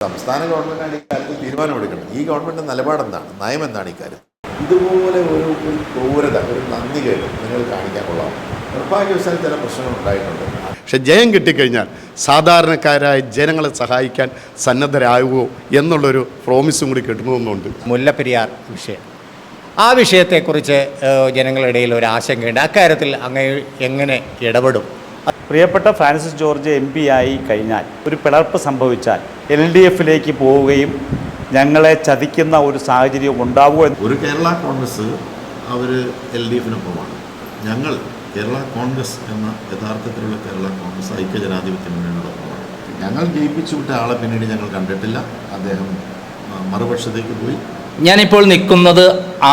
സംസ്ഥാന ഗവൺമെൻറ്റാണ് ഇക്കാര്യത്തിൽ തീരുമാനമെടുക്കുന്നത്. ഈ ഗവൺമെൻറ് നിലപാടെന്താണ്, നയം എന്താണ് ഇക്കാര്യം? ഇതുപോലെ ഒരു ക്രൂരത, ഒരു നന്ദികേട് നിങ്ങൾ കാണിക്കാൻ കൊള്ളാം. നിർഭാഗ്യവശാൽ ചില പ്രശ്നങ്ങൾ ഉണ്ടായിട്ടുണ്ട്. പക്ഷെ ജയം കിട്ടിക്കഴിഞ്ഞാൽ സാധാരണക്കാരായ ജനങ്ങളെ സഹായിക്കാൻ സന്നദ്ധരാകുമോ എന്നുള്ളൊരു പ്രോമിസും കൂടി കിട്ടുന്നൊന്നുണ്ട്. മുല്ലപ്പെരിയാർ വിഷയം, ആ വിഷയത്തെക്കുറിച്ച് ജനങ്ങളുടെ ഇടയിൽ ഒരു ആശങ്കയുണ്ട്. അക്കാര്യത്തിൽ അങ്ങ് എങ്ങനെ ഇടപെടും? പ്രിയപ്പെട്ട ഫ്രാൻസിസ് ജോർജ് MP ആയി കഴിഞ്ഞാൽ ഒരു പിളർപ്പ് സംഭവിച്ചാൽ LDFിലേക്ക് പോവുകയും ഞങ്ങളെ ചതിക്കുന്ന ഒരു സാഹചര്യം ഉണ്ടാവുക. ഒരു കേരള കോൺഗ്രസ് അവർ LDFിനൊപ്പമാണ്. ഞങ്ങൾ കേരള കോൺഗ്രസ് എന്ന യഥാർത്ഥത്തിലുള്ള കേരള കോൺഗ്രസ് ഐക്യജനാധിപത്യ മുന്നണിയോടൊപ്പമാണ്. ഞങ്ങൾ ജയിപ്പിച്ചു വിട്ട ആളെ പിന്നീട് ഞങ്ങൾ കണ്ടിട്ടില്ല. അദ്ദേഹം മറുപക്ഷത്തേക്ക് പോയി. ഞാനിപ്പോൾ നിൽക്കുന്നത്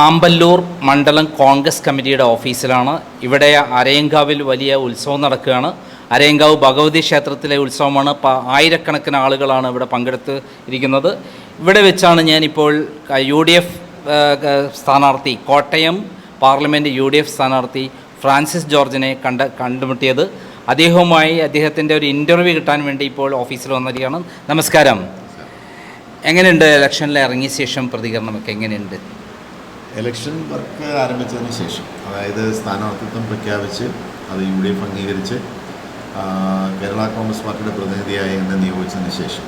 ആമ്പല്ലൂർ മണ്ഡലം കോൺഗ്രസ് കമ്മിറ്റിയുടെ ഓഫീസിലാണ്. ഇവിടെ അരയങ്കാവിൽ വലിയ ഉത്സവം നടക്കുകയാണ്. അരയങ്കാവ് ഭഗവതി ക്ഷേത്രത്തിലെ ഉത്സവമാണ്. ആയിരക്കണക്കിന് ആളുകളാണ് ഇവിടെ പങ്കെടുത്ത് ഇരിക്കുന്നത്. ഇവിടെ വെച്ചാണ് ഞാനിപ്പോൾ UDF സ്ഥാനാർത്ഥി, കോട്ടയം പാർലമെൻറ്റ് UDF സ്ഥാനാർത്ഥി ഫ്രാൻസിസ് ജോർജിനെ കണ്ടുമുട്ടിയത്. അദ്ദേഹവുമായി അദ്ദേഹത്തിൻ്റെ ഒരു ഇൻ്റർവ്യൂ കിട്ടാൻ വേണ്ടി ഇപ്പോൾ ഓഫീസിൽ വന്നിരിക്കുകയാണ്. നമസ്കാരം. എങ്ങനെയുണ്ട് ഇലക്ഷനിൽ ഇറങ്ങിയ ശേഷം പ്രതികരണമൊക്കെ എങ്ങനെയുണ്ട്? ഇലക്ഷൻ വർക്ക് ആരംഭിച്ചതിന് ശേഷം, അതായത് സ്ഥാനാർത്ഥിത്വം പ്രഖ്യാപിച്ച് അത് UDF അംഗീകരിച്ച് കേരള കോൺഗ്രസ് പാർട്ടിയുടെ പ്രതിനിധിയായി എന്നെ നിയോഗിച്ചതിന് ശേഷം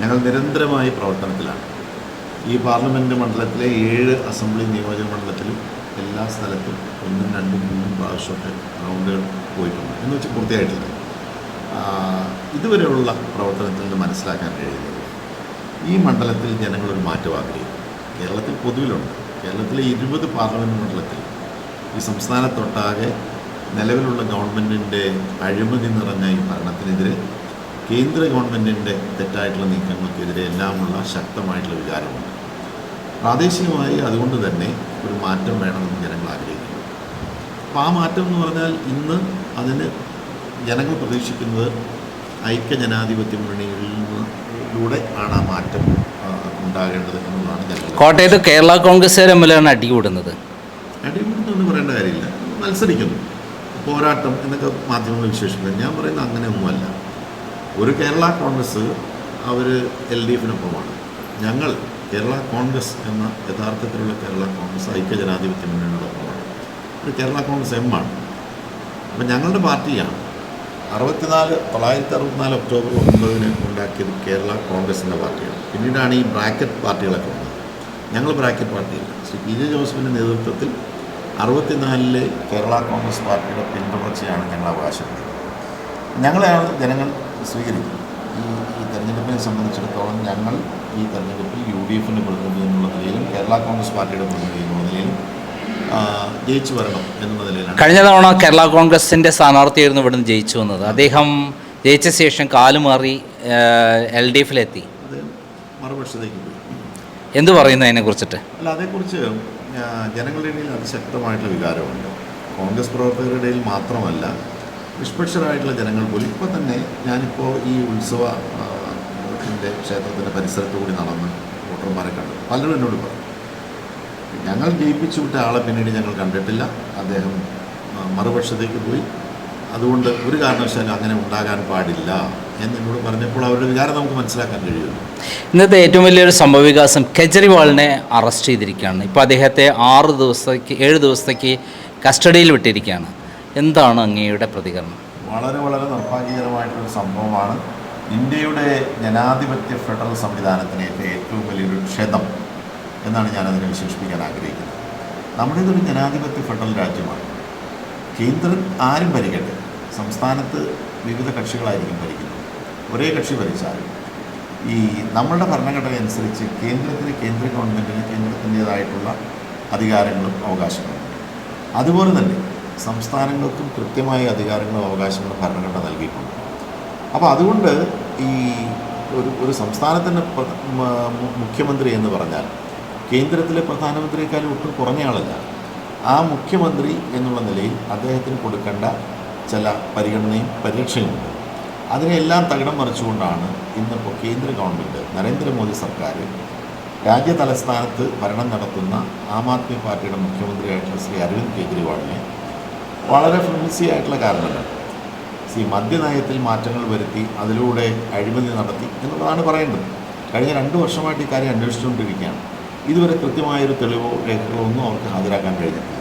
ഞങ്ങൾ നിരന്തരമായി പ്രവർത്തനത്തിലാണ്. ഈ പാർലമെൻറ്റ് മണ്ഡലത്തിലെ 7 അസംബ്ലി നിയോജക മണ്ഡലത്തിലും എല്ലാ സ്ഥലത്തും 1, 2, 3 പ്രാവശ്യമൊക്കെ റൗണ്ടുകൾ പോയിട്ടുണ്ട്. എന്ന് വെച്ചാൽ പൂർത്തിയായിട്ടില്ല. ഇതുവരെയുള്ള പ്രവർത്തനത്തിൽ നിന്ന് മനസ്സിലാക്കാൻ കഴിയുന്നത് ഈ മണ്ഡലത്തിൽ ജനങ്ങളൊരു മാറ്റം ആഗ്രഹിക്കും. കേരളത്തിൽ പൊതുവിലുണ്ട്. കേരളത്തിലെ 20 പാർലമെൻറ്റ് മണ്ഡലത്തിൽ ഈ സംസ്ഥാനത്തൊട്ടാകെ നിലവിലുള്ള ഗവൺമെൻറ്റിൻ്റെ അഴിമതി നിറഞ്ഞ ഈ ഭരണത്തിനെതിരെ, കേന്ദ്ര ഗവൺമെൻറ്റിൻ്റെ തെറ്റായിട്ടുള്ള നീക്കങ്ങൾക്കെതിരെ എല്ലാമുള്ള ശക്തമായിട്ടുള്ള വികാരമുണ്ട്. പ്രാദേശികമായി അതുകൊണ്ട് തന്നെ ഒരു മാറ്റം വേണമെന്ന് ജനങ്ങൾ ആഗ്രഹിക്കുന്നു. അപ്പോൾ ആ മാറ്റം എന്ന് പറഞ്ഞാൽ ഇന്ന് അതിന് ജനങ്ങൾ പ്രതീക്ഷിക്കുന്നത് ഐക്യജനാധിപത്യ മുന്നണികളിലൂടെ ആണ് ആ മാറ്റം ഉണ്ടാകേണ്ടത് എന്നുള്ളതാണ് ജനങ്ങൾ. കോട്ടയത്ത് കേരള കോൺഗ്രസ്സുകാർ തമ്മിലാണ് അടികൂടുന്നത്. അടികൂടുന്നതെന്ന് പറയേണ്ട കാര്യമില്ല, മത്സരിക്കുന്നു, പോരാട്ടം എന്നൊക്കെ മാധ്യമങ്ങൾ വിശേഷിപ്പിക്കുന്നത്. ഞാൻ പറയുന്നത് അങ്ങനെയൊന്നുമല്ല. ഒരു കേരള കോൺഗ്രസ് അവർ LDFിനൊപ്പമാണ്. ഞങ്ങൾ കേരള കോൺഗ്രസ് എന്ന യഥാർത്ഥത്തിലുള്ള കേരള കോൺഗ്രസ് ഐക്യജനാധിപത്യ മുന്നണിയോടൊപ്പമാണ്. ഒരു കേരള കോൺഗ്രസ് M ആണ്. അപ്പം ഞങ്ങളുടെ പാർട്ടിയാണ് 1964 ഒക്ടോബർ 9 ഉണ്ടാക്കിയത് കേരള കോൺഗ്രസിൻ്റെ പാർട്ടിയാണ്. പിന്നീടാണ് ഈ ബ്രാക്കറ്റ് പാർട്ടികളൊക്കെ വന്നത്. ഞങ്ങൾ ബ്രാക്കറ്റ് പാർട്ടിയില്ല. ശ്രീ PJ ജോസഫിൻ്റെ നേതൃത്വത്തിൽ 64 കേരള കോൺഗ്രസ് പാർട്ടിയുടെ പിന്തുടർച്ചയാണ് ഞങ്ങൾ അവകാശപ്പെടുന്നത്. ഞങ്ങളെയാണ് ജനങ്ങൾ സ്വീകരിക്കുന്നത്. ഈ തെരഞ്ഞെടുപ്പിനെ സംബന്ധിച്ചിടത്തോളം ഞങ്ങൾ ഈ തെരഞ്ഞെടുപ്പിൽ UDFിൻ്റെ പ്രതിനിധി എന്നുള്ള നിലയിലും കേരള കോൺഗ്രസ് പാർട്ടിയുടെ പ്രതിനിധി എന്നുള്ള നിലയിലും ജയിച്ചു വരണം എന്നുള്ള നിലയിലാണ്. കഴിഞ്ഞ തവണ കേരള കോൺഗ്രസിൻ്റെ സ്ഥാനാർത്ഥിയായിരുന്നു ഇവിടുന്ന് ജയിച്ചു വന്നത്. അദ്ദേഹം ജയിച്ച ശേഷം കാലുമാറി LDFിലെത്തി. അദ്ദേഹം മറുപക്ഷത്തേക്ക് പോയി. എന്തു പറയുന്നു അതിനെക്കുറിച്ചിട്ട്? അല്ല, അതേക്കുറിച്ച് ജനങ്ങളുടെ ഇടയിൽ അതിശക്തമായിട്ടുള്ള വികാരമുണ്ട്. കോൺഗ്രസ് പ്രവർത്തകരുടെ ഇടയിൽ മാത്രമല്ല, നിഷ്പക്ഷരായിട്ടുള്ള ജനങ്ങൾ പോലും. ഇപ്പോൾ തന്നെ ഞാനിപ്പോൾ ഈ ഉത്സവത്തിൻ്റെ ക്ഷേത്രത്തിൻ്റെ പരിസരത്ത് കൂടി നടന്ന് വോട്ടർമാരെ കണ്ടു. പലരും എന്നോട് പറഞ്ഞു, ഞങ്ങൾ ജയിപ്പിച്ചു വിട്ട ആളെ പിന്നീട് ഞങ്ങൾ കണ്ടിട്ടില്ല. അദ്ദേഹം മറുപക്ഷത്തേക്ക് പോയി. അതുകൊണ്ട് ഒരു കാരണവശാലും അങ്ങനെ ഉണ്ടാകാൻ പാടില്ല എന്നോട് പറഞ്ഞപ്പോൾ അവരുടെ വികാരം നമുക്ക് മനസ്സിലാക്കാൻ കഴിയുമല്ലോ. ഇന്നത്തെ ഏറ്റവും വലിയൊരു സംഭവവികാസം കെജ്രിവാളിനെ അറസ്റ്റ് ചെയ്തിരിക്കുകയാണ്. ഇപ്പോൾ അദ്ദേഹത്തെ 7 ദിവസത്തേക്ക് കസ്റ്റഡിയിൽ വിട്ടിരിക്കുകയാണ്. എന്താണ് അങ്ങയുടെ പ്രതികരണം? വളരെ വളരെ നിർഭാഗ്യകരമായിട്ടൊരു സംഭവമാണ്. ഇന്ത്യയുടെ ജനാധിപത്യ ഫെഡറൽ സംവിധാനത്തിന് ഏറ്റവും വലിയൊരു ക്ഷതം എന്നാണ് ഞാനതിനെ വിശേഷിപ്പിക്കാൻ ആഗ്രഹിക്കുന്നത്. നമ്മുടെ ഇതൊരു ജനാധിപത്യ ഫെഡറൽ രാജ്യമാണ്. കേന്ദ്രം ആരും ഭരിക്കട്ടെ, സംസ്ഥാനത്ത് വിവിധ കക്ഷികളായിരിക്കും ഭരിക്കുന്നത്. ഒരേ കക്ഷി ഭരിച്ചാലും ഈ നമ്മളുടെ ഭരണഘടന അനുസരിച്ച് കേന്ദ്രത്തിന്, കേന്ദ്ര ഗവൺമെൻറ്റിന് കേന്ദ്രത്തിൻ്റേതായിട്ടുള്ള അധികാരങ്ങളും അവകാശങ്ങളും, അതുപോലെ തന്നെ സംസ്ഥാനങ്ങൾക്കും കൃത്യമായ അധികാരങ്ങളും അവകാശങ്ങളും ഭരണഘടന നൽകിയിട്ടുണ്ട്. അപ്പോൾ അതുകൊണ്ട് ഈ ഒരു സംസ്ഥാനത്തിൻ്റെ മുഖ്യമന്ത്രി എന്ന് പറഞ്ഞാൽ കേന്ദ്രത്തിലെ പ്രധാനമന്ത്രിയെക്കാളും ഒട്ടും കുറഞ്ഞ ആളല്ല. ആ മുഖ്യമന്ത്രി എന്നുള്ള നിലയിൽ അദ്ദേഹത്തിന് കൊടുക്കേണ്ട ചില പരിഗണനയും പരിരക്ഷയുമുണ്ട്. അതിനെല്ലാം തകിടം മറിച്ചുകൊണ്ടാണ് ഇന്നിപ്പോൾ കേന്ദ്ര ഗവൺമെൻറ്, നരേന്ദ്രമോദി സർക്കാർ രാജ്യതലസ്ഥാനത്ത് ഭരണം നടത്തുന്ന ആം ആദ്മി പാർട്ടിയുടെ മുഖ്യമന്ത്രിയായിട്ടുള്ള ശ്രീ അരവിന്ദ് കെജ്രിവാളിനെ വളരെ ഫ്ലൂസി ആയിട്ടുള്ള കാരണങ്ങൾ, മദ്യനയത്തിൽ മാറ്റങ്ങൾ വരുത്തി അതിലൂടെ അഴിമതി നടത്തി എന്നുള്ളതാണ് പറയേണ്ടത്. കഴിഞ്ഞ 2 വർഷമായിട്ട് ഈ കാര്യം അന്വേഷിച്ചുകൊണ്ടിരിക്കുകയാണ്. ഇതുവരെ കൃത്യമായൊരു തെളിവോ രേഖകളോ ഒന്നും അവർക്ക് ഹാജരാക്കാൻ കഴിഞ്ഞിട്ടില്ല.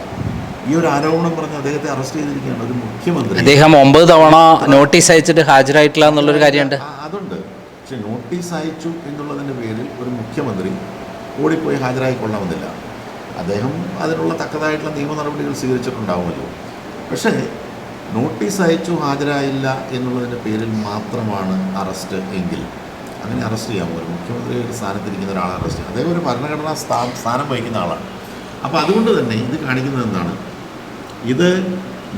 ഈ ഒരു ആരോപണം പറഞ്ഞ് അദ്ദേഹത്തെ അറസ്റ്റ് ചെയ്തിരിക്കുകയാണ് ഒരു മുഖ്യമന്ത്രി. അദ്ദേഹം 9 തവണ നോട്ടീസ് അയച്ചിട്ട് ഹാജരായിട്ടില്ല എന്നുള്ളൊരു കാര്യമുണ്ട്. അതുണ്ട്. പക്ഷെ നോട്ടീസ് അയച്ചു എന്നുള്ളതിൻ്റെ പേരിൽ ഒരു മുഖ്യമന്ത്രി ഓടിപ്പോയി ഹാജരായിക്കൊള്ളണമെന്നില്ല. അദ്ദേഹം അതിനുള്ള തക്കതായിട്ടുള്ള നിയമ നടപടികൾ സ്വീകരിച്ചിട്ടുണ്ടാവുമല്ലോ. പക്ഷേ നോട്ടീസ് അയച്ചു ഹാജരായില്ല എന്നുള്ളതിൻ്റെ പേരിൽ മാത്രമാണ് അറസ്റ്റ് എങ്കിൽ അങ്ങനെ അറസ്റ്റ് ചെയ്യാമോ? ഒരു മുഖ്യമന്ത്രിയുടെ സ്ഥാനത്തിരിക്കുന്ന ഒരാളെ അറസ്റ്റ് ചെയ്യാം. അദ്ദേഹം ഒരു ഭരണഘടനാ സ്ഥാനം വഹിക്കുന്ന ആളാണ്. അപ്പോൾ അതുകൊണ്ട് തന്നെ ഇത് കാണിക്കുന്നത് എന്താണ്? ഇത്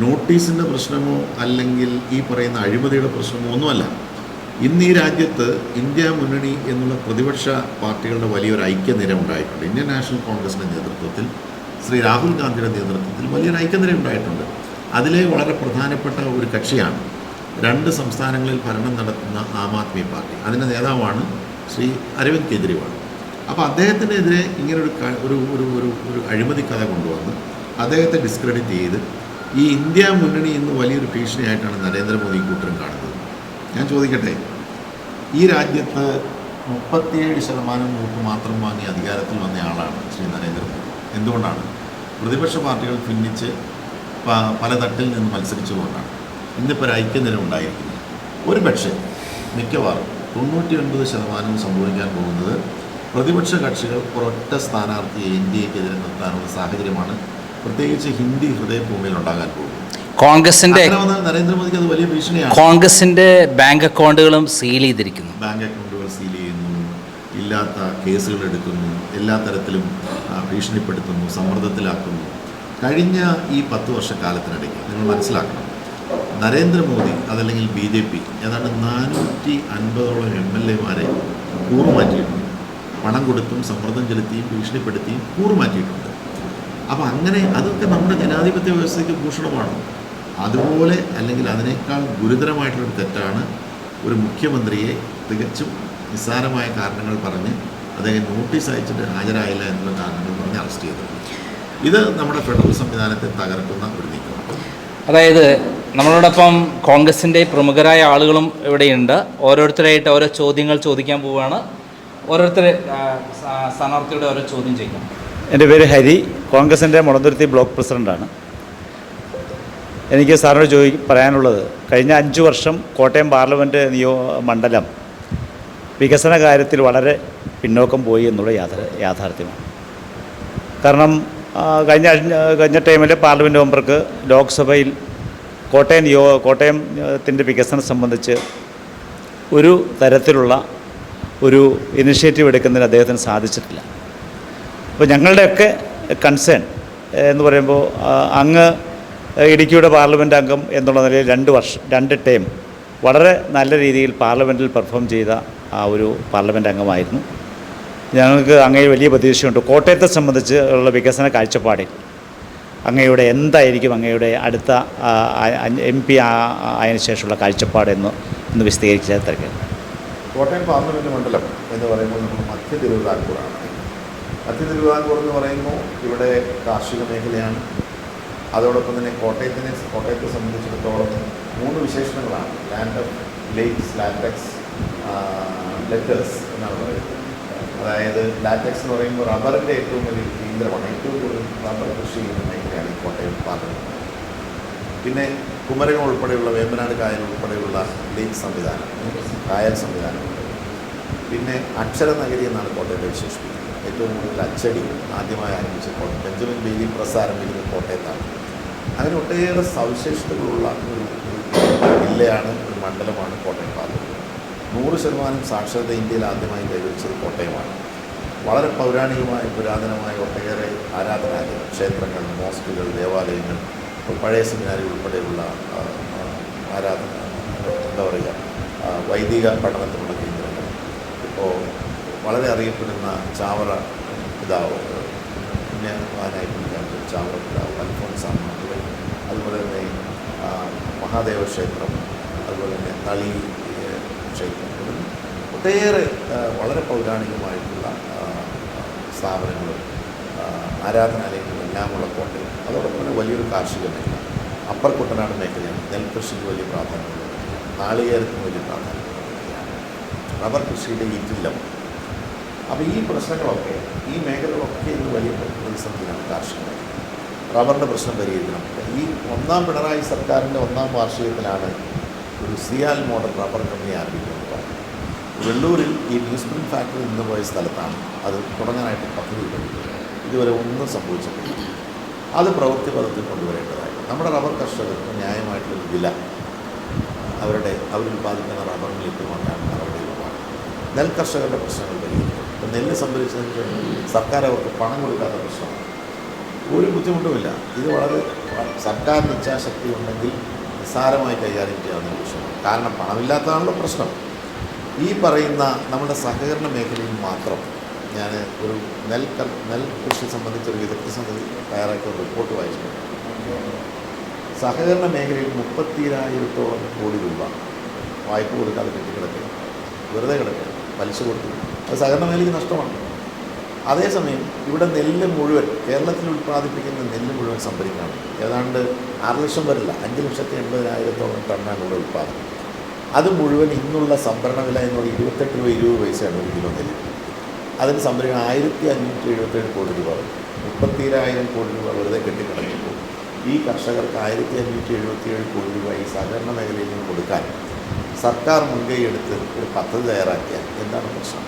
നോട്ടീസിൻ്റെ പ്രശ്നമോ അല്ലെങ്കിൽ ഈ പറയുന്ന അഴിമതിയുടെ പ്രശ്നമോ ഒന്നുമല്ല. ഇന്ന് ഈ രാജ്യത്ത് ഇന്ത്യ മുന്നണി എന്നുള്ള പ്രതിപക്ഷ പാർട്ടികളുടെ വലിയൊരു ഐക്യനിര ഉണ്ടായിട്ടുണ്ട്. ഇന്ത്യൻ നാഷണൽ കോൺഗ്രസിൻ്റെ നേതൃത്വത്തിൽ, ശ്രീ രാഹുൽ ഗാന്ധിയുടെ നേതൃത്വത്തിൽ വലിയൊരു ഐക്യനിര ഉണ്ടായിട്ടുണ്ട്. അതിലെ വളരെ പ്രധാനപ്പെട്ട ഒരു കക്ഷിയാണ് 2 സംസ്ഥാനങ്ങളിൽ ഭരണം നടത്തുന്ന ആം ആദ്മി പാർട്ടി. അതിൻ്റെ നേതാവാണ് ശ്രീ അരവിന്ദ് കെജ്രിവാൾ. അപ്പോൾ അദ്ദേഹത്തിനെതിരെ ഇങ്ങനൊരു ഒരു അഴിമതി കഥ കൊണ്ടുവന്ന് അദ്ദേഹത്തെ ഡിസ്ക്രെഡിറ്റ് ചെയ്ത് ഈ ഇന്ത്യ മുന്നണി ഇന്ന് വലിയൊരു ഭീഷണിയായിട്ടാണ് നരേന്ദ്രമോദി കൂട്ടരും കാണുന്നത്. ഞാൻ ചോദിക്കട്ടെ, ഈ രാജ്യത്ത് 37% വോട്ട് മാത്രം വാങ്ങി അധികാരത്തിൽ വന്ന ആളാണ് ശ്രീ നരേന്ദ്രമോദി. എന്തുകൊണ്ടാണ്? പ്രതിപക്ഷ പാർട്ടികൾ ഭിന്നിച്ച് പല തട്ടിൽ നിന്ന് മത്സരിച്ചുകൊണ്ടാണ് ഇന്നിപ്പോൾ ഒരു ഐക്യനില ഉണ്ടായിരിക്കുന്നത്. ഒരു പക്ഷേ മിക്കവാറും 99% സംഭവിക്കാൻ പോകുന്നത് പ്രതിപക്ഷ കക്ഷികൾ ഒരൊറ്റ സ്ഥാനാർത്ഥിയെ ഇന്ത്യക്കെതിരെ നിർത്താനുള്ള സാഹചര്യമാണ് പ്രത്യേകിച്ച് ഹിന്ദി ഹൃദയഭൂമിയിൽ ഉണ്ടാകാൻ പോകുന്നത്. കോൺഗ്രസിന്റെ നരേന്ദ്രമോദിക്ക് അത് വലിയ ഭീഷണിയാണ്. കോൺഗ്രസിന്റെ ബാങ്ക് അക്കൗണ്ടുകളും സീൽ ചെയ്തിരിക്കുന്നു. ബാങ്ക് അക്കൗണ്ടുകൾ സീൽ ചെയ്യുന്നു, ഇല്ലാത്ത കേസുകൾ എടുക്കുന്നു, എല്ലാ തരത്തിലും ഭീഷണിപ്പെടുത്തുന്നു, സമ്മർദ്ദത്തിലാക്കുന്നു. കഴിഞ്ഞ ഈ 10 വർഷക്കാലത്തിനിടയ്ക്ക് നിങ്ങൾ മനസ്സിലാക്കണം, നരേന്ദ്രമോദി അതല്ലെങ്കിൽ BJP ഏതാണ്ട് 450ഓളം MLA-മാരെ കൂറുമാറ്റിയിട്ടുണ്ട്. പണം കൊടുത്തും സമ്മർദ്ദം ചെലുത്തിയും ഭീഷണിപ്പെടുത്തിയും കൂറുമാറ്റിയിട്ടുണ്ട്. അപ്പോൾ അങ്ങനെ അതൊക്കെ നമ്മുടെ ജനാധിപത്യ വ്യവസ്ഥയ്ക്ക് ഭൂഷണമാണ്. അതുപോലെ അല്ലെങ്കിൽ അതിനേക്കാൾ ഗുരുതരമായിട്ടുള്ളൊരു തെറ്റാണ് ഒരു മുഖ്യമന്ത്രിയെ തികച്ചും നിസ്സാരമായ കാരണങ്ങൾ പറഞ്ഞ് അദ്ദേഹം നോട്ടീസ് അയച്ചിട്ട് ഹാജരായില്ല എന്നുള്ള കാരണങ്ങൾ പറഞ്ഞ് അറസ്റ്റ് ചെയ്തത്. ഇത് നമ്മുടെ ഫെഡറൽ സംവിധാനത്തെ തകർക്കുന്ന ഒരു നീക്കമാണ്. അതായത് നമ്മളോടൊപ്പം കോൺഗ്രസിൻ്റെ പ്രമുഖരായ ആളുകളും ഇവിടെയുണ്ട്. ഓരോരുത്തരായിട്ട് ഓരോ ചോദ്യങ്ങൾ ചോദിക്കാൻ പോവുകയാണ്. ഓരോരുത്തർ സ്ഥാനാർത്ഥിയുടെ ഓരോ ചോദ്യം ചെയ്യും. എൻ്റെ പേര് ഹരി, കോൺഗ്രസിൻ്റെ മുളന്തുരുത്തി ബ്ലോക്ക് പ്രസിഡൻ്റാണ്. എനിക്ക് സാറിനോട് പറയാനുള്ളത്, കഴിഞ്ഞ 5 വർഷം കോട്ടയം പാർലമെൻറ്റ് മണ്ഡലം വികസന കാര്യത്തിൽ വളരെ പോയി എന്നുള്ള യാഥാർത്ഥ്യമാണ്. കാരണം കഴിഞ്ഞ ടൈമിൽ പാർലമെൻറ്റ് മെമ്പർക്ക് ലോക്സഭയിൽ കോട്ടയത്തിൻ്റെ വികസനം സംബന്ധിച്ച് ഒരു തരത്തിലുള്ള ഒരു ഇനിഷ്യേറ്റീവ് എടുക്കുന്നതിന് അദ്ദേഹത്തിന് സാധിച്ചിട്ടില്ല. അപ്പോൾ ഞങ്ങളുടെയൊക്കെ കൺസേൺ എന്ന് പറയുമ്പോൾ അങ്ങ് ഇടുക്കിയുടെ പാർലമെൻറ്റ് അംഗം എന്നുള്ള നിലയിൽ 2 ടൈം വളരെ നല്ല രീതിയിൽ പാർലമെൻറ്റിൽ പെർഫോം ചെയ്ത ആ ഒരു പാർലമെൻറ്റ് അംഗമായിരുന്നു. ഞങ്ങൾക്ക് അങ്ങയെ വലിയ പ്രതീക്ഷയുണ്ട്. കോട്ടയത്തെ സംബന്ധിച്ച് ഉള്ള വികസന കാഴ്ചപ്പാടിൽ അങ്ങയുടെ എന്തായിരിക്കും അങ്ങയുടെ അടുത്ത MP ആയതിനു ശേഷമുള്ള കാഴ്ചപ്പാടെന്ന് വിശദീകരിച്ചാൽ തിരക്കാം. കോട്ടയം പാർലമെൻറ്റ് മണ്ഡലം എന്ന് പറയുമ്പോൾ നമ്മൾ മധ്യ തിരുവിതാംകൂറാണ്. മധ്യ തിരുവിതാംകൂർ എന്ന് പറയുമ്പോൾ ഇവിടെ കാർഷിക മേഖലയാണ്. അതോടൊപ്പം തന്നെ കോട്ടയത്തെ സംബന്ധിച്ചിടത്തോളം 3 വിശേഷണങ്ങളാണ്. Land of lakes, latex, letters എന്നാണ് പറയുന്നത്. അതായത് ലാറ്റക്സ് എന്ന് പറയുമ്പോൾ റബ്ബറിൻ്റെ ഏറ്റവും വലിയ കേന്ദ്രമാണ്. ഏറ്റവും കൂടുതൽ റബ്ബർ കൃഷി ചെയ്യുന്ന മേഖലയാണ് ഈ കോട്ടയം പാർലമെൻറ്റ്. പിന്നെ കുമരകം ഉൾപ്പെടെയുള്ള വേമ്പനാട് കായൽ ഉൾപ്പെടെയുള്ള ലേക്ക് സംവിധാനം, കായൽ സംവിധാനമുണ്ട്. പിന്നെ അക്ഷരനഗരി എന്നാണ് കോട്ടയത്തെ വിശേഷിപ്പിക്കുന്നത്. ഏറ്റവും കൂടുതൽ അച്ചടി ആദ്യമായി ആരംഭിച്ച കോട്ടയം, ബെഞ്ചമിൻ ബെയ്ലി പ്രസ് ആരംഭിക്കുന്നത് കോട്ടയത്താണ്. അങ്ങനെ ഒട്ടേറെ സവിശേഷതകളുള്ള ഒരു ജില്ലയാണ്, ഒരു മണ്ഡലമാണ് കോട്ടയം പാർലമെൻറ്റ്. 100% സാക്ഷരത ഇന്ത്യയിൽ ആദ്യമായി കൈവരിച്ചത് കോട്ടയമാണ്. വളരെ പൗരാണികമായ പുരാതനമായ ഒട്ടേറെ ആരാധനാലയങ്ങൾ, ക്ഷേത്രങ്ങൾ, മോസ്കുകൾ, ദേവാലയങ്ങൾ, പഴയ സെമിനാരി ഉൾപ്പെടെയുള്ള വൈദിക പഠനത്തിനുള്ള കേന്ദ്രങ്ങൾ. ഇപ്പോൾ വളരെ അറിയപ്പെടുന്ന ചാവറ പിതാവ്, പുണ്യവാനായിട്ടുള്ള ചാവറ പിതാവ് അൽഫോൻസാമ്മ, അതുപോലെ തന്നെ മഹാദേവ ക്ഷേത്രം, അതുപോലെ തന്നെ തളി ക്ഷേത്രം, ഒട്ടേറെ വളരെ പൗരാണികമായിട്ടുള്ള സ്ഥാപനങ്ങളും ആരാധനാലയങ്ങളും എല്ലാമുള്ള കോട്ടയം. അതോടൊപ്പം തന്നെ വലിയൊരു കാർഷിക മേഖല, അപ്പർ കുട്ടനാട് മേഖലയാണ്. നെൽകൃഷിക്ക് വലിയ പ്രാധാന്യമുള്ള മേഖലയാണ്. നാളികേരത്തിന് വലിയ പ്രാധാന്യമുള്ള മേഖലയാണ്. റബ്ബർ കൃഷിയുടെ ഈറ്റില്ലം അപ്പോൾ ഈ പ്രശ്നങ്ങളൊക്കെ, ഈ മേഖലകളൊക്കെ ഇത് വലിയ പ്രതിസന്ധിയാണ്. കാർഷിക മേഖല, റബ്ബറിൻ്റെ പ്രശ്നം പരിഹരിക്കണം. ഈ ഒന്നാം പിണറായി സർക്കാരിൻ്റെ 1ാം വാർഷികത്തിലാണ് ഒരു സിയാൽ മോഡൽ റബ്ബർ കമ്പനി ആരംഭിക്കുന്നത്. വെള്ളൂരിൽ ഈ ന്യൂസ് പ്രിൻറ്റ് ഫാക്ടറി നിന്ന് പോയ സ്ഥലത്താണ് അത് തുടങ്ങാനായിട്ട് പദ്ധതി ഇടുന്നത്. ഇതുവരെ ഒന്നും സംഭവിച്ചിട്ടില്ല. അത് പ്രവൃത്തി പദത്തിൽ കൊണ്ടുവരേണ്ടതായി. നമ്മുടെ റബ്ബർ കർഷകർക്ക് ന്യായമായിട്ടുള്ളൊരു വില അവരുൽപ്പാദിക്കുന്ന റബ്ബറിന് ലഭ്യമാക്കാൻ നടപടികളുമാണ്. നെൽകർഷകരുടെ പ്രശ്നങ്ങൾ പരിഹരിക്കും. ഇപ്പം നെല്ല് സംഭരിച്ചതിന് ശേഷം സർക്കാർ അവർക്ക് പണം കൊടുക്കാത്ത പ്രശ്നമാണ്. ഒരു ബുദ്ധിമുട്ടുമില്ല. ഇത് വളരെ സർക്കാരിന് ഇച്ഛാശക്തി ഉണ്ടെങ്കിൽ നിസ്സാരമായി കൈകാര്യം ചെയ്യാവുന്ന വിഷയമാണ്. കാരണം പണമില്ലാത്തതാണല്ലോ പ്രശ്നം. ഈ പറയുന്ന നമ്മുടെ സഹകരണ മേഖലയിൽ മാത്രം ഞാൻ ഒരു നെൽ കൃഷി സംബന്ധിച്ചൊരു വിദഗ്ധ സമിതി തയ്യാറാക്കിയ റിപ്പോർട്ട് വായിച്ചിട്ടുണ്ട്. സഹകരണ മേഖലയിൽ 32,000 കോടി രൂപ വായ്പ കൊടുക്കാതെ കെട്ടിക്കിടക്കുക, വെറുതെ കിടക്കുക, പലിശ കൊടുത്തു. അത് സഹകരണ മേഖലയ്ക്ക് നഷ്ടമാണ്. അതേസമയം ഇവിടെ നെല്ല് മുഴുവൻ, കേരളത്തിൽ ഉൽപ്പാദിപ്പിക്കുന്ന നെല്ല് മുഴുവൻ സംഭരിക്കുകയാണ്. ഏതാണ്ട് 6 ലക്ഷം വരില്ല, 5,80,000 ടണ്ണാണ് ഇവിടെ ഉൽപ്പാദനം. അത് മുഴുവൻ ഇന്നുള്ള സംഭരണ വില എന്നുള്ള 28 രൂപ 20 പൈസയാണ് ഒരു കിലോ നെല്ല്. അതിന് സംഭരിക്കണം 1,577 കോടി രൂപ. 34,000 കോടി രൂപ വെറുതെ കെട്ടിക്കിടക്കുമ്പോൾ ഈ കർഷകർക്ക് 1,577 കോടി രൂപ ഈ സഹകരണ മേഖലയിൽ നിന്ന് കൊടുക്കാൻ സർക്കാർ മുൻകൈ എടുത്ത് ഒരു പദ്ധതി തയ്യാറാക്കിയാൽ എന്താണ് പ്രശ്നം?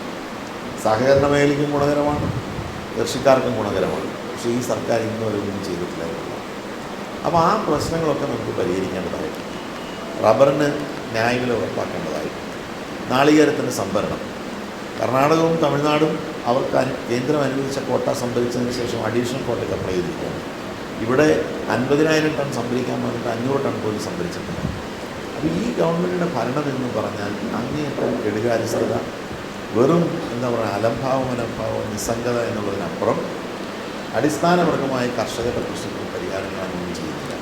സഹകരണ മേഖലയ്ക്കും ഗുണകരമാണ്, കൃഷിക്കാർക്കും ഗുണകരമാണ്. പക്ഷേ ഈ സർക്കാർ ഇന്നുവരെ ഒന്നും ചെയ്തിട്ടില്ല എന്നുള്ളതാണ്. അപ്പോൾ ആ പ്രശ്നങ്ങളൊക്കെ നമുക്ക് പരിഹരിക്കേണ്ടതായിട്ട്, റബ്ബറിന് ന്യായവില ഉറപ്പാക്കേണ്ടതായിട്ട്, നാളികേരത്തിൻ്റെ സംഭരണം, കർണാടകവും തമിഴ്നാടും അവർക്ക് കേന്ദ്രം അനുവദിച്ച കോട്ട സംഭരിച്ചതിന് ശേഷം അഡീഷണൽ കോട്ടയ്ക്ക് അപ്ലൈ ചെയ്തിരിക്കുകയാണ്. ഇവിടെ 50,000 ടൺ സംഭരിക്കാൻ വന്നിട്ട് 500 ടൺ പോലും സംഭരിച്ചിട്ടില്ല. അപ്പോൾ ഈ ഗവൺമെൻറ്റിൻ്റെ ഭരണം എന്ന് പറഞ്ഞാൽ അങ്ങേയറ്റം കെടുകാര്യസ്ഥത, വെറും എന്താ പറയുക അലംഭാവം നിസ്സംഗത എന്നുള്ളതിനപ്പുറം അടിസ്ഥാനവർഗമായ കർഷകരുടെ പ്രശ്നങ്ങൾ പരിഹാരം കാണുകയും ചെയ്യുന്നില്ല.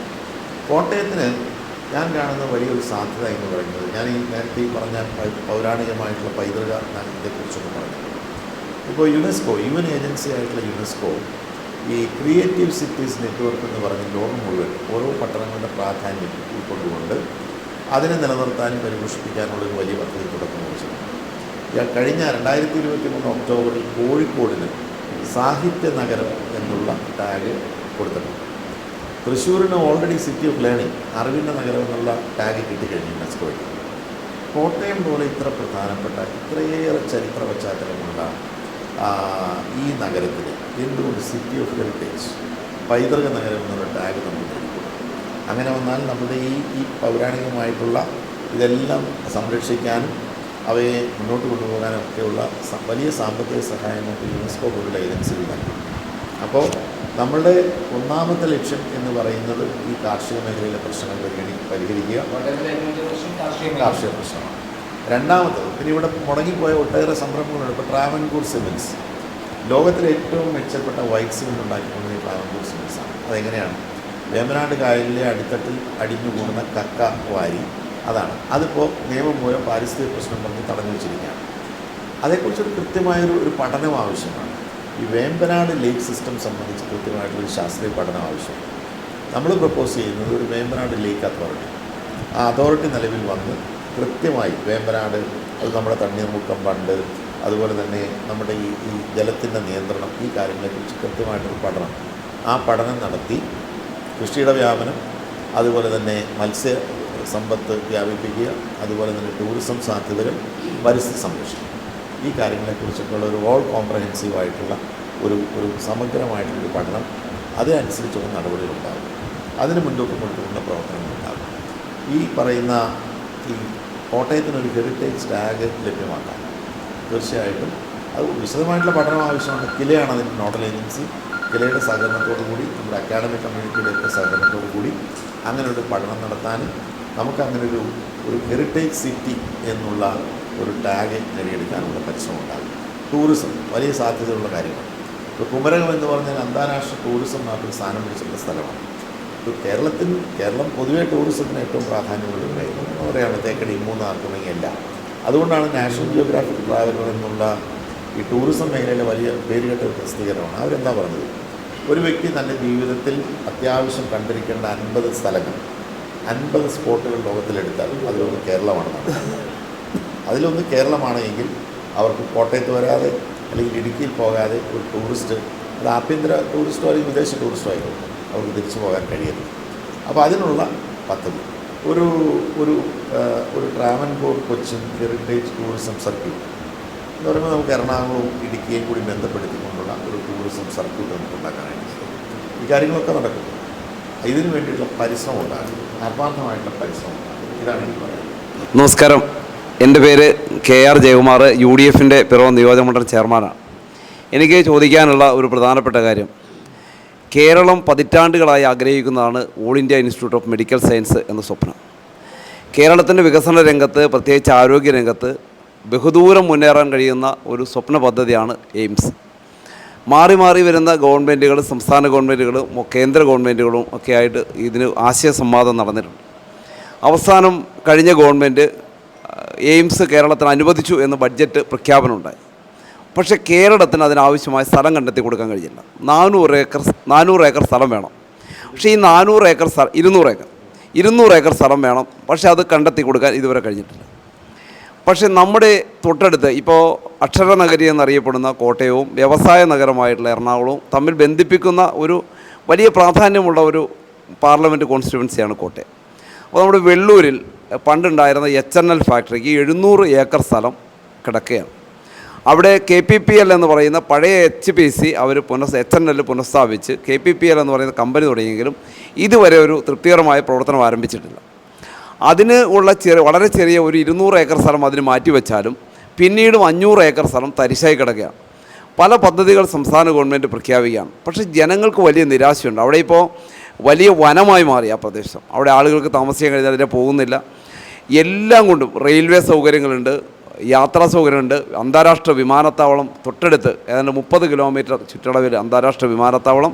കോട്ടയത്തിന് ഞാൻ കാണുന്ന വലിയൊരു സാധ്യത എന്ന് പറയുന്നത്, ഞാൻ ഈ നേരത്തെ പറഞ്ഞ പൗരാണികമായിട്ടുള്ള പൈതൃക ഇതേക്കുറിച്ചൊക്കെ പറഞ്ഞു. ഇപ്പോൾ യുനെസ്കോ, UN ഏജൻസി ആയിട്ടുള്ള യുനെസ്കോ ഈ ക്രിയേറ്റീവ് സിറ്റീസ് നെറ്റ്വർക്ക് എന്ന് പറഞ്ഞ് ലോകം മുഴുവൻ ഓരോ പട്ടണങ്ങളുടെ പ്രാധാന്യം ഉൾക്കൊണ്ടുകൊണ്ട് അതിനെ നിലനിർത്താനും പരിപോഷിപ്പിക്കാനുള്ളൊരു വലിയ പദ്ധതി തുടക്കം കുറിച്ചിട്ടുണ്ട്. കഴിഞ്ഞ 2023 ഒക്ടോബറിൽ കോഴിക്കോടിന് സാഹിത്യ നഗരം എന്നുള്ള ടാഗ് കൊടുത്തിട്ടുണ്ട്. തൃശ്ശൂരിന് ഓൾറെഡി സിറ്റി ഓഫ് ലേണിംഗ്, അറിവിൻ്റെ നഗരം എന്നുള്ള ടാഗ് കിട്ടിക്കഴിഞ്ഞു യുനെസ്കോയ്ക്ക്. കോട്ടയം പോലെ ഇത്ര പ്രധാനപ്പെട്ട ഇത്രയേറെ ചരിത്ര പശ്ചാത്തലമുള്ള ഈ നഗരത്തിന് എന്തുകൊണ്ട് സിറ്റി ഓഫ് ഹെറിറ്റേജ്, പൈതൃക നഗരം എന്നുള്ള ടാഗ് നമുക്ക് നൽകും? അങ്ങനെ വന്നാൽ നമ്മുടെ ഈ പൗരാണികമായിട്ടുള്ള ഇതെല്ലാം സംരക്ഷിക്കാനും അവയെ മുന്നോട്ട് കൊണ്ടുപോകാനും ഒക്കെയുള്ള വലിയ സാമ്പത്തിക സഹായം നമുക്ക് യുനെസ്കോ പോലുള്ള ഏജൻസികൾ നൽകും. അപ്പോൾ നമ്മളുടെ ഒന്നാമത്തെ ലക്ഷ്യം എന്ന് പറയുന്നത് ഈ കാർഷിക മേഖലയിലെ പ്രശ്നങ്ങൾ പരിഹരിക്കുക, കാർഷിക പ്രശ്നമാണ്. രണ്ടാമത്തത്, പിന്നെ ഇവിടെ മുടങ്ങിപ്പോയ ഒട്ടേറെ സംരംഭങ്ങളുണ്ട്. ഇപ്പോൾ ട്രാവൻകൂർ സിമെൻറ്റ്സ്, ലോകത്തിലെ ഏറ്റവും മെച്ചപ്പെട്ട വൈറ്റ് സിമെൻറ്റ് ഉണ്ടാക്കിക്കൊണ്ടത് ഈ ട്രാവൻകൂർ സിമെൻറ്റ്സാണ്. അതെങ്ങനെയാണ്? വേമ്പനാട് കായലിലെ അടിത്തട്ടിൽ അടിഞ്ഞുകൂടുന്ന കക്ക വാരി, അതാണ്. അതിപ്പോൾ നിയമം മൂലം പാരിസ്ഥിതിക പ്രശ്നം പറഞ്ഞ് തടഞ്ഞു വെച്ചിരിക്കുകയാണ്. അതേക്കുറിച്ചൊരു കൃത്യമായൊരു പഠനം ആവശ്യമാണ്. ഈ വേമ്പനാട് ലേക്ക് സിസ്റ്റം സംബന്ധിച്ച് കൃത്യമായിട്ടുള്ളൊരു ശാസ്ത്രീയ പഠനം ആവശ്യമാണ്. നമ്മൾ പ്രപ്പോസ് ചെയ്യുന്നത് ഒരു വേമ്പനാട് ലേക്ക് അതോറിറ്റി. ആ അതോറിറ്റി നിലവിൽ വന്ന് കൃത്യമായി വേമ്പനാട്, അത് നമ്മുടെ തണ്ണീർമുക്കം ബണ്ട്, അതുപോലെ തന്നെ നമ്മുടെ ഈ ജലത്തിൻ്റെ നിയന്ത്രണം, ഈ കാര്യങ്ങളെക്കുറിച്ച് കൃത്യമായിട്ടൊരു പഠനം, ആ പഠനം നടത്തി കൃഷിയുടെ വ്യാപനം, അതുപോലെ തന്നെ മത്സ്യ സമ്പത്ത് വ്യാപിപ്പിക്കുക, അതുപോലെ തന്നെ ടൂറിസം സാധ്യതകൾ, പരിസ്ഥിതി സംരക്ഷണം, ഈ കാര്യങ്ങളെക്കുറിച്ചൊക്കെയുള്ള ഒരു ഓൾ കോംപ്രഹെൻസീവ് ആയിട്ടുള്ള ഒരു സമഗ്രമായിട്ടുള്ളൊരു പഠനം, അതിനനുസരിച്ചുള്ള നടപടികളുണ്ടാകും. അതിന് മുന്നോട്ട് കൊണ്ടുവരുന്ന പ്രവർത്തനങ്ങളുണ്ടാകും. ഈ പറയുന്ന ഈ കോട്ടയത്തിനൊരു ഹെറിറ്റേജ് ടാഗ് ലഭ്യമാക്കാം. തീർച്ചയായിട്ടും അത് വിശദമായിട്ടുള്ള പഠനം ആവശ്യമാണ്. കിലയാണ് അതിൻ്റെ നോഡൽ ഏജൻസി. കിലയുടെ സഹകരണത്തോടു കൂടി, നമ്മുടെ അക്കാഡമിക് കമ്മ്യൂണിറ്റിയുടെയൊക്കെ സഹകരണത്തോടു കൂടി അങ്ങനെ ഒരു പഠനം നടത്താനും നമുക്കങ്ങനെ ഒരു ഹെറിറ്റേജ് സിറ്റി എന്നുള്ള ഒരു ടാഗ് നേടിയെടുക്കാനുള്ള പരിശ്രമം ഉണ്ടാകും. ടൂറിസം വലിയ സാധ്യതയുള്ള കാര്യമാണ്. ഇപ്പോൾ കുമരകം എന്ന് പറഞ്ഞാൽ അന്താരാഷ്ട്ര ടൂറിസം മാപ്പിൽ സ്ഥാനം പിടിച്ചിട്ടുള്ള സ്ഥലമാണ്. ഇപ്പോൾ കേരളം പൊതുവേ ടൂറിസത്തിന് ഏറ്റവും പ്രാധാന്യമുള്ള ഒരു കാര്യം പറയുകയാണ്. തേക്കടി, മൂന്നാർ തുടങ്ങിയെല്ലാം. അതുകൊണ്ടാണ് നാഷണൽ ജിയോഗ്രാഫിക് ട്രാവലർ എന്നുള്ള ഈ ടൂറിസം മേഖലയിലെ വലിയ പേരുകേട്ട ഒരു പ്രസിദ്ധീകരണമാണ്. അവരെന്താ പറഞ്ഞത്? ഒരു വ്യക്തി തൻ്റെ ജീവിതത്തിൽ അത്യാവശ്യം കണ്ടിരിക്കേണ്ട 50 സ്ഥലങ്ങൾ, 50 സ്പോട്ടുകൾ ലോകത്തിലെടുത്താൽ അതിലൊന്ന് കേരളമാണെന്നാണ്. അതിലൊന്ന് കേരളമാണ് എങ്കിൽ അവർക്ക് കോട്ടയത്ത് വരാതെ അല്ലെങ്കിൽ ഇടുക്കിയിൽ പോകാതെ ഒരു ടൂറിസ്റ്റ്, അത് ആഭ്യന്തര ടൂറിസ്റ്റോ അല്ലെങ്കിൽ വിദേശ ടൂറിസ്റ്റോ ആയിക്കോട്ടെ, അവർക്ക് തിരിച്ചു പോകാൻ കഴിയുന്നു. അപ്പോൾ അതിനുള്ള പദ്ധതി ഒരു ഒരു ഒരു Travancore Cochin heritage tourism circuit എന്ന് പറയുമ്പോൾ നമുക്ക് എറണാകുളവും ഇടുക്കിയെയും കൂടി ബന്ധപ്പെടുത്തിക്കൊണ്ടുള്ള ഒരു ടൂറിസം സർക്യൂട്ട് നമുക്ക് ഉണ്ടാക്കാനായിട്ട് ഈ കാര്യങ്ങളൊക്കെ നടക്കും. ഇതിനു വേണ്ടിയിട്ടുള്ള പരിശ്രമം ഉണ്ടാകും, ആത്മാർത്ഥമായിട്ടുള്ള പരിശ്രമം ഉണ്ടാകും. ഇതാണ് എനിക്ക് പറയുന്നത്. നമസ്കാരം, എൻ്റെ പേര് KR ജയകുമാർ, UDF പിറവം നിയോജകമണ്ഡലം ചെയർമാനാണ്. എനിക്ക് ചോദിക്കാനുള്ള ഒരു പ്രധാനപ്പെട്ട കാര്യം, കേരളം പതിറ്റാണ്ടുകളായി ആഗ്രഹിക്കുന്നതാണ് all India institute of medical science എന്ന സ്വപ്നം. കേരളത്തിൻ്റെ വികസന രംഗത്ത്, പ്രത്യേകിച്ച് ആരോഗ്യ രംഗത്ത് ബഹുദൂരം മുന്നേറാൻ കഴിയുന്ന ഒരു സ്വപ്ന പദ്ധതിയാണ് എയിംസ്. മാറി മാറി വരുന്ന ഗവൺമെൻറ്റുകൾ, സംസ്ഥാന ഗവൺമെൻറ്റുകളും കേന്ദ്ര ഗവൺമെൻറ്റുകളും ഒക്കെ ആയിട്ട് ഇതിന് ആശയ സംവാദം നടന്നിട്ടുണ്ട്. അവസാനം കഴിഞ്ഞ ഗവൺമെൻറ് എയിംസ് കേരളത്തിന് അനുവദിച്ചു എന്ന് ബഡ്ജറ്റ് പ്രഖ്യാപനമുണ്ടായി. പക്ഷേ കേരളത്തിന് അതിനാവശ്യമായ സ്ഥലം കണ്ടെത്തി കൊടുക്കാൻ കഴിഞ്ഞില്ല. 400 ഏക്കർ സ്ഥലം വേണം. പക്ഷേ ഈ 200 ഏക്കർ സ്ഥലം വേണം. പക്ഷേ അത് കണ്ടെത്തി കൊടുക്കാൻ ഇതുവരെ കഴിഞ്ഞിട്ടില്ല. പക്ഷേ നമ്മുടെ തൊട്ടടുത്ത് ഇപ്പോൾ അക്ഷരനഗരി എന്നറിയപ്പെടുന്ന കോട്ടയവും വ്യവസായ നഗരമായിട്ടുള്ള എറണാകുളവും തമ്മിൽ ബന്ധിപ്പിക്കുന്ന ഒരു വലിയ പ്രാധാന്യമുള്ള ഒരു പാർലമെൻറ്റ് കോൺസ്റ്റിറ്റ്യുവൻസിയാണ് കോട്ടയം. അപ്പോൾ നമ്മുടെ വെള്ളൂരിൽ പണ്ടുണ്ടായിരുന്ന HNL ഫാക്ടറിക്ക് 700 ഏക്കർ സ്ഥലം കിടക്കുകയാണ്. അവിടെ KPPL എന്ന് പറയുന്ന പഴയ HPC അവർ HNL പുനഃസ്ഥാപിച്ച് KPPL എന്ന് പറയുന്ന കമ്പനി തുടങ്ങിയെങ്കിലും ഇതുവരെ ഒരു തൃപ്തികരമായ പ്രവർത്തനം ആരംഭിച്ചിട്ടില്ല. അതിന് ഉള്ള വളരെ ചെറിയ ഒരു 200 ഏക്കർ സ്ഥലം അതിന് മാറ്റിവെച്ചാലും പിന്നീടും 500 ഏക്കർ സ്ഥലം തരിശായി കിടക്കുകയാണ്. പല പദ്ധതികൾ സംസ്ഥാന ഗവൺമെൻറ് പ്രഖ്യാപിക്കുകയാണ്. പക്ഷേ ജനങ്ങൾക്ക് വലിയ നിരാശയുണ്ട്. അവിടെ ഇപ്പോൾ വലിയ വനമായി മാറി ആ പ്രദേശം. അവിടെ ആളുകൾക്ക് താമസിക്കാൻ കഴിഞ്ഞാൽ അതിനെ പോകുന്നില്ല. എല്ലാം കൊണ്ടും റെയിൽവേ സൗകര്യങ്ങളുണ്ട്, യാത്രാ സൗകര്യമുണ്ട്, അന്താരാഷ്ട്ര വിമാനത്താവളം തൊട്ടടുത്ത് ഏതാണ്ട് 30 കിലോമീറ്റർ ചുറ്റളവിൽ അന്താരാഷ്ട്ര വിമാനത്താവളം,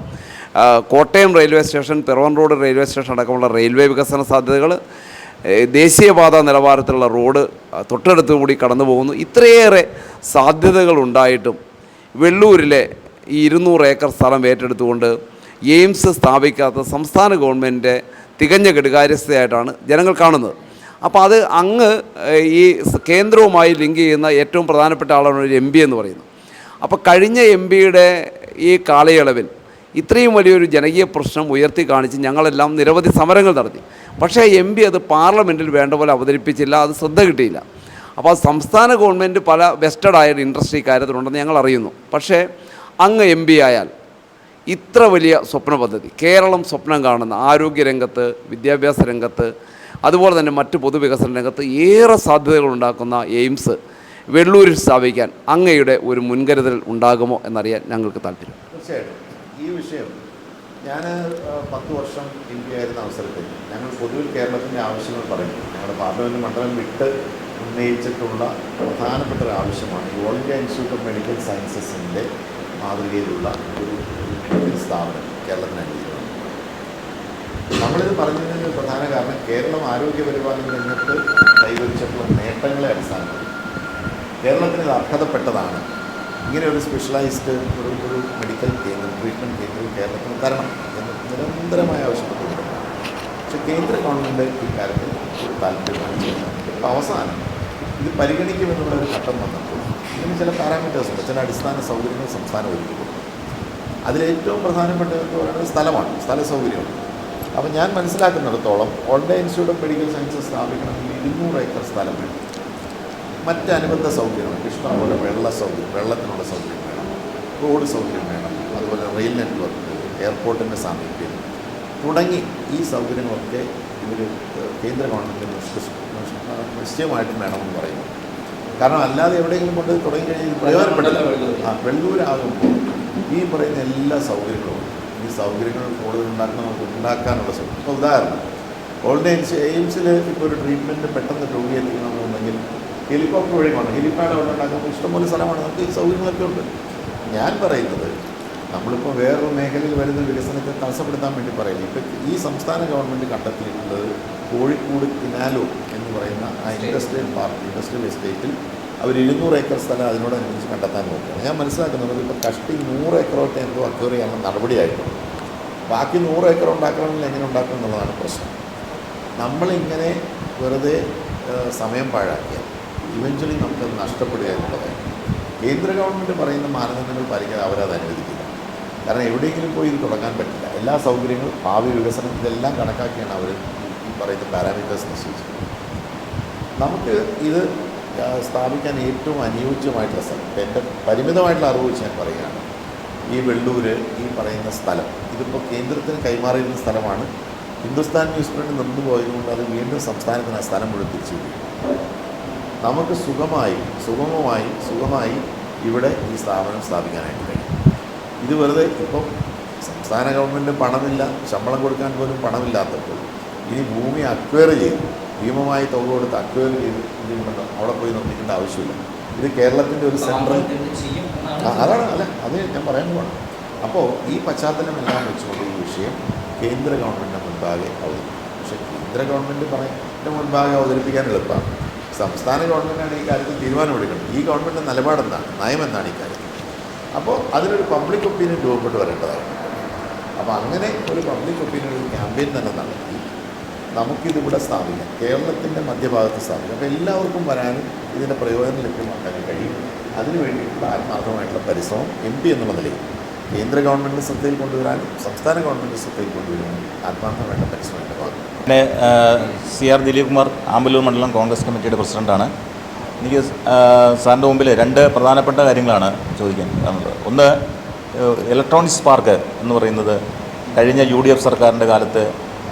Kottayam railway station, Piravam road railway station അടക്കമുള്ള റെയിൽവേ വികസന സാധ്യതകൾ, ദേശീയപാത നിലവാരത്തിലുള്ള റോഡ് തൊട്ടടുത്ത് കൂടി കടന്നു പോകുന്നു. ഇത്രയേറെ സാധ്യതകളുണ്ടായിട്ടും വെള്ളൂരിലെ ഈ 200 ഏക്കർ സ്ഥലം ഏറ്റെടുത്തുകൊണ്ട് എയിംസ് സ്ഥാപിക്കാത്ത സംസ്ഥാന ഗവൺമെൻറ്റിൻ്റെ തികഞ്ഞ കെടുകാര്യസ്ഥയായിട്ടാണ് ജനങ്ങൾ കാണുന്നത്. അപ്പോൾ അത് അങ്ങ് ഈ കേന്ദ്രവുമായി ലിങ്ക് ചെയ്യുന്ന ഏറ്റവും പ്രധാനപ്പെട്ട ആളാണ് ഒരു MP എന്ന് പറയുന്നത്. അപ്പോൾ കഴിഞ്ഞ MPയുടെ ഈ കാലയളവിൽ ഇത്രയും വലിയൊരു ജനകീയ പ്രശ്നം ഉയർത്തി കാണിച്ച് ഞങ്ങളെല്ലാം നിരവധി സമരങ്ങൾ നടത്തി. പക്ഷേ MP അത് പാർലമെൻറ്റിൽ വേണ്ട പോലെ അവതരിപ്പിച്ചില്ല, അത് ശ്രദ്ധ കിട്ടിയില്ല. അപ്പോൾ സംസ്ഥാന ഗവൺമെൻറ് പല വെസ്റ്റഡായ ഇൻഡസ്ട്രി കാര്യത്തിലുണ്ടെന്ന് ഞങ്ങൾ അറിയുന്നു. പക്ഷേ അങ്ങ് MP ആയാൽ ഇത്ര വലിയ സ്വപ്ന പദ്ധതി കേരളം സ്വപ്നം കാണുന്ന ആരോഗ്യരംഗത്ത്, വിദ്യാഭ്യാസ രംഗത്ത്, അതുപോലെ തന്നെ മറ്റ് പൊതുവികസന രംഗത്ത് ഏറെ സാധ്യതകളുണ്ടാക്കുന്ന എയിംസ് വെള്ളൂരിൽ സ്ഥാപിക്കാൻ അങ്ങയുടെ ഒരു മുൻകരുതൽ ഉണ്ടാകുമോ എന്നറിയാൻ ഞങ്ങൾക്ക് താല്പര്യം. തീർച്ചയായിട്ടും ഈ വിഷയം ഞാൻ 10 വർഷം MP ആയിരുന്ന അവസരത്തിൽ ഞങ്ങൾ പൊതുവിൽ കേരളത്തിൻ്റെ ആവശ്യങ്ങൾ പറയുന്നു. ഞങ്ങളുടെ പാർലമെൻറ്റ് മണ്ഡലം വിട്ട് ഉന്നയിച്ചിട്ടുള്ള പ്രധാനപ്പെട്ട ഒരു ആവശ്യമാണ് all India institute of medical സയൻസസിൻ്റെ മാതൃകയിലുള്ള ഒരു മെഡിക്കൽ സ്ഥാപനം കേരളത്തിന് അനുവദിക്കണം. നമ്മളിത് പറഞ്ഞതിന് പ്രധാന കാരണം കേരളം ആരോഗ്യ പരിപാലന രംഗത്ത് കൈവരിച്ചിട്ടുള്ള നേട്ടങ്ങളെ അടിസ്ഥാനപ്പെടുത്തി കേരളത്തിന് ഇത് അർഹതപ്പെട്ടതാണ്. ഇങ്ങനെ ഒരു സ്പെഷ്യലൈസ്ഡ് ഒരു മെഡിക്കൽ കേന്ദ്രം, ട്രീറ്റ്മെൻറ്റ് കേന്ദ്രം കേരളത്തിന് തരണം എന്ന് നിരന്തരമായി ആവശ്യപ്പെട്ടുകൊണ്ടിരുന്നു. പക്ഷേ കേന്ദ്ര ഗവൺമെൻറ് ഇക്കാര്യത്തിൽ ഒരു താല്പര്യം കാണിച്ചിരുന്നു. അപ്പോൾ അവസാനം ഇത് പരിഗണിക്കുമെന്നുള്ള ഒരു ഘട്ടം വന്നപ്പോൾ ഇതിന് ചില പാരാമീറ്റേഴ്സ് ഉണ്ട്, ചില അടിസ്ഥാന സൗകര്യങ്ങൾ സംസ്ഥാനം ഒരുക്കിയിട്ടുണ്ട്. അതിലേറ്റവും പ്രധാനപ്പെട്ടതെന്ന് പറയുന്നത് സ്ഥലമാണ്, സ്ഥല സൗകര്യമാണ്. അപ്പോൾ ഞാൻ മനസ്സിലാക്കുന്നിടത്തോളം all India institute of medical sciences സ്ഥാപിക്കണമെങ്കിൽ 200 ഏക്കർ സ്ഥലം വേണം. മറ്റ് അനുബന്ധ സൗകര്യങ്ങൾ, ഇഷ്ടംപോലെ വെള്ളത്തിനുള്ള സൗകര്യം വേണം, റോഡ് സൗകര്യം വേണം, അതുപോലെ റെയിൽ നെറ്റ്വർക്ക്, എയർപോർട്ടിൻ്റെ സാമീപ്യം തുടങ്ങി ഈ സൗകര്യങ്ങളൊക്കെ ഇവർ കേന്ദ്ര ഗവൺമെൻറ് നിശ്ചയമായിട്ടും വേണമെന്ന് പറയുന്നു. കാരണം അല്ലാതെ എവിടെയെങ്കിലും കൊണ്ട് തുടങ്ങി കഴിഞ്ഞാൽ ഇത് പ്രയോജനപ്പെടില്ല. വെള്ളൂരാകുമ്പോൾ ഈ പറയുന്ന എല്ലാ സൗകര്യങ്ങളും ഈ സൗകര്യങ്ങൾ കൂടുതൽ ഉണ്ടാക്കാനുള്ള സൗകര്യം. ഇപ്പോൾ ഉദാഹരണം ഓൾ ഇന്ത്യ എയിംസിൽ ഇപ്പോൾ ഒരു ട്രീറ്റ്മെൻറ്റ് പെട്ടെന്ന് രോഗിയെത്തിക്കണമെന്നുണ്ടെങ്കിൽ ഹെലികോപ്റ്റർ വഴി വേണം, ഹെലിപ്പാഡ് അവിടെ ഉണ്ടാക്കുമ്പോൾ ഇഷ്ടംപോലെ സ്ഥലമാണ്, നമുക്ക് ഈ സൗകര്യങ്ങളൊക്കെ ഉണ്ട്. ഞാൻ പറയുന്നത് നമ്മളിപ്പോൾ വേറൊരു മേഖലയിൽ വരുന്ന വികസനത്തെ തടസ്സപ്പെടുത്താൻ വേണ്ടി പറയില്ല. ഇപ്പം ഈ സംസ്ഥാന ഗവൺമെൻറ് കണ്ടെത്തിയിട്ടുള്ളത് കോഴിക്കോട് കിനാലോ എന്ന് പറയുന്ന ആ ഇൻഡസ്ട്രിയൽ എസ്റ്റേറ്റിൽ അവർ 200 ഏക്കർ സ്ഥലം അതിനോടനുബന്ധിച്ച് കണ്ടെത്താൻ നോക്കുകയാണ്. ഞാൻ മനസ്സിലാക്കുന്നത് ഇപ്പോൾ കഷ്ടി 100 ഏക്കറോട്ട് എന്തോ അക്വയർ ചെയ്യാനുള്ള നടപടിയായിട്ടുണ്ട്. ബാക്കി 100 ഏക്കർ ഉണ്ടാക്കണമെങ്കിൽ എങ്ങനെ ഉണ്ടാക്കും എന്നുള്ളതാണ് പ്രശ്നം. നമ്മളിങ്ങനെ വെറുതെ സമയം പാഴാക്കിയാൽ ഇവഞ്ച്വലി നമുക്കത് നഷ്ടപ്പെടുക എന്നുള്ളതാണ്. കേന്ദ്ര ഗവൺമെൻറ് പറയുന്ന മാനദണ്ഡങ്ങൾ പാലിക്കാൻ അവരത് അനുവദിക്കില്ല. കാരണം എവിടെയെങ്കിലും പോയി ഇത് തുടങ്ങാൻ പറ്റില്ല. എല്ലാ സൗകര്യങ്ങളും, ഭാവി വികസനം ഇതെല്ലാം കണക്കാക്കിയാണ് അവർ ഈ പറയുന്ന പാരാമീറ്റേഴ്സ് നിശ്ചയിച്ചത്. നമുക്ക് ഇത് സ്ഥാപിക്കാൻ ഏറ്റവും അനുയോജ്യമായിട്ടുള്ള സ്ഥലം, എൻ്റെ പരിമിതമായിട്ടുള്ള അറിവ് വെച്ച് ഞാൻ പറയുകയാണ്, ഈ വെള്ളൂർ ഈ പറയുന്ന സ്ഥലം ഇതിപ്പോൾ കേന്ദ്രത്തിന് കൈമാറിയിരുന്ന സ്ഥലമാണ്. ഹിന്ദുസ്ഥാൻ ന്യൂസ് പ്രിൻ്റ് നിന്നു പോയതുകൊണ്ട് അത് വീണ്ടും സംസ്ഥാനത്തിന് ആ സ്ഥലം മുഴുവൻ തിരിച്ചു കിട്ടി. നമുക്ക് സുഗമമായി ഇവിടെ ഈ സ്ഥാപനം സ്ഥാപിക്കാനായിട്ട് കഴിയും. ഇത് വെറുതെ ഇപ്പം സംസ്ഥാന ഗവൺമെൻറ് പണമില്ല, ശമ്പളം കൊടുക്കാൻ പോലും പണമില്ലാത്തപ്പോൾ ഇനി ഭൂമി അക്വയർ ചെയ്ത് ഭീമമായി തുക കൊടുത്ത് അക്വയർ ചെയ്ത് ഇതിനുണ്ട് അവിടെ പോയി നിർമ്മിക്കേണ്ട ആവശ്യമില്ല. ഇത് കേരളത്തിൻ്റെ ഒരു സെൻട്രൽ അതാണ് അത് ഞാൻ പറയാൻ പോകണം. അപ്പോൾ ഈ പശ്ചാത്തലമെല്ലാം വെച്ചുകൊണ്ട് ഈ വിഷയം കേന്ദ്ര ഗവൺമെൻറ്റിൻ്റെ മുൻപാകെ അവതരിപ്പിക്കും. പക്ഷേ കേന്ദ്ര ഗവൺമെൻറ് മുൻപാകെ അവതരിപ്പിക്കാൻ എളുപ്പമാണ്. സംസ്ഥാന ഗവൺമെൻറ്റാണ് ഈ കാര്യത്തിൽ തീരുമാനമെടുക്കുന്നത്. ഈ ഗവൺമെൻറ്റിൻ്റെ നിലപാടെന്താണ്, നയമെന്താണ് ഈ കാര്യത്തിൽ. അപ്പോൾ അതിനൊരു പബ്ലിക് ഒപ്പീനിയൻ രൂപപ്പെട്ട് വരേണ്ടതായിരുന്നു. അപ്പോൾ അങ്ങനെ ഒരു പബ്ലിക് ഒപ്പീനിയൻ ഒരു ക്യാമ്പയിൻ തന്നെ നടത്തി നമുക്കിതിവിടെ സ്ഥാപിക്കാം, കേരളത്തിൻ്റെ മധ്യഭാഗത്ത് സ്ഥാപിക്കാം. അപ്പോൾ എല്ലാവർക്കും വരാനും ഇതിൻ്റെ പ്രയോജനം ലഭ്യമാക്കാനും കഴിയും. അതിനു വേണ്ടിയിട്ടുള്ള ആത്മാർത്ഥമായിട്ടുള്ള പരിശ്രമം MP എന്നുള്ള നിലയിൽ കേന്ദ്ര ഗവൺമെൻറ് ശ്രദ്ധയിൽ കൊണ്ടുവരാനും സംസ്ഥാന ഗവൺമെൻറ് ശ്രദ്ധയിൽ കൊണ്ടുവരാനും ആത്മാർത്ഥമായിട്ടുള്ള പരിശ്രമത്തിൻ്റെ ഭാഗം. ഞാൻ CR ദിലീപ് കുമാർ, ആമ്പല്ലൂർ മണ്ഡലം കോൺഗ്രസ് കമ്മിറ്റിയുടെ പ്രസിഡൻ്റാണ്. എനിക്ക് സാറിൻ്റെ മുമ്പിൽ രണ്ട് പ്രധാനപ്പെട്ട കാര്യങ്ങളാണ് ചോദിക്കാൻ ഉള്ളത്. ഒന്ന്, ഇലക്ട്രോണിക്സ് പാർക്ക് എന്ന് പറയുന്നത് കഴിഞ്ഞ UDF സർക്കാരിൻ്റെ കാലത്ത്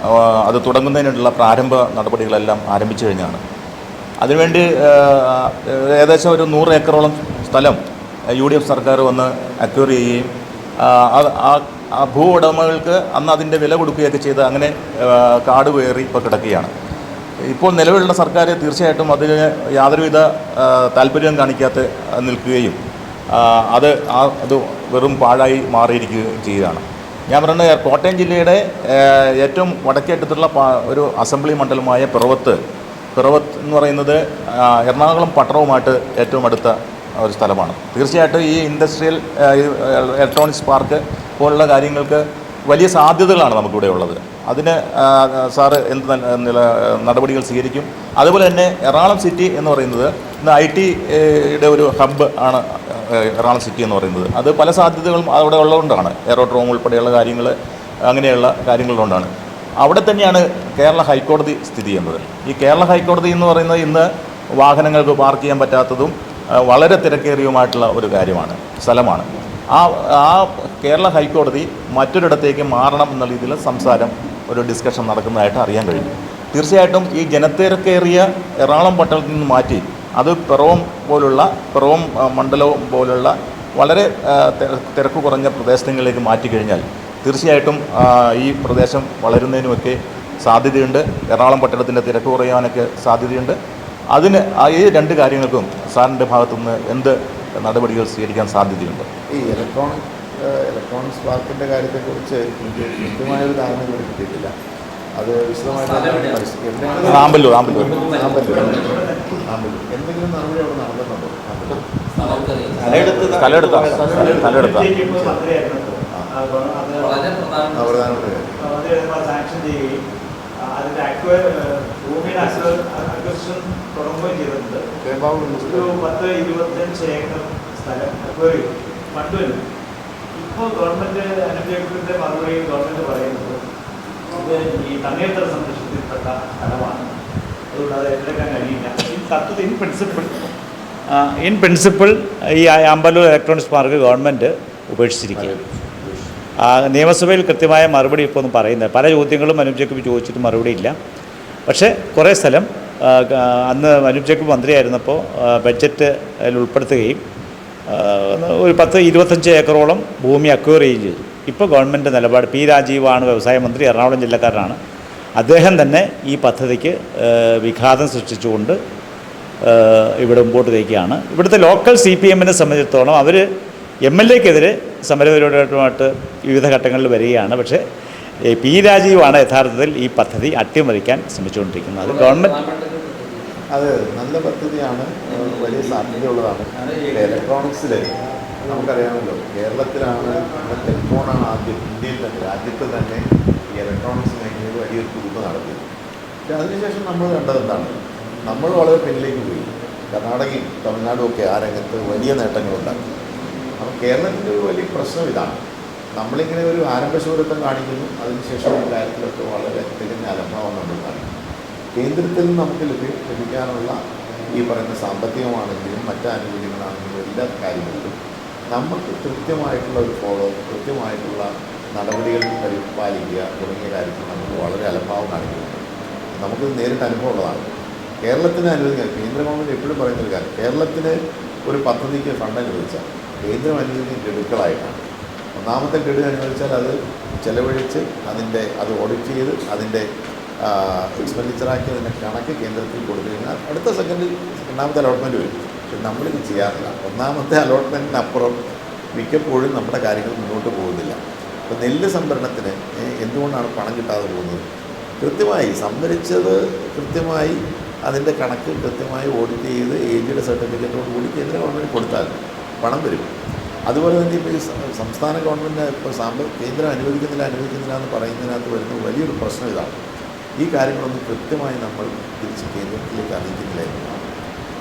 അത് തുടങ്ങുന്നതിനുള്ള പ്രാരംഭ നടപടികളെല്ലാം ആരംഭിച്ചു കഴിഞ്ഞാണ്. അതിനുവേണ്ടി ഏകദേശം ഒരു 100 ഏക്കറോളം സ്ഥലം UDF സർക്കാർ വന്ന് അക്വയർ ചെയ്യുകയും ആ ഭൂ ഉടമകൾക്ക് അന്ന് അതിൻ്റെ വില കൊടുക്കുകയൊക്കെ ചെയ്ത് അങ്ങനെ കാട് കയറി ഇപ്പോൾ കിടക്കുകയാണ്. ഇപ്പോൾ നിലവിലുള്ള സർക്കാർ തീർച്ചയായിട്ടും അതിന് യാതൊരുവിധ താല്പര്യം കാണിക്കാത്ത നിൽക്കുകയും അത് വെറും പാഴായി മാറിയിരിക്കുകയും ചെയ്യുകയാണ്. ഞാൻ പറയുന്നത് കോട്ടയം ജില്ലയുടെ ഏറ്റവും വടക്കേറ്റത്തുള്ള ഒരു അസംബ്ലി മണ്ഡലമായ പിറവത്ത് എന്ന് പറയുന്നത് എറണാകുളം പട്ടണവുമായിട്ട് ഏറ്റവും അടുത്ത ഒരു സ്ഥലമാണ്. തീർച്ചയായിട്ടും ഈ ഇൻഡസ്ട്രിയൽ ഇലക്ട്രോണിക്സ് പാർക്ക് പോലുള്ള കാര്യങ്ങൾക്ക് വലിയ സാധ്യതകളാണ് നമുക്കിവിടെ ഉള്ളത്. അതിന് സാറ് എന്ത് നടപടികൾ സ്വീകരിക്കും? അതുപോലെ തന്നെ എറണാകുളം സിറ്റി എന്ന് പറയുന്നത് ഇന്ന് IT-യുടെ ഒരു ഹബ്ബ് ആണ് എറണാകുളം സിറ്റി എന്ന് പറയുന്നത്. അത് പല സാധ്യതകളും അവിടെ ഉള്ളതുകൊണ്ടാണ്, എയറോഡ്രോം ഉൾപ്പെടെയുള്ള കാര്യങ്ങൾ, അങ്ങനെയുള്ള കാര്യങ്ങളുകൊണ്ടാണ്. അവിടെ തന്നെയാണ് കേരള ഹൈക്കോടതി സ്ഥിതി ചെയ്യുന്നത്. ഈ കേരള ഹൈക്കോടതി എന്ന് പറയുന്നത് ഇന്ന് വാഹനങ്ങൾക്ക് പാർക്ക് ചെയ്യാൻ പറ്റാത്തതും വളരെ തിരക്കേറിയതുമായിട്ടുള്ള ഒരു സ്ഥലമാണ്. ആ കേരള ഹൈക്കോടതി മറ്റൊരിടത്തേക്ക് മാറണം എന്നുള്ള രീതിയിൽ സംസാരം, ഒരു ഡിസ്കഷൻ നടക്കുന്നതായിട്ട് അറിയാൻ കഴിഞ്ഞു. തീർച്ചയായിട്ടും ഈ ജനത്തിരക്കേറിയ എറണാകുളം പട്ടണത്തിൽ നിന്ന് മാറ്റി അത് പിറവം മണ്ഡലവും പോലുള്ള വളരെ തിരക്ക് കുറഞ്ഞ പ്രദേശങ്ങളിലേക്ക് മാറ്റിക്കഴിഞ്ഞാൽ തീർച്ചയായിട്ടും ഈ പ്രദേശം വളരുന്നതിനുമൊക്കെ സാധ്യതയുണ്ട്. എറണാകുളം പട്ടണത്തിൻ്റെ തിരക്ക് കുറയാനൊക്കെ സാധ്യതയുണ്ട്. അതിന് ഈ രണ്ട് കാര്യങ്ങൾക്കും സാറിൻ്റെ ഭാഗത്തുനിന്ന് എന്ത് നടപടികൾ സ്വീകരിക്കാൻ സാധ്യതയുണ്ട്? ഈ ഇലക്ട്രോണിക്സ് പാർക്കിൻ്റെ കാര്യത്തെക്കുറിച്ച് എനിക്ക് കൃത്യമായൊരു ധാരണ ഇവിടെ കിട്ടിയിട്ടില്ല. അത് വിശദമായിട്ട് ആമ്പല്ലൂർ എന്തെങ്കിലും നടപടി അവിടെ നടന്നിട്ടുണ്ടോ? ഇപ്പോൾ ഗവൺമെൻറ് അനുഭവത്തിൻ്റെ മറുപടിയിൽ ഗവൺമെൻറ് പറയുന്നത് ഇത് ഈ തണ്ണീർത്തട സംരക്ഷണത്തിൽപ്പെട്ട സ്ഥലമാണ്, അതുകൊണ്ട് അത് ഏറ്റെടുക്കാൻ കഴിയില്ല. ഇൻ പ്രിൻസിപ്പിൾ ഈ ആമ്പല്ലൂർ ഇലക്ട്രോണിക്സ് പാർക്ക് ഗവൺമെൻറ് ഉപേക്ഷിച്ചിരിക്കുക. നിയമസഭയിൽ കൃത്യമായ മറുപടി ഇപ്പോൾ ഒന്നും പറയുന്നില്ല. പല ചോദ്യങ്ങളും അനൂപ് ജേക്കബ് ചോദിച്ചിട്ട് മറുപടിയില്ല. പക്ഷേ കുറേ സ്ഥലം അന്ന് അനൂപ് ജേക്കബ് മന്ത്രിയായിരുന്നപ്പോൾ ബഡ്ജറ്റിൽ ഉൾപ്പെടുത്തുകയും ഒരു 10-25 ഏക്കറോളം ഭൂമി അക്വയർ ചെയ്യുകയും ചെയ്തു. ഇപ്പോൾ ഗവൺമെൻറ് നിലപാട്, P. രാജീവാണ് വ്യവസായ മന്ത്രി, എറണാകുളം ജില്ലക്കാരനാണ്. അദ്ദേഹം തന്നെ ഈ പദ്ധതിക്ക് വിഘാതം സൃഷ്ടിച്ചുകൊണ്ട് ഇവിടെ മുമ്പോട്ട് നയിക്കുകയാണ്. ഇവിടുത്തെ ലോക്കൽ CPM-നെ സംബന്ധിച്ചിടത്തോളം അവർ MLA-ക്കെതിരെ സമരപരിപാടികളുമായിട്ട് വിവിധ ഘട്ടങ്ങളിൽ വരികയാണ്. പക്ഷേ P. രാജീവാണ് യഥാർത്ഥത്തിൽ ഈ പദ്ധതി അട്ടിമറിക്കാൻ ശ്രമിച്ചുകൊണ്ടിരിക്കുന്നത്. അത് ഗവൺമെൻറ് അത് നല്ല പദ്ധതിയാണ്, വലിയ സാധ്യതയുള്ളതാണ്. ഇലക്ട്രോണിക്സിൽ നമുക്കറിയാമല്ലോ, കേരളത്തിലാണ് ടെലിഫോണാണ് ആദ്യം ഇന്ത്യയിൽ തന്നെ, രാജ്യത്ത് തന്നെ ഈ ഇലക്ട്രോണിക്സ് മേഖലയിൽ വലിയൊരു പുതുമ നടത്തിയത്. പക്ഷേ അതിനുശേഷം നമ്മൾ കണ്ടത് എന്താണ്? നമ്മൾ വളരെ പിന്നിലേക്ക് പോയി. കർണാടകയും തമിഴ്നാടും ഒക്കെ ആ രംഗത്ത് വലിയ നേട്ടങ്ങളുണ്ടാക്കി. അപ്പോൾ കേരളത്തിൻ്റെ ഒരു വലിയ പ്രശ്നം ഇതാണ്, നമ്മളിങ്ങനെ ഒരു ആരംഭശൂരത്വം കാണിക്കുന്നു, അതിനുശേഷം ഈ കാര്യത്തിലൊക്കെ വളരെ തികഞ്ഞ അലംഭാവം നമ്മൾ കാണിക്കുന്നു. കേന്ദ്രത്തിൽ നിന്ന് നമുക്ക് ലഭിക്കാനുള്ള ഈ പറയുന്ന സാമ്പത്തികമാണെങ്കിലും മറ്റ് ആനുകൂല്യങ്ങളാണെങ്കിലും എല്ലാ കാര്യങ്ങളിലും നമുക്ക് കൃത്യമായിട്ടുള്ള ഒരു ഫോളോ, കൃത്യമായിട്ടുള്ള നടപടികൾ പരിപാലിക്കുക തുടങ്ങിയ കാര്യത്തിൽ നമുക്ക് വളരെ അലംഭാവം കാണിക്കുന്നുണ്ട്. നമുക്കിത് നേരിട്ട് അനുഭവമുള്ളതാണ്. കേരളത്തിന് അനുവദിക്കാൻ കേന്ദ്ര ഗവൺമെൻറ് എപ്പോഴും പറയുന്നൊരു കാര്യം, കേരളത്തിന് ഒരു പദ്ധതിക്ക് ഫണ്ട് അനുവദിച്ചാൽ കേന്ദ്രം അനുവദിക്കുന്ന ഗഡുക്കളായിട്ടാണ്. ഒന്നാമത്തെ ഗഡു അനുവദിച്ചാൽ അത് ചെലവഴിച്ച് അത് ഓഡിറ്റ് ചെയ്ത് അതിൻ്റെ എക്സ്പെൻഡിച്ചറാക്കി അതിൻ്റെ കണക്ക് കേന്ദ്രത്തിൽ കൊടുത്തു കഴിഞ്ഞാൽ അടുത്ത രണ്ടാമത്തെ അലോട്ട്മെൻറ്റ് വരും. പക്ഷെ നമ്മളിത് ചെയ്യാറില്ല. ഒന്നാമത്തെ അലോട്ട്മെൻറ്റിനപ്പുറം മിക്കപ്പോഴും നമ്മുടെ കാര്യങ്ങൾ മുന്നോട്ട് പോകുന്നില്ല. ഇപ്പോൾ നെല്ല് സംഭരണത്തിന് എന്തുകൊണ്ടാണ് പണം കിട്ടാതെ പോകുന്നത്? കൃത്യമായി സംഭരിച്ചത് കൃത്യമായി അതിൻ്റെ കണക്ക് കൃത്യമായി ഓഡിറ്റ് ചെയ്ത് ഏജിയുടെ സർട്ടിഫിക്കറ്റോട് കൂടി കേന്ദ്ര ഗവൺമെൻറ് കൊടുത്താൽ പണം വരും. അതുപോലെ തന്നെ ഇപ്പോൾ ഈ സംസ്ഥാന ഗവൺമെൻറ് ഇപ്പോൾ കേന്ദ്രം അനുവദിക്കുന്നില്ല എന്ന് പറയുന്നതിനകത്ത് വരുന്ന വലിയൊരു പ്രശ്നം ഇതാണ്. ഈ കാര്യങ്ങളൊന്നും കൃത്യമായി നമ്മൾ തിരിച്ച് കേന്ദ്രത്തിലേക്ക് അറിയിക്കുന്നില്ല എന്നതാണ്.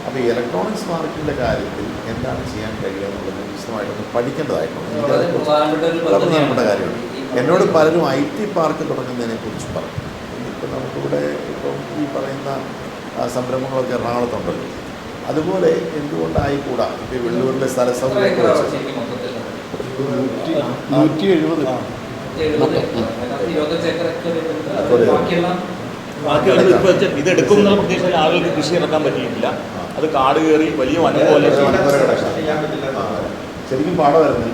അപ്പോൾ ഈ ഇലക്ട്രോണിക്സ് മാർക്കിൻ്റെ കാര്യത്തിൽ എന്താണ് ചെയ്യാൻ കഴിയുക എന്നുള്ളത് വിശദമായിട്ടൊന്ന് പഠിക്കേണ്ടതായിട്ടുണ്ട്. പ്രധാനപ്പെട്ട കാര്യമാണ്. എന്നോട് പലരും IT പാർക്ക് തുടങ്ങുന്നതിനെക്കുറിച്ച് പറഞ്ഞു. ഇപ്പോൾ നമുക്കിവിടെ ഇപ്പം ഈ പറയുന്ന സംരംഭങ്ങളൊക്കെ എറണാകുളത്തുണ്ടല്ലോ, അതുപോലെ എന്തുകൊണ്ടായിക്കൂടാ? ഇപ്പോൾ വെള്ളൂരിലെ സ്ഥലസൗകര്യം ഇത് എടുക്കുന്ന പ്രദേശത്തിൽ ആളുകൾക്ക് കൃഷി ഇറക്കാൻ പറ്റിയിട്ടില്ല. അത് കാട് കയറി വലിയ വനം പോലെ ശരിക്കും പാടമായിരുന്നു.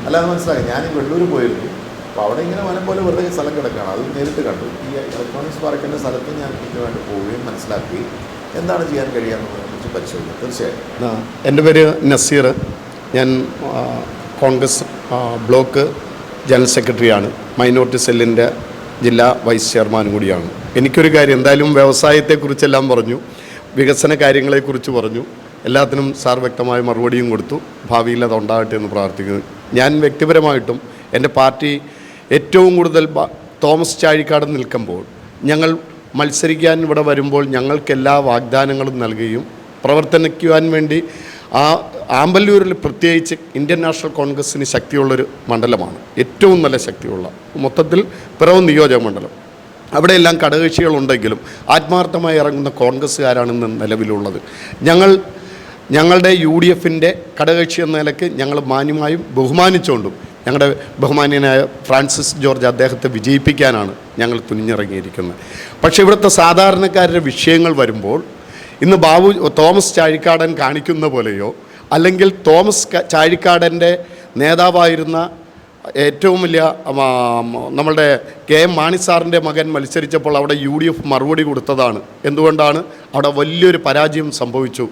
അത് മനസ്സിലാക്കി. ഞാൻ വെള്ളൂർ പോയിരുന്നു. അപ്പോൾ അവിടെ ഇങ്ങനെ വനം പോലെ വെറുതെ സ്ഥലം കിടക്കുകയാണ്. അത് നേരിട്ട് കണ്ടു. ഈ ഇലക്ട്രോണിക്സ് പാർക്കിൻ്റെ സ്ഥലത്ത് ഞാൻ ഇതിന് വേണ്ടി പോവുകയും മനസ്സിലാക്കുകയും എന്താണ് ചെയ്യാൻ കഴിയാമെന്നതിനെക്കുറിച്ച് പരിശോധിക്കും. തീർച്ചയായും. എൻ്റെ പേര് നസീർ. ഞാൻ കോൺഗ്രസ് ബ്ലോക്ക് ജനറൽ സെക്രട്ടറിയാണ്. മൈനോറിറ്റി സെല്ലിൻ്റെ ജില്ലാ വൈസ് ചെയർമാനും കൂടിയാണ്. എനിക്കൊരു കാര്യം, എന്തായാലും വ്യവസായത്തെക്കുറിച്ചെല്ലാം പറഞ്ഞു, വികസന കാര്യങ്ങളെക്കുറിച്ച് പറഞ്ഞു, എല്ലാത്തിനും സാർ വ്യക്തമായ മറുപടിയും കൊടുത്തു. ഭാവിയിൽ അതുണ്ടാകട്ടെ എന്ന് പ്രാർത്ഥിക്കുന്നു. ഞാൻ വ്യക്തിപരമായിട്ടും എൻ്റെ പാർട്ടി ഏറ്റവും കൂടുതൽ തോമസ് ചാഴിക്കാട് നിൽക്കുമ്പോൾ ഞങ്ങൾ മത്സരിക്കാൻ ഇവിടെ വരുമ്പോൾ ഞങ്ങൾക്കെല്ലാ വാഗ്ദാനങ്ങളും നൽകുകയും പ്രവർത്തിക്കുവാൻ വേണ്ടി ആമ്പല്ലൂരിൽ പ്രത്യേകിച്ച് ഇന്ത്യൻ നാഷണൽ കോൺഗ്രസ്സിന് ശക്തിയുള്ളൊരു മണ്ഡലമാണ്, ഏറ്റവും നല്ല ശക്തിയുള്ള മൊത്തത്തിൽ പിറവം നിയോജക മണ്ഡലം. അവിടെയെല്ലാം ഘടകകക്ഷികളുണ്ടെങ്കിലും ആത്മാർത്ഥമായി ഇറങ്ങുന്ന കോൺഗ്രസ്സുകാരാണെന്ന് നിലവിലുള്ളത്. ഞങ്ങളുടെ UDFൻ്റെ ഘടകകക്ഷി എന്ന നിലയ്ക്ക് ഞങ്ങൾ മാന്യമായും ബഹുമാനിച്ചുകൊണ്ടും ഞങ്ങളുടെ ബഹുമാന്യനായ ഫ്രാൻസിസ് ജോർജ് അദ്ദേഹത്തെ വിജയിപ്പിക്കാനാണ് ഞങ്ങൾ തുനിഞ്ഞിറങ്ങിയിരിക്കുന്നത്. പക്ഷേ ഇവിടുത്തെ സാധാരണക്കാരുടെ വിഷയങ്ങൾ വരുമ്പോൾ ഇന്ന് തോമസ് ചാഴിക്കാടൻ കാണിക്കുന്ന പോലെയോ അല്ലെങ്കിൽ തോമസ് ചാഴിക്കാടൻ്റെ നേതാവായിരുന്ന ഏറ്റവും വലിയ നമ്മളുടെ KM മാണി സാറിൻ്റെ മകൻ മത്സരിച്ചപ്പോൾ അവിടെ UDF മറുപടി കൊടുത്തതാണ്. എന്തുകൊണ്ടാണ് അവിടെ വലിയൊരു പരാജയം സംഭവിച്ചു?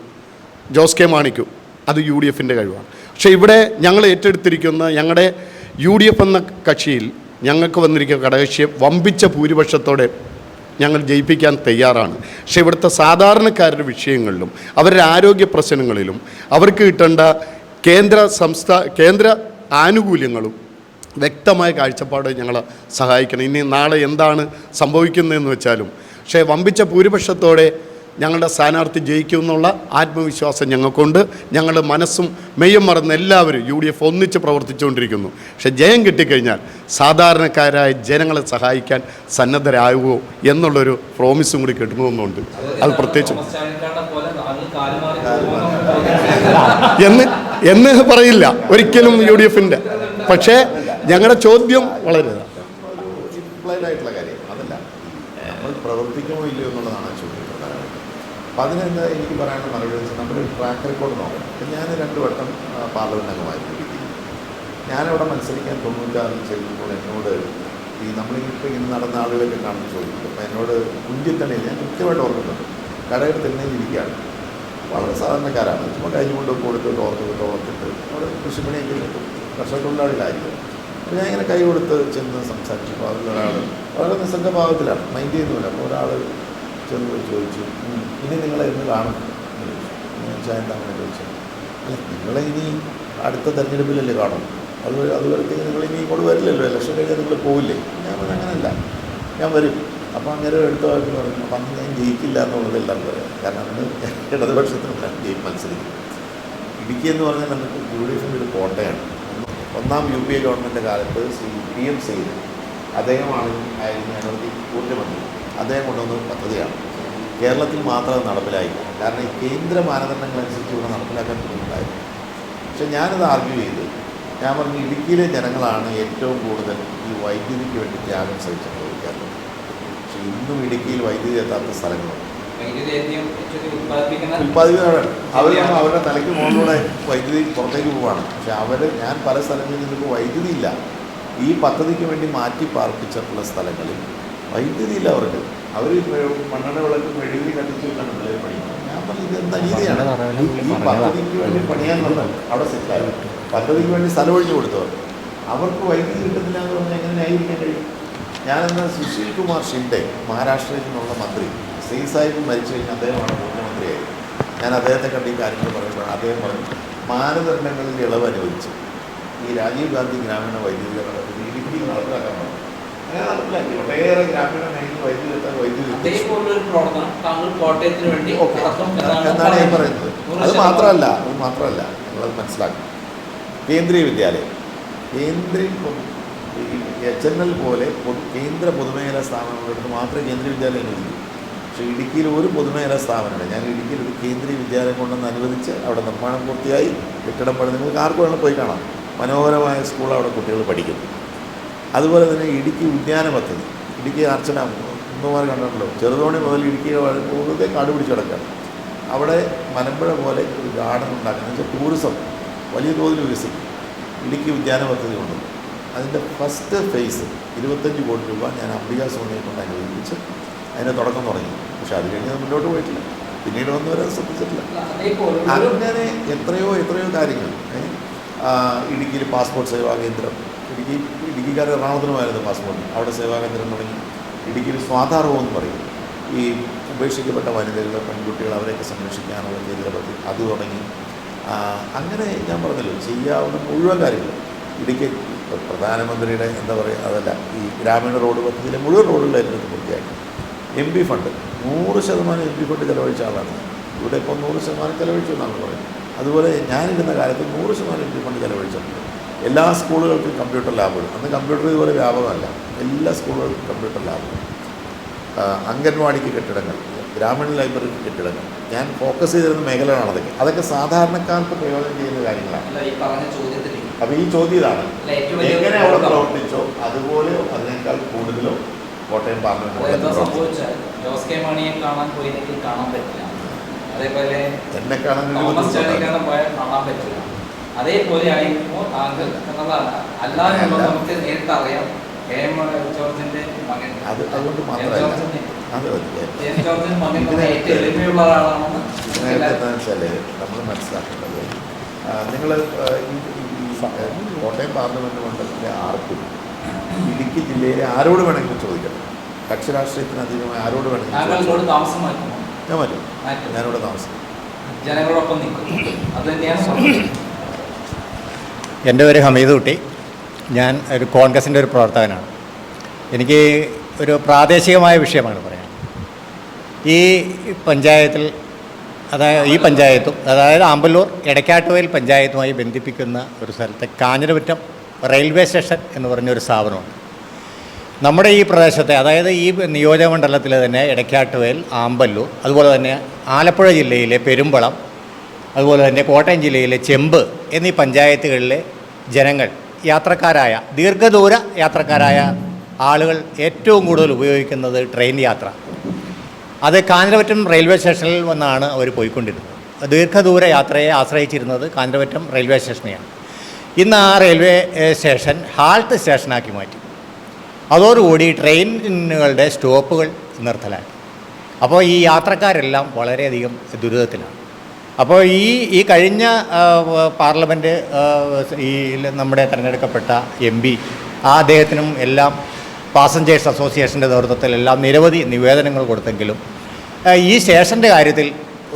ജോസ് കെ മാണിക്കു. അത് UDFൻ്റെ കഴിവാണ്. പക്ഷേ ഇവിടെ ഞങ്ങൾ ഏറ്റെടുത്തിരിക്കുന്ന ഞങ്ങളുടെ UDF എന്ന കക്ഷിയിൽ ഞങ്ങൾക്ക് വന്നിരിക്കുന്ന ഘടകകക്ഷിയെ വമ്പിച്ച ഭൂരിപക്ഷത്തോടെ ഞങ്ങൾ ജയിപ്പിക്കാൻ തയ്യാറാണ്. പക്ഷേ ഇവിടുത്തെ സാധാരണക്കാരുടെ വിഷയങ്ങളിലും അവരുടെ ആരോഗ്യ പ്രശ്നങ്ങളിലും അവർക്ക് കിട്ടേണ്ട കേന്ദ്ര ആനുകൂല്യങ്ങളും വ്യക്തമായ കാഴ്ചപ്പാട് ഞങ്ങളെ സഹായിക്കണം. ഇനി നാളെ എന്താണ് സംഭവിക്കുന്നതെന്ന് വെച്ചാലും പക്ഷേ വമ്പിച്ച ഭൂരിപക്ഷത്തോടെ ഞങ്ങളുടെ സ്ഥാനാർത്ഥി ജയിക്കുമെന്നുള്ള ആത്മവിശ്വാസം ഞങ്ങൾക്കുണ്ട്. ഞങ്ങളുടെ മനസ്സും മെയ്യും മറന്ന് എല്ലാവരും UDF ഒന്നിച്ച് പ്രവർത്തിച്ചുകൊണ്ടിരിക്കുന്നു. പക്ഷേ ജയം കിട്ടിക്കഴിഞ്ഞാൽ സാധാരണക്കാരായ ജനങ്ങളെ സഹായിക്കാൻ സന്നദ്ധരാകുമോ എന്നുള്ളൊരു പ്രോമിസും കൂടി കിട്ടണമെന്നുണ്ട്. അത് പ്രത്യേകിച്ചും എന്ന് പറയില്ല ഒരിക്കലും UDFൻ്റെ. പക്ഷേ ഞങ്ങളുടെ ചോദ്യം വളരെ സിംപ്ലൈഡായിട്ടുള്ള കാര്യം അതല്ല, നമ്മൾ പ്രവർത്തിക്കുമോ ഇല്ലയോ എന്നുള്ളതാണ് ചോദ്യം പ്രധാനമായിട്ട്. അപ്പം അതിനെന്താ എനിക്ക് പറയാനുള്ള മറുപടി വെച്ചാൽ നമ്മുടെ ഒരു ട്രാക്ക് റെക്കോർഡ് നോക്കണം. ഇപ്പം ഞാൻ 2 വട്ടം പാർലമെൻറ്റ് അംഗമായിരുന്നു. ഞാനവിടെ മത്സരിക്കാൻ 96 ചെയ്തപ്പോൾ എന്നോട് നമ്മളിപ്പോൾ ഇങ്ങനെ നടന്ന ആളുകളൊക്കെ കാണുന്ന ചോദിക്കും. അപ്പോൾ എന്നോട് കുഞ്ചിത്തണയിൽ ഞാൻ കൃത്യമായിട്ട് ഓർക്കുന്നുണ്ട്, കടയുടെ തെന്നയിലിരിക്കുകയാണ്. വളരെ സാധാരണക്കാരാണ്. ചുമ്മാ കഴിഞ്ഞുകൊണ്ട് കൊടുത്തിട്ട് ഓർത്തിട്ട് അവിടെ കൃഷിപ്പണിയൊക്കെ കിട്ടും, കർഷക തൊഴിലാളികളായിരിക്കും. അപ്പോൾ ഞാൻ ഇങ്ങനെ കൈ കൊടുത്ത് ചെന്ന് സംസാരിച്ചപ്പോൾ അതിലൊരാൾ വളരെ നിസ്സംഗഭാവത്തിലാണ്, മൈൻഡ് ചെയ്യുന്നില്ല. അപ്പോൾ ഒരാൾ ചെന്ന് ചോദിച്ചു, ഇനി നിങ്ങളെ ഇന്ന് കാണും. ഞാൻ ചോദിച്ചാൽ എന്താ അങ്ങനെ ചോദിച്ചത്? അല്ല, നിങ്ങളെ ഇനി അടുത്ത തെരഞ്ഞെടുപ്പിലല്ലേ കാണും, അതുവരത്തേക്ക് നിങ്ങൾ ഇനി ഇങ്ങോട്ട് വരില്ലല്ലോ, ഇലക്ഷൻ കഴിഞ്ഞാൽ നിങ്ങൾ പോവില്ലേ? ഞാൻ അങ്ങനെയല്ല, ഞാൻ വരും. അപ്പോൾ അങ്ങനെ എടുത്ത വാക്ക് പറഞ്ഞു. അപ്പം അന്ന് ഞാൻ ജയിക്കില്ല എന്നുള്ളത് എല്ലാവർക്കും അറിയാം. കാരണം അന്ന് ഇടതുപക്ഷത്തിനാണ് മത്സരിക്കുന്നത്. ഇടുക്കി എന്ന് പറഞ്ഞാൽ നമുക്ക് യു.ഡി.എഫിൻ്റെ ഒരു കോട്ടയാണ്. ഒന്നാം UPA ഗവൺമെൻറ് കാലത്ത് ശ്രീ PM സെയ്ദ് അദ്ദേഹമാണ് ആയിരുന്നു എനർജി ഊർജ്ജമന്ത്രി. അദ്ദേഹം കൊണ്ടുവന്ന പദ്ധതിയാണ്. കേരളത്തിൽ മാത്രം അത് നടപ്പിലായില്ല. കാരണം ഈ കേന്ദ്ര മാനദണ്ഡങ്ങളനുസരിച്ച് ഇവിടെ നടപ്പിലാക്കാൻ ബുദ്ധിമുട്ടായിരുന്നു. പക്ഷെ ഞാനത് ആർഗ്യൂ ചെയ്ത് ഞാൻ പറഞ്ഞു ഇടുക്കിയിലെ ജനങ്ങളാണ് ഏറ്റവും കൂടുതൽ ഈ വൈദ്യുതിക്ക് വേണ്ടി ത്യാഗം സഹിച്ചിട്ടുള്ളത് കേരളത്തിൽ. പക്ഷേ ഇന്നും ഇടുക്കിയിൽ വൈദ്യുതി എത്താത്ത സ്ഥലങ്ങളുണ്ട്. ഉൽപ്പാദിപ്പിക്കുന്നവരാണ് അവരുടെ തലയ്ക്ക് മുകളിലൂടെ വൈദ്യുതി പുറത്തേക്ക് പോവുകയാണ്. പക്ഷെ ഞാൻ പല സ്ഥലങ്ങളിൽ നിന്നൊക്കെ വൈദ്യുതി ഇല്ല. ഈ പദ്ധതിക്ക് വേണ്ടി മാറ്റി പാർപ്പിച്ചിട്ടുള്ള സ്ഥലങ്ങളിൽ വൈദ്യുതി ഇല്ല അവർക്ക്. അവർ മണ്ണെണ്ണ വിളക്ക് മെഴുകുതി കത്തിച്ചിട്ടാണ് പിള്ളേർ പഠിക്കുന്നത്. ഞാൻ പറഞ്ഞു ഇതെന്താ രീതിയാണ് ഈ പദ്ധതിക്ക് വേണ്ടി പണിയാന്നുള്ളത്. അവിടെ സെറ്റായി പദ്ധതിക്ക് വേണ്ടി സ്ഥലം ഒഴിഞ്ഞു കൊടുത്തവർ അവർക്ക് വൈദ്യുതി കിട്ടുന്നില്ല എന്ന് പറഞ്ഞാൽ എങ്ങനെ ന്യായീകരിക്കാൻ കഴിയും? ഞാനെന്നാൽ സുശീൽ കുമാർ ഷിൻഡെ മഹാരാഷ്ട്രയിൽ നിന്നുള്ള മന്ത്രി ശ്രീ സാഹിബ് മരിച്ചു കഴിഞ്ഞാൽ അദ്ദേഹമാണ് മുഖ്യമന്ത്രിയായത്. ഞാൻ അദ്ദേഹത്തെ കണ്ട് ഈ കാര്യങ്ങൾ പറയുമ്പോഴാണ് അദ്ദേഹം പറഞ്ഞു മാനദണ്ഡങ്ങളിൽ ഇളവ് അനുവദിച്ചു ഈ രാജീവ് ഗാന്ധി ഗ്രാമീണ വൈദ്യുതി ഇടുക്കി നടപ്പിലാക്കാൻ പറഞ്ഞു. അങ്ങനെ നടപ്പിലാക്കി. ഒട്ടേറെ ഗ്രാമീണ മേഖല വൈദ്യുതി എത്താൻ വൈദ്യുതി എന്നാണ് ഞാൻ പറയുന്നത്. അത് മാത്രമല്ല നിങ്ങളത് മനസ്സിലാക്കും. കേന്ദ്രീയ വിദ്യാലയം HNL പോലെ കേന്ദ്ര പൊതുമേഖലാ സ്ഥാപനങ്ങളെടുത്ത് മാത്രമേ കേന്ദ്രീയ വിദ്യാലയം അനുവദിക്കൂ. പക്ഷേ ഇടുക്കിയിൽ ഒരു പൊതുമേഖലാ സ്ഥാപനമുണ്ട്. ഞാൻ ഇടുക്കിയിൽ ഒരു കേന്ദ്രീയ വിദ്യാലയം കൊണ്ടുവന്ന് അനുവദിച്ച് അവിടെ നിർമ്മാണം പൂർത്തിയായി കെട്ടിടം പണി നിങ്ങൾക്ക് ആർക്കും വേണം പോയി കാണാം. മനോഹരമായ സ്കൂൾ അവിടെ കുട്ടികൾ പഠിക്കുന്നു. അതുപോലെ തന്നെ ഇടുക്കി ഉദ്യാന പദ്ധതി ഇടുക്കി അർച്ചന ഒന്നുമാർ കണ്ടിട്ടുണ്ടല്ലോ. ചെറുതോണി മുതൽ ഇടുക്കി കൂടുതൽ കാട് പിടിച്ച് കിടക്കുകയാണ്. അവിടെ മലമ്പുഴ പോലെ ഒരു ഗാർഡൻ ഉണ്ടാക്കുന്നത് വെച്ചാൽ ടൂറിസം വലിയ തോതിൽ വികസിക്കും. ഇടുക്കി ഉദ്യാന പദ്ധതി കൊണ്ടു. അതിൻ്റെ ഫസ്റ്റ് ഫേസ് 25 കോടി രൂപ ഞാൻ അംബിക സോണിയെ കൊണ്ട് അനുവദിപ്പിച്ച് അതിൻ്റെ തുടക്കം തുടങ്ങി. പക്ഷെ അത് കഴിഞ്ഞ് മുന്നോട്ട് പോയിട്ടില്ല. പിന്നീട് വന്നവരെ ശ്രദ്ധിച്ചിട്ടില്ല. അങ്ങനെ എത്രയോ കാര്യങ്ങൾ. ഇടുക്കിയിൽ പാസ്പോർട്ട് സേവാ കേന്ദ്രം ഇടുക്കിക്കാർ എറണാകുളത്തിനുമായിരുന്നു പാസ്പോർട്ട്. അവിടെ സേവാ കേന്ദ്രം തുടങ്ങി. ഇടുക്കിയിൽ സ്വാധാർഹം എന്ന് പറയും. ഈ ഉപേക്ഷിക്കപ്പെട്ട വനിതകൾ പെൺകുട്ടികൾ അവരെയൊക്കെ സംരക്ഷിക്കാനുള്ള കേന്ദ്ര പദ്ധതി അത് തുടങ്ങി. അങ്ങനെ ഞാൻ പറഞ്ഞല്ലോ ചെയ്യാവുന്ന മുഴുവൻ കാര്യങ്ങൾ ഇടുക്കി പ്രധാനമന്ത്രിയുടെ എന്താ പറയുക അതല്ല ഈ ഗ്രാമീണ റോഡ് പദ്ധതിയിലെ മുഴുവൻ റോഡുകളും ഏറ്റെടുത്ത് പൂർത്തിയാക്കി. MP ഫണ്ട് 100% MP ഫണ്ട് ചിലവഴിച്ച ആളാണ്. ഇവിടെ ഇപ്പോൾ 100% ചിലവഴിച്ചു എന്നാണ് പറയുന്നത്. അതുപോലെ ഞാനിരുന്ന കാലത്ത് 100% MP ഫണ്ട് ചിലവഴിച്ചിട്ടുണ്ട്. എല്ലാ സ്കൂളുകൾക്കും കമ്പ്യൂട്ടർ ലാബുകൾ. അന്ന് കമ്പ്യൂട്ടർ ഇതുപോലെ വ്യാപകമല്ല. എല്ലാ സ്കൂളുകൾക്കും കമ്പ്യൂട്ടർ ലാബുകൾ, അംഗൻവാടിക്ക് കെട്ടിടങ്ങൾ, ഗ്രാമീണ ലൈബ്രറിക്ക് കെട്ടിടങ്ങൾ. ഞാൻ ഫോക്കസ് ചെയ്തിരുന്ന മേഖലകളാണ് അതൊക്കെ സാധാരണക്കാർക്ക് പ്രയോജനം ചെയ്യുന്ന കാര്യങ്ങളാണ്. അപ്പോൾ ഈ ചോദ്യം ഇതാണ്, എങ്ങനെ അവിടെ പ്രവർത്തിച്ചോ അതുപോലെ അതിനേക്കാൾ കൂടുതലോ കോട്ടയം പാർലമെന്റ് ജോസ് കെ മാണിയെ കാണാൻ പോയില്ലെങ്കിൽ കാണാൻ പറ്റില്ല. അതേപോലെ എന്നെ കാണാൻ പോയാൽ കാണാൻ പറ്റില്ല. അതേപോലെ ആയിരിക്കുമ്പോൾ താങ്കൾ എന്നതാണ്. അല്ലാതെ നമുക്ക് നേരിട്ട് അറിയാം. ജോർജിന്റെ മകൻ അതുകൊണ്ട് മാത്രമല്ല ജോർജിന്റെ മകൻ ഏറ്റവും എളിമയുള്ള ഒരാളാണെന്ന് വെച്ചാൽ നമ്മൾ മനസ്സിലാക്കേണ്ടത്, നിങ്ങൾ കോട്ടയം പാർലമെന്റ് മണ്ഡലത്തിലെ ആർക്കും ഇടുക്കി ജില്ലയിലെ ആരോട് വേണമെങ്കിലും ചോദിക്കണം. കക്ഷി രാഷ്ട്രീയത്തിന് അധികമായി ആരോട് വേണമെങ്കിലും താമസം മാറ്റുമോ? ഞാൻ മാറ്റും. ഞാനിവിടെ താമസിക്കും. ജനങ്ങളോടൊപ്പം നിൽക്കും. അത് തന്നെയാണ്. എൻ്റെ പേര് ഹമീദ് കുട്ടി. ഞാൻ ഒരു കോൺഗ്രസിൻ്റെ ഒരു പ്രവർത്തകനാണ്. എനിക്ക് ഒരു പ്രാദേശികമായ വിഷയമാണ് പറയാൻ. ഈ പഞ്ചായത്തിൽ അതായത് ആമ്പല്ലൂർ എടക്കാട്ടുവയൽ പഞ്ചായത്തുമായി ബന്ധിപ്പിക്കുന്ന ഒരു സ്ഥലത്ത് കാഞ്ഞിരപുറ്റം റെയിൽവേ സ്റ്റേഷൻ എന്ന് പറഞ്ഞൊരു സ്ഥാപനമുണ്ട്. നമ്മുടെ ഈ പ്രദേശത്തെ, അതായത് ഈ നിയോജകമണ്ഡലത്തിൽ തന്നെ എടക്കാട്ടുവയൽ, ആമ്പല്ലൂർ, അതുപോലെ തന്നെ ആലപ്പുഴ ജില്ലയിലെ പെരുമ്പളം, അതുപോലെ തന്നെ കോട്ടയം ജില്ലയിലെ ചെമ്പ് എന്നീ പഞ്ചായത്തുകളിലെ ജനങ്ങൾ ദീർഘദൂര യാത്രക്കാരായ ആളുകൾ ഏറ്റവും കൂടുതൽ ഉപയോഗിക്കുന്നത് ട്രെയിൻ യാത്ര. അത് കാഞ്ഞിരപുറ്റം റെയിൽവേ സ്റ്റേഷനിൽ വന്നാണ് അവർ പോയിക്കൊണ്ടിരുന്നത്. ദീർഘദൂര യാത്രയെ ആശ്രയിച്ചിരുന്നത് കാഞ്ഞിരപുറ്റം റെയിൽവേ സ്റ്റേഷനെയാണ്. ഇന്ന് ആ റെയിൽവേ സ്റ്റേഷൻ ഹാൾട്ട് സ്റ്റേഷനാക്കി മാറ്റി. അതോടുകൂടി ട്രെയിനുകളുടെ സ്റ്റോപ്പുകൾ നിർത്തലാക്കി. അപ്പോൾ ഈ യാത്രക്കാരെല്ലാം വളരെയധികം ദുരിതത്തിലാണ്. അപ്പോൾ ഈ കഴിഞ്ഞ പാർലമെൻറ്റ് ഈ നമ്മുടെ തിരഞ്ഞെടുക്കപ്പെട്ട MP അദ്ദേഹത്തിനും എല്ലാം പാസഞ്ചേഴ്സ് അസോസിയേഷൻ്റെ നേതൃത്വത്തിലെല്ലാം നിരവധി നിവേദനങ്ങൾ കൊടുത്തെങ്കിലും ഈ സ്റ്റേഷൻ്റെ കാര്യത്തിൽ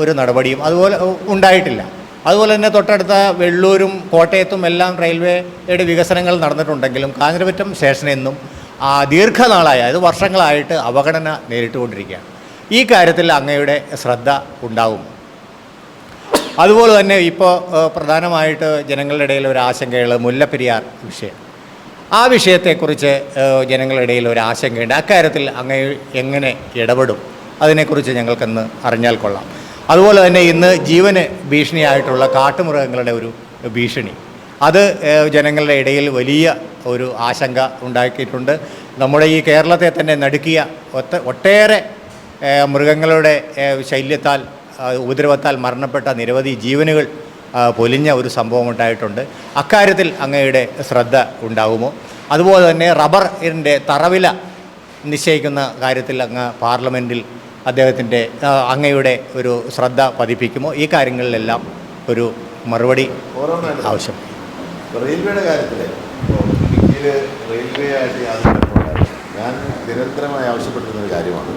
ഒരു നടപടിയും അതുപോലെ ഉണ്ടായിട്ടില്ല. അതുപോലെ തന്നെ തൊട്ടടുത്ത വെള്ളൂരും കോട്ടയത്തും എല്ലാം റെയിൽവേയുടെ വികസനങ്ങൾ നടന്നിട്ടുണ്ടെങ്കിലും കാഞ്ഞിരപുറ്റം സ്റ്റേഷനെന്നും ദീർഘനാളായി, അതായത് വർഷങ്ങളായിട്ട് അവഗണന നേരിട്ടുകൊണ്ടിരിക്കുകയാണ്. ഈ കാര്യത്തിൽ അങ്ങയുടെ ശ്രദ്ധ ഉണ്ടാകും. അതുപോലെ തന്നെ ഇപ്പോൾ പ്രധാനമായിട്ട് ജനങ്ങളുടെ ഇടയിൽ ഒരു ആശങ്കയുള്ള മുല്ലപ്പെരിയാർ വിഷയം. ആ വിഷയത്തെക്കുറിച്ച് ജനങ്ങളുടെ ഇടയിൽ ഒരു ആശങ്കയുണ്ട്. അക്കാര്യത്തിൽ അങ്ങ് എങ്ങനെ ഇടപെടും? അതിനെക്കുറിച്ച് ഞങ്ങൾക്കൊന്ന് അറിഞ്ഞാൽ കൊള്ളാം. അതുപോലെ തന്നെ ഇന്ന് ജീവന് ഭീഷണിയായിട്ടുള്ള കാട്ടുമൃഗങ്ങളുടെ ഒരു ഭീഷണി, അത് ജനങ്ങളുടെ ഇടയിൽ വലിയ ഒരു ആശങ്ക ഉണ്ടാക്കിയിട്ടുണ്ട്. നമ്മുടെ ഈ കേരളത്തെ തന്നെ നടുക്കിയ ഒട്ടേറെ മൃഗങ്ങളുടെ ശല്യത്താൽ, ഉപദ്രവത്താൽ മരണപ്പെട്ട നിരവധി ജീവനുകൾ പൊലിഞ്ഞ ഒരു സംഭവം ഉണ്ടായിട്ടുണ്ട്. അക്കാര്യത്തിൽ അങ്ങയുടെ ശ്രദ്ധ ഉണ്ടാകുമോ? അതുപോലെ തന്നെ റബ്ബറിൻ്റെ തറവില നിശ്ചയിക്കുന്ന കാര്യത്തിൽ അങ്ങ് പാർലമെൻറ്റിൽ അങ്ങയുടെ ഒരു ശ്രദ്ധ പതിപ്പിക്കുമോ? ഈ കാര്യങ്ങളിലെല്ലാം ഒരു മറുപടി ആവശ്യം. റെയിൽവേയുടെ കാര്യത്തിൽ ഇടുക്കിയിൽ റെയിൽവേ ആയിട്ട് യാതൊരു ബന്ധമുണ്ടായിരുന്നു. ഞാൻ നിരന്തരമായി ആവശ്യപ്പെട്ടിരുന്നൊരു കാര്യമാണ്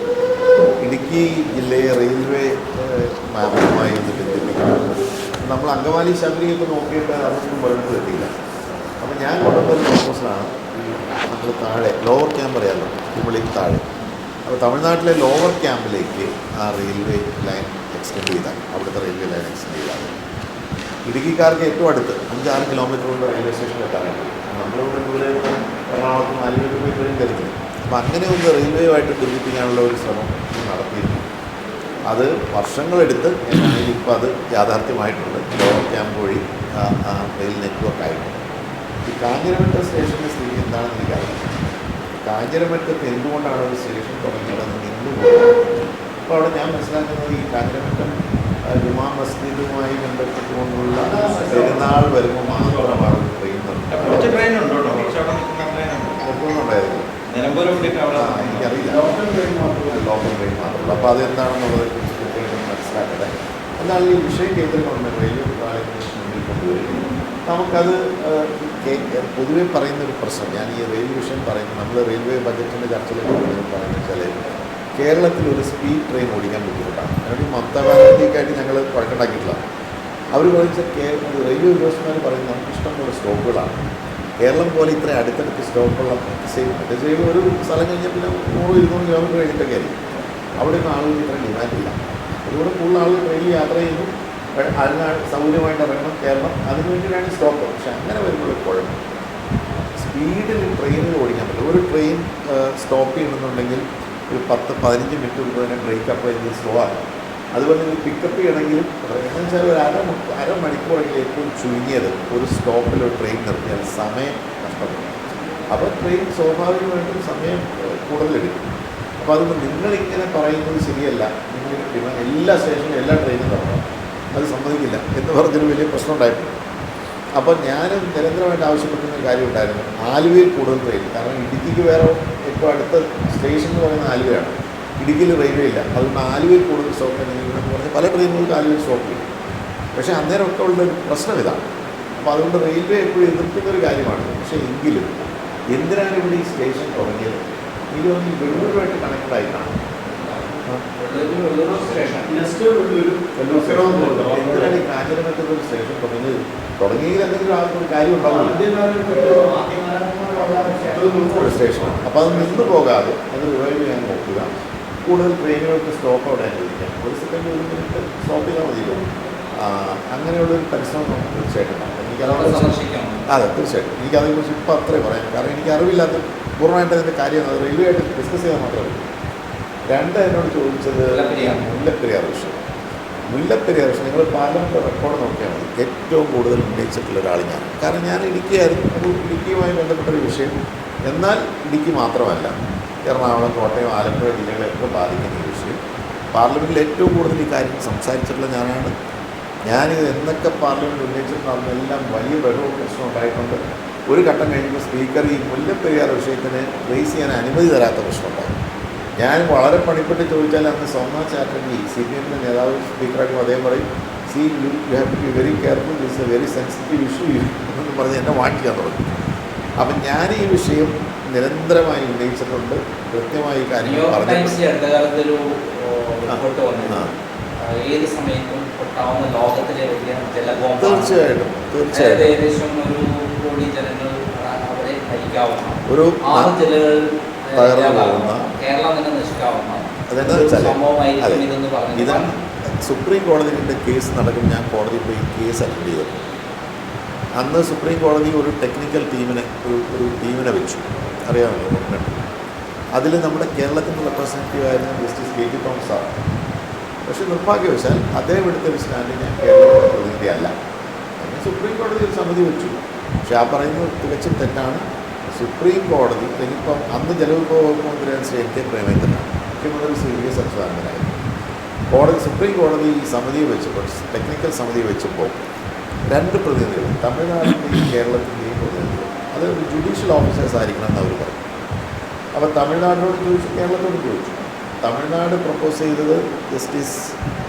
ഇടുക്കി ജില്ലയെ റെയിൽവേ മാപ്പുമായി ഒന്ന് ബന്ധിപ്പിക്കണം. നമ്മൾ അങ്കമാലി ശബരിയൊക്കെ നോക്കിയിട്ട് അതൊന്നും വെറുതെ കിട്ടിയില്ല. അപ്പോൾ ഞാൻ കൊണ്ടുവന്നൊരു പ്രപ്പോസലാണ് നമ്മൾ താഴെ ലോവർ ക്യാമ്പ് അറിയാമല്ലോ, കുമളിക്ക് താഴെ. അപ്പോൾ തമിഴ്നാട്ടിലെ ലോവർ ക്യാമ്പിലേക്ക് ആ റെയിൽവേ ലൈൻ എക്സ്റ്റെൻഡ് ചെയ്താൽ, അവിടുത്തെ റെയിൽവേ ലൈൻ എക്സ്റ്റെൻഡ് ചെയ്താൽ ഇടുക്കിക്കാർക്ക് ഏറ്റവും അടുത്ത് 5-6 കിലോമീറ്റർ കൊണ്ട് റെയിൽവേ സ്റ്റേഷനിൽ എത്താനായിട്ട് നമ്മളിവിടെ ദൂരെ എറണാകുളത്ത് 4 കിലോമീറ്റർ വരെയും ധരിക്കുന്നു. അപ്പോൾ അങ്ങനെ ഒന്ന് റെയിൽവേയുമായിട്ട് ബന്ധിപ്പിക്കാനുള്ള ഒരു ശ്രമം നടത്തിയിരുന്നു. അത് വർഷങ്ങളെടുത്ത് എന്നാലും ഇപ്പോൾ അത് യാഥാർത്ഥ്യമായിട്ടുണ്ട്. ലോവർ ക്യാമ്പ് വഴി റെയിൽ നെറ്റ്വർക്ക് ആയിട്ടുണ്ട്. ഈ കാഞ്ഞിരമറ്റ സ്റ്റേഷൻ്റെ സ്ഥിതി എന്താണെന്ന് എനിക്കറിയാം. കാഞ്ഞിരമറ്റത്ത് എന്തുകൊണ്ടാണ് ഒരു സ്റ്റേഷൻ തുടങ്ങിയതെന്ന് നിന്നുകൊണ്ട് അപ്പോൾ അവിടെ ഞാൻ മനസ്സിലാക്കുന്നത് ഈ കാഞ്ഞിരമറ്റം ജുമാ മസ്ജിദുമായി ബന്ധപ്പെട്ടുകൊണ്ടുള്ള പെരുന്നാൾ വരുമ്പോൾ മാത്രമാണ് ട്രെയിൻ നിർത്തുന്നുണ്ടായിരുന്നു. എനിക്കറിയില്ല, ലോക്കൽ ട്രെയിൻ മാത്രമല്ല. അപ്പോൾ അതെന്താണെന്നുള്ളത് മനസ്സിലാക്കട്ടെ. എന്നാൽ ഈ വിഷയം കേന്ദ്രഗവൺമെൻറ് റെയിൽവേ വിഭാഗത്തിന് മുന്നിൽ കൊണ്ടുവരികയും നമുക്കത് പൊതുവെ പറയുന്നൊരു പ്രശ്നം, ഞാൻ ഈ റെയിൽവേ വിഷയം പറയുന്നത്, നമ്മൾ റെയിൽവേ ബജറ്റിൻ്റെ ചർച്ചയിൽ പറയുന്നത് വെച്ചാൽ കേരളത്തിൽ ഒരു സ്പീഡ് ട്രെയിൻ ഓടിക്കാൻ ബുദ്ധിമുട്ടാണ്. അതിനൊരു മമതാ ബാനർജിക്കായിട്ട് ഞങ്ങൾ വഴക്കുണ്ടാക്കിയിട്ടില്ല. അവർ പറയുന്നത് റെയിൽവേ ഉദ്യോഗസ്ഥന്മാർ പറയുന്നത് നമുക്ക് ഇഷ്ടംപോലെ സ്റ്റോപ്പുകളാണ്. കേരളം പോലെ ഇത്രയും അടുത്തടുത്ത് സ്റ്റോപ്പുള്ള മറ്റേ സൈഡ് ഒരു സ്ഥലം കഴിഞ്ഞാൽ പിന്നെ 100-200 കിലോമീറ്റർ കഴിഞ്ഞിട്ടൊക്കെ ആയിരിക്കും. അവിടെയൊന്നും ആളുകൾ ഇത്രയും ഡിമാൻഡില്ല. അതുകൊണ്ട് കൂടുതൽ ആളുകൾ ട്രെയിനിൽ യാത്ര ചെയ്യുന്നു, അതിന് സൗകര്യമായിട്ട് ഇറങ്ങണം കയറണം, അതിന് വേണ്ടിയിട്ടാണ് സ്റ്റോപ്പ്. പക്ഷെ അങ്ങനെ വരുമ്പോൾ കുഴപ്പം, സ്പീഡിൽ ട്രെയിനുകൾ ഓടിക്കാൻ പറ്റില്ല. ഒരു ട്രെയിൻ സ്റ്റോപ്പ് ചെയ്യണമെന്നുണ്ടെങ്കിൽ ഒരു 10-15 മിനിറ്റ് മുമ്പ് തന്നെ ബ്രേക്ക് അപ്പ് ചെയ്ത് സ്ലോ ആകും. അതുപോലെ തന്നെ പിക്കപ്പ് ചെയ്യണമെങ്കിലും എന്ന് വെച്ചാൽ ഒരു അരമണിക്കൂറെങ്കിലും ഏറ്റവും ചുരുങ്ങിയത് ഒരു സ്റ്റോപ്പിൽ ഒരു ട്രെയിൻ നിർത്തിയാൽ സമയം നഷ്ടപ്പെടും. അപ്പോൾ ട്രെയിൻ സ്വാഭാവികമായിട്ടും സമയം കൂടുതലെടുക്കും. അപ്പോൾ അതുകൊണ്ട് നിങ്ങളിങ്ങനെ പറയുന്നത് ശരിയല്ല, നിങ്ങൾ എല്ലാ സ്റ്റേഷനിലും എല്ലാ ട്രെയിനും നടക്കണം, അത് സമ്മതിക്കില്ല എന്ന് പറഞ്ഞൊരു വലിയ പ്രശ്നം ഉണ്ടായിട്ടുണ്ട്. അപ്പോൾ ഞാൻ നിരന്തരമായിട്ട് ആവശ്യപ്പെടുന്ന ഒരു കാര്യം ഉണ്ടായിരുന്നു, ആലുവയിൽ കൂടുതൽ ട്രെയിൻ. കാരണം ഇടുക്കിക്ക് വേറെ ഇപ്പോൾ അടുത്ത സ്റ്റേഷൻ എന്ന് പറയുന്നത് ആലുവയാണ്. ഇടുക്കിയിൽ റെയിൽവേ ഇല്ല. അതുകൊണ്ട് ആലുവയിൽ കൂടുതൽ സ്റ്റോപ്പ് എന്ന് പറഞ്ഞാൽ പല ട്രെയിനുകൾക്ക് ആലുവയിൽ സ്റ്റോപ്പ് ചെയ്യും. പക്ഷേ അന്നേരമൊക്കെ ഉള്ളൊരു പ്രശ്നം ഇതാണ്. അപ്പോൾ അതുകൊണ്ട് റെയിൽവേ എപ്പോഴും എതിർക്കുന്നൊരു കാര്യമാണ്. പക്ഷേ എങ്കിലും എന്തിനാണ് ഇവിടെ ഈ സ്റ്റേഷൻ തുടങ്ങിയത്? എനിക്ക് തോന്നുന്നു വെള്ളൂരുമായിട്ട് കണക്റ്റഡ് ആയിട്ടാണ്. എന്തിനാണ് ഈ കാഞ്ഞിരമറ്റത്ത് ഒരു സ്റ്റേഷൻ തുടങ്ങിയെങ്കിൽ എന്തെങ്കിലും ആൾക്കൊരു കാര്യം ഉണ്ടാവില്ല. സ്റ്റേഷനാണ്. അപ്പോൾ അത് നിന്ന് പോകാതെ അത് റിവൈവ് ചെയ്യാൻ നോക്കുക. കൂടുതൽ ട്രെയിനുകൾക്ക് സ്റ്റോപ്പ് അവിടെ അനുവദിക്കാം. 1 സെക്കൻഡ് 1 മിനിറ്റ് സ്റ്റോപ്പ് ചെയ്താൽ മതിയല്ലോ. അങ്ങനെയുള്ളൊരു പരിശ്രമം നമുക്ക് തീർച്ചയായിട്ടും ഉണ്ടാകും. അതെ, തീർച്ചയായിട്ടും എനിക്കതേക്കുറിച്ച് ഇപ്പോൾ അത്രേ പറയാം. കാരണം എനിക്ക് അറിവില്ലാത്ത പൂർണ്ണമായിട്ട് അതിൻ്റെ കാര്യം അത് റെയിൽവേ ആയിട്ട് ഡിസ്കസ് ചെയ്യാൻ മാത്രമേ ഉള്ളൂ. 2 എന്നോട് ചോദിച്ചത് മുല്ലപ്പെരിയാർ വിഷയം. മുല്ലപ്പെരിയാർ വിഷയം നിങ്ങൾ പാർലമെൻറ്റ് റെക്കോർഡ് നോക്കിയാൽ മതി. ഏറ്റവും കൂടുതൽ ഉന്നയിച്ചിട്ടുള്ള ഒരാൾ ഞാൻ. കാരണം ഞാൻ ഇടുക്കിയായിരുന്നു. ഇടുക്കിയുമായി ബന്ധപ്പെട്ടൊരു വിഷയം. എന്നാൽ ഇടുക്കി മാത്രമല്ല, എറണാകുളം, കോട്ടയം, ആലപ്പുഴ ജില്ലകളെയൊക്കെ ബാധിക്കുന്ന ഈ വിഷയം. പാർലമെൻറ്റിൽ ഏറ്റവും കൂടുതൽ ഈ കാര്യം സംസാരിച്ചിട്ടുള്ള ഞാനാണ്. ഞാനിത് എന്നൊക്കെ പാർലമെൻറ്റ് ഉന്നയിച്ചിട്ടുണ്ടെന്ന് എല്ലാം വലിയ ബഹളവും പ്രശ്നം ഉണ്ടായിട്ടുണ്ട്. ഒരു ഘട്ടം കഴിയുമ്പോൾ സ്പീക്കർ ഈ മുല്ലപ്പെരിയാർ വിഷയത്തിന് റേസ് ചെയ്യാൻ അനുമതി തരാത്ത പ്രശ്നമുണ്ടായി. ഞാൻ വളരെ പണിപ്പെട്ട് ചോദിച്ചാൽ അന്ന് സോമനാഥ് ചാറ്റർജി CPM നേതാവ് സ്പീക്കറായിട്ട് അദ്ദേഹം പറയും, you have to be very careful, this a very sensitive issue എന്ന് പറഞ്ഞ് എന്നെ വാങ്ങിക്കാൻ തുടങ്ങി. അപ്പം ഞാൻ ഈ വിഷയം നിരന്തരമായി ഉന്നയിച്ചിട്ടുണ്ട്. കൃത്യമായി കാര്യങ്ങൾ പറഞ്ഞു. തീർച്ചയായിട്ടും ഏകദേശം 1 കോടി ജനങ്ങൾ അവരെ ഭരിക്കും. നശിക്കാവുന്ന ഒരു 6 ജില്ലകൾ തകർന്നു പോകുന്ന കേരളം തന്നെ നശിക്കാവുന്ന അതെന്താ ഒരു വെച്ചാൽ സംഭവമായിരിക്കും ഇതെന്ന് പറഞ്ഞു. ഇതാണ് സുപ്രീം കോടതിയുടെ കേസ് നടക്കും. ഞാൻ കോടതിയിൽ പോയി കേസ് അറ്റൻഡ് ചെയ്തു. അന്ന് സുപ്രീം കോടതി ഒരു ടെക്നിക്കൽ ടീമിനെ ഒരു ടീമിനെ വെച്ചു, അറിയാമല്ലോ. അതിൽ നമ്മുടെ കേരളത്തിൻ്റെ റെപ്രസെൻറ്റേറ്റീവ് ആയിരുന്ന justice K T Thomas sir. പക്ഷേ നിർഭാഗ്യവശാൽ അദ്ദേഹം എടുത്തൊരു സ്റ്റാൻഡ് ഞാൻ കേരളത്തിൻ്റെ പ്രതിനിധിയല്ല. അങ്ങനെ സുപ്രീം കോടതി ഒരു സമിതി വെച്ചു. പക്ഷേ ആ പറയുന്നത് തികച്ചും തെറ്റാണ്. സുപ്രീം കോടതി ഇനിയിപ്പം അന്ന് ജലവിഭവ വകുപ്പ് മന്ത്രിയാണ് ശ്രീ എൻ കെ പ്രേമചന്ദ്രനാണ്, മുഖ്യമന്ത്രി ശ്രീ വി എസ് അച്യുതാനന്ദനായിരുന്നു. സുപ്രീം കോടതി ഈ സമിതിയെ വെച്ചപ്പോൾ, ടെക്നിക്കൽ സമിതിയെ വെച്ചപ്പോൾ 2 പ്രതിനിധികൾ, തമിഴ്നാടിൻ്റെയും കേരളത്തിൻ്റെയും പ്രതിനിധികൾ, അത് ഒരു ജുഡീഷ്യൽ ഓഫീസേഴ്സ് ആയിരിക്കണം എന്ന് അവർ പറഞ്ഞു. അപ്പോൾ തമിഴ്നാടിനോട് ചോദിച്ചു, കേരളത്തോട് ചോദിച്ചു. തമിഴ്നാട് പ്രപ്പോസ് ചെയ്തത് ജസ്റ്റിസ്,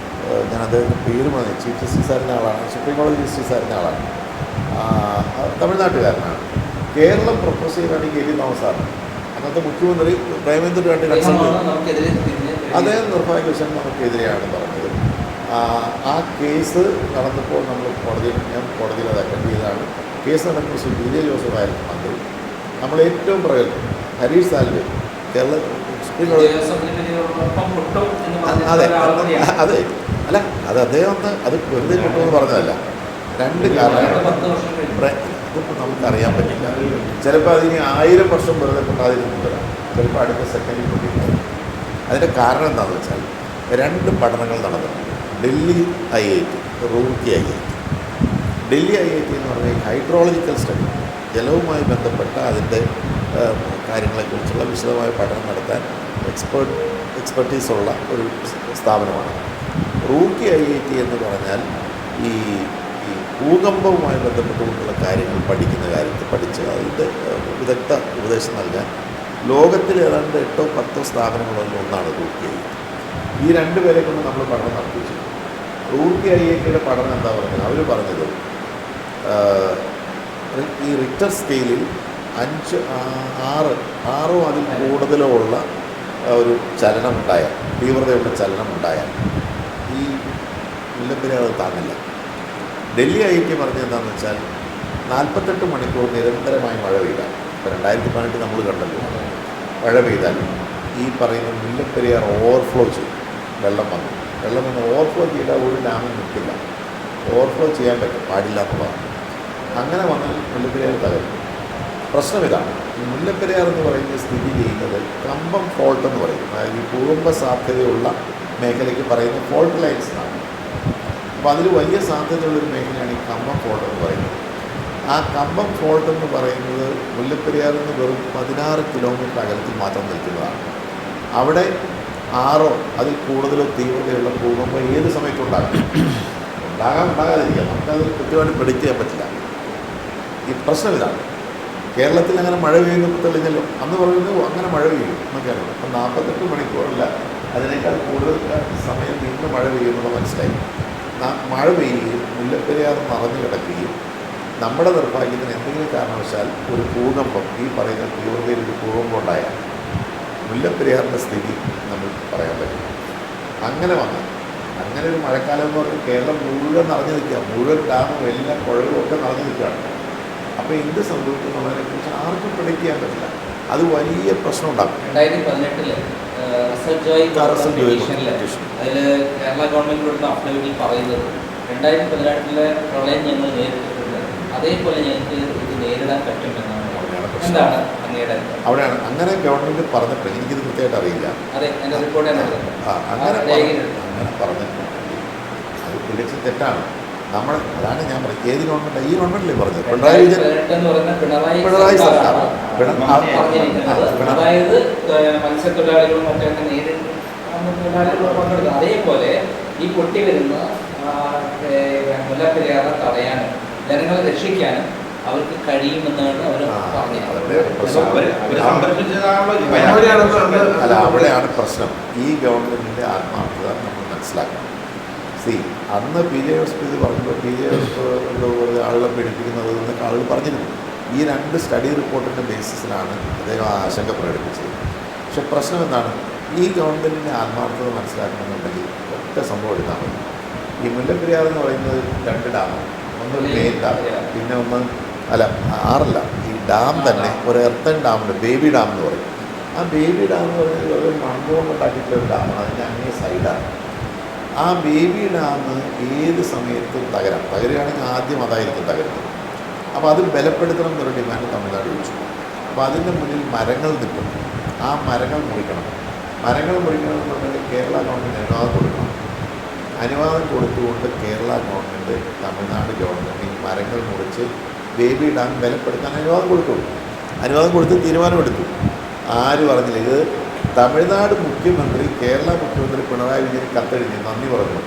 ഞാനത് പേര് പറഞ്ഞു, ചീഫ് ജസ്റ്റിസ് ആയിരുന്ന ആളാണ്, സുപ്രീം കോടതി ജസ്റ്റിസ് ആയിരുന്ന ആളാണ്, തമിഴ്നാട്ടുകാരനാണ്. കേരളം പ്രപ്പോസ് ചെയ്തതാണ് കെ ടി തോമസ് സാറിന്. അന്നത്തെ മുഖ്യമന്ത്രി പ്രേമേന്ദ്രനായിട്ട് അദ്ദേഹം നിർഭാഗ്യവശാൽ നമുക്കെതിരെയാണ് പറഞ്ഞത്. ആ കേസ് നടന്നപ്പോൾ ഞാൻ കോടതിയിൽ അത് അറ്റൻഡ് ചെയ്തതാണ്. കേസ് നടക്കുമ്പോൾ ശ്രീ പി ജെ ജോസഫായിരുന്നു മന്ത്രി. നമ്മൾ ഏറ്റവും പ്രഗത്ഭൻ ഹരീഷ് സാൽവെ, കേരള സുപ്രീം കോടതി. അതെ അതെ, അല്ല അത് അദ്ദേഹം അത് വെറുതെ കിട്ടുമെന്ന് പറഞ്ഞതല്ല. 2 കാരണങ്ങൾ ഇതിപ്പോൾ നമുക്കറിയാൻ പറ്റില്ല. ചിലപ്പോൾ അതിന് 1000 വർഷം വെറുതെ കൊണ്ടാതിരുന്നില്ല, ചിലപ്പോൾ അടുത്ത സെക്കൻഡിൽ കൊണ്ടിരിക്കും. അതിൻ്റെ കാരണം എന്താണെന്ന് വെച്ചാൽ 2 പഠനങ്ങൾ നടന്നിട്ടുണ്ട്. Delhi IIT, Roorkee IIT. Delhi IIT എന്ന് പറഞ്ഞാൽ ഹൈഡ്രോളജിക്കൽ സ്റ്റഡി, ജലവുമായി ബന്ധപ്പെട്ട അതിൻ്റെ കാര്യങ്ങളെക്കുറിച്ചുള്ള വിശദമായ പഠനം നടത്താൻ എക്സ്പെർട്ടീസുള്ള ഒരു സ്ഥാപനമാണ്. റൂർക്കി IIT എന്ന് പറഞ്ഞാൽ ഈ ഭൂകമ്പവുമായി ബന്ധപ്പെട്ടുകൊണ്ടുള്ള കാര്യങ്ങൾ പഠിച്ച് അതിൻ്റെ വിദഗ്ധ ഉപദേശം നൽകാൻ ലോകത്തിൽ ഏതാണ്ട് 8 or 10 സ്ഥാപനങ്ങളിൽ ഒന്നാണ് റൂർക്കി IIT. ഈ 2 പേരെ കൊണ്ട് നമ്മൾ പഠനം നടത്തിച്ചു. റൂർക്കി IITയുടെ പഠനം എന്താ പറഞ്ഞത്? അവർ പറഞ്ഞത് ഈ റിക്ടർ സ്കെയിലിൽ 5, 6 അതിൽ കൂടുതലോ ഉള്ള ഒരു ചലനമുണ്ടായാൽ, തീവ്രതയുള്ള ചലനമുണ്ടായാൽ ഈ മുല്ലപ്പെരിയാർ അത് താങ്ങില്ല. ഡൽഹി IIT പറഞ്ഞത് എന്താണെന്ന് വെച്ചാൽ 48 മണിക്കൂർ നിരന്തരമായി മഴ പെയ്താൽ, ഇപ്പോൾ 2018 നമ്മൾ കണ്ടല്ലോ, മഴ പെയ്താൽ ഈ പറയുന്ന മുല്ലപ്പെരിയാർ ഓവർഫ്ലോ ചെയ്യും. വെള്ളം വന്ന് ഓവർഫ്ലോ ചെയ്താൽ ഒരു ഡാമും നിൽക്കില്ല. ഓവർഫ്ലോ ചെയ്യാൻ പാടില്ല എന്നുള്ളതാണ്. അങ്ങനെ വന്നാൽ മുല്ലപ്പെരിയാർ തകരും. പ്രശ്നം ഇതാണ്, ഈ മുല്ലപ്പെരിയാർ എന്ന് പറയുന്നത് സ്ഥിതി ചെയ്യുന്നത് കമ്പം ഫോൾട്ട് എന്ന് പറയും. അതായത് ഈ ഭൂകമ്പ സാധ്യതയുള്ള മേഖലയ്ക്ക് പറയുന്ന ഫോൾട്ട് ലൈൻസ് എന്നാണ്. അപ്പോൾ അതിൽ വലിയ സാധ്യതയുള്ളൊരു മേഖലയാണ് ഈ കമ്പം ഫോൾട്ട് എന്ന് പറയുന്നത്. ആ കമ്പം ഫോൾട്ട് എന്ന് പറയുന്നത് മുല്ലപ്പെരിയാറിൽ നിന്ന് വെറും 16 കിലോമീറ്റർ അകലത്തിൽ മാത്രം നിൽക്കുന്നതാണ്. അവിടെ 6 അതിൽ കൂടുതലോ തീവ്രതയുള്ള ഭൂകമ്പം ഏത് സമയത്തും ഉണ്ടാകാതിരിക്കാം. നമുക്കത് കൃത്യമായിട്ട് പ്രെഡിക്റ്റ് ചെയ്യാൻ പറ്റില്ല. ഈ പ്രശ്നം ഇതാണ്. കേരളത്തിൽ അങ്ങനെ മഴ പെയ്യുന്നപ്പോൾ തെളിഞ്ഞല്ലോ, അന്ന് പറയുന്നത് അങ്ങനെ മഴ പെയ്യും എന്നൊക്കെയാണ്. അപ്പം 48 മണിക്കൂറല്ല, അതിനേക്കാൾ കൂടുതൽ സമയം നിന്ന് മഴ പെയ്യുന്നത് മനസ്സിലായി. മഴ പെയ്യുകയും മുല്ലപ്പെരിയാർ നിറഞ്ഞു കിടക്കുകയും നമ്മുടെ നിർഭാഗ്യത്തിന് എന്തെങ്കിലും കാരണവശാൽ ഒരു ഭൂകമ്പം, ഈ പറയുന്ന തീവ്രതയിൽ ഒരു ഭൂകമ്പം ഉണ്ടായാൽ മുല്ലപ്പെരിയാറിൻ്റെ സ്ഥിതി നമ്മൾ പറയാൻ പറ്റും. അങ്ങനെ ഒരു മഴക്കാലം എന്ന് പറഞ്ഞാൽ കേരളം മുഴുവൻ നിറഞ്ഞു നിൽക്കുക, മുഴുവൻ ഡാമും എല്ലാം പുഴകളും ഒക്കെ നിറഞ്ഞു നിൽക്കുകയാണ്. അപ്പോൾ എന്ത് സംഭവിക്കും എന്നുള്ളതിനെക്കുറിച്ച് ആർക്കും പ്രെഡിക്റ്റ് ചെയ്യാൻ പറ്റില്ല. അത് വലിയ പ്രശ്നം ഉണ്ടാക്കും. 2018 അതിൽ കേരള ഗവൺമെൻറ്റിലുള്ള അഫിഡവിറ്റിൽ പറയുന്നത് 2018 പ്രളയം ഞങ്ങൾ നേരിട്ടിട്ടുണ്ട്, അതേപോലെ ഞങ്ങൾക്ക് ഇത് നേരിടാൻ പറ്റുമെന്നാണ്. എന്താണ് അങ്ങയുടെ അവിടെയാണ് അങ്ങനെ ഗവൺമെൻറ് പറഞ്ഞിട്ട്, എനിക്കിത് കൃത്യമായിട്ട് അറിയില്ല. അതെ, എൻ്റെ റിപ്പോർട്ട് അങ്ങനെ പറഞ്ഞിട്ടുണ്ട്. അത് തികച്ചും തെറ്റാണ്. അതാണ് ഞാൻ പറയുന്നത്. ഏത് ഗവൺമെൻറ്? ഈ ഗവൺമെൻറ്റിലേ പറഞ്ഞത് പിണറായി സർക്കാർ. അതായത് മത്സ്യത്തൊഴിലാളികളും മറ്റൊക്കെ പങ്കെടുക്കുന്നത്. അതേപോലെ ഈ പൊട്ടി വരുന്ന മുല്ലപ്പെരിയാറെ തടയാനും ജനങ്ങളെ രക്ഷിക്കാനും അവർക്ക് കഴിയുമെന്നാണ് അവർ അല്ല, അവിടെയാണ് പ്രശ്നം. ഈ ഗവൺമെൻറ്റിൻ്റെ ആത്മാർത്ഥത നമ്മൾ മനസ്സിലാക്കണം. അന്ന് PJ ഹോസ്പിറ്റൽ പറഞ്ഞപ്പോൾ PJ ആളുകളെ പീഡിപ്പിക്കുന്നത് എന്നൊക്കെ ആളുകൾ പറഞ്ഞിരുന്നു. ഈ 2 സ്റ്റഡി റിപ്പോർട്ടിൻ്റെ ബേസിസിലാണ് അദ്ദേഹം ആശങ്ക പ്രകടിപ്പിച്ചത്. പക്ഷെ പ്രശ്നം എന്താണ്? ഈ ഗവൺമെൻറ്റിൻ്റെ ആത്മാർത്ഥത മനസ്സിലാക്കണമെന്നുണ്ടെങ്കിൽ ഒറ്റ സംഭവം എടുത്താൽ മതി. ഈ മുല്ലപ്പെരിയാർ എന്ന് പറയുന്നത് 2 ഡാമാണ്. ഒന്ന് മെയിൻ ഡാം, പിന്നെ ഒന്ന് അല്ല 6 ഈ ഡാം തന്നെ ഒരു എർത്തൻ ഡാമുണ്ട്, ബേബി ഡാം എന്ന് പറയും. ആ ബേബി ഡാം എന്ന് പറഞ്ഞാൽ ഒരു മൺകൊണ്ട് ഉണ്ടാക്കിയിട്ടുള്ള ഒരു ഡാമാണ്, അതിൻ്റെ അങ്ങേ സൈഡാണ്. ആ ബേബി ഡാം ഏത് സമയത്തും തകരുകയാണെങ്കിൽ ആദ്യം അതായിരിക്കും തകരുന്നത്. അപ്പോൾ അത് ബലപ്പെടുത്തണം എന്നൊരു ഡിമാൻഡ് തമിഴ്നാട് വെച്ചു. അപ്പോൾ അതിൻ്റെ മുന്നിൽ മരങ്ങൾ നിൽക്കും, ആ മരങ്ങൾ മുറിക്കണം. മരങ്ങൾ മുറിക്കണമെന്നുണ്ടെങ്കിൽ കേരള ഗവൺമെൻറ് അനുവാദം കൊടുക്കണം. അനുവാദം കൊടുത്തുകൊണ്ട് കേരള ഗവൺമെൻറ് തമിഴ്നാട് ഗവൺമെൻറ് ഈ മരങ്ങൾ മുറിച്ച് ബേബി ഡാം ബലപ്പെടുത്താൻ അനുവാദം കൊടുത്തു. അനുവാദം കൊടുത്ത് തീരുമാനമെടുത്തു. ആര് പറഞ്ഞില്ല? ഇത് തമിഴ്നാട് മുഖ്യമന്ത്രി കേരള മുഖ്യമന്ത്രി പിണറായി വിജയൻ കത്തെഴുതി നന്ദി പറഞ്ഞു.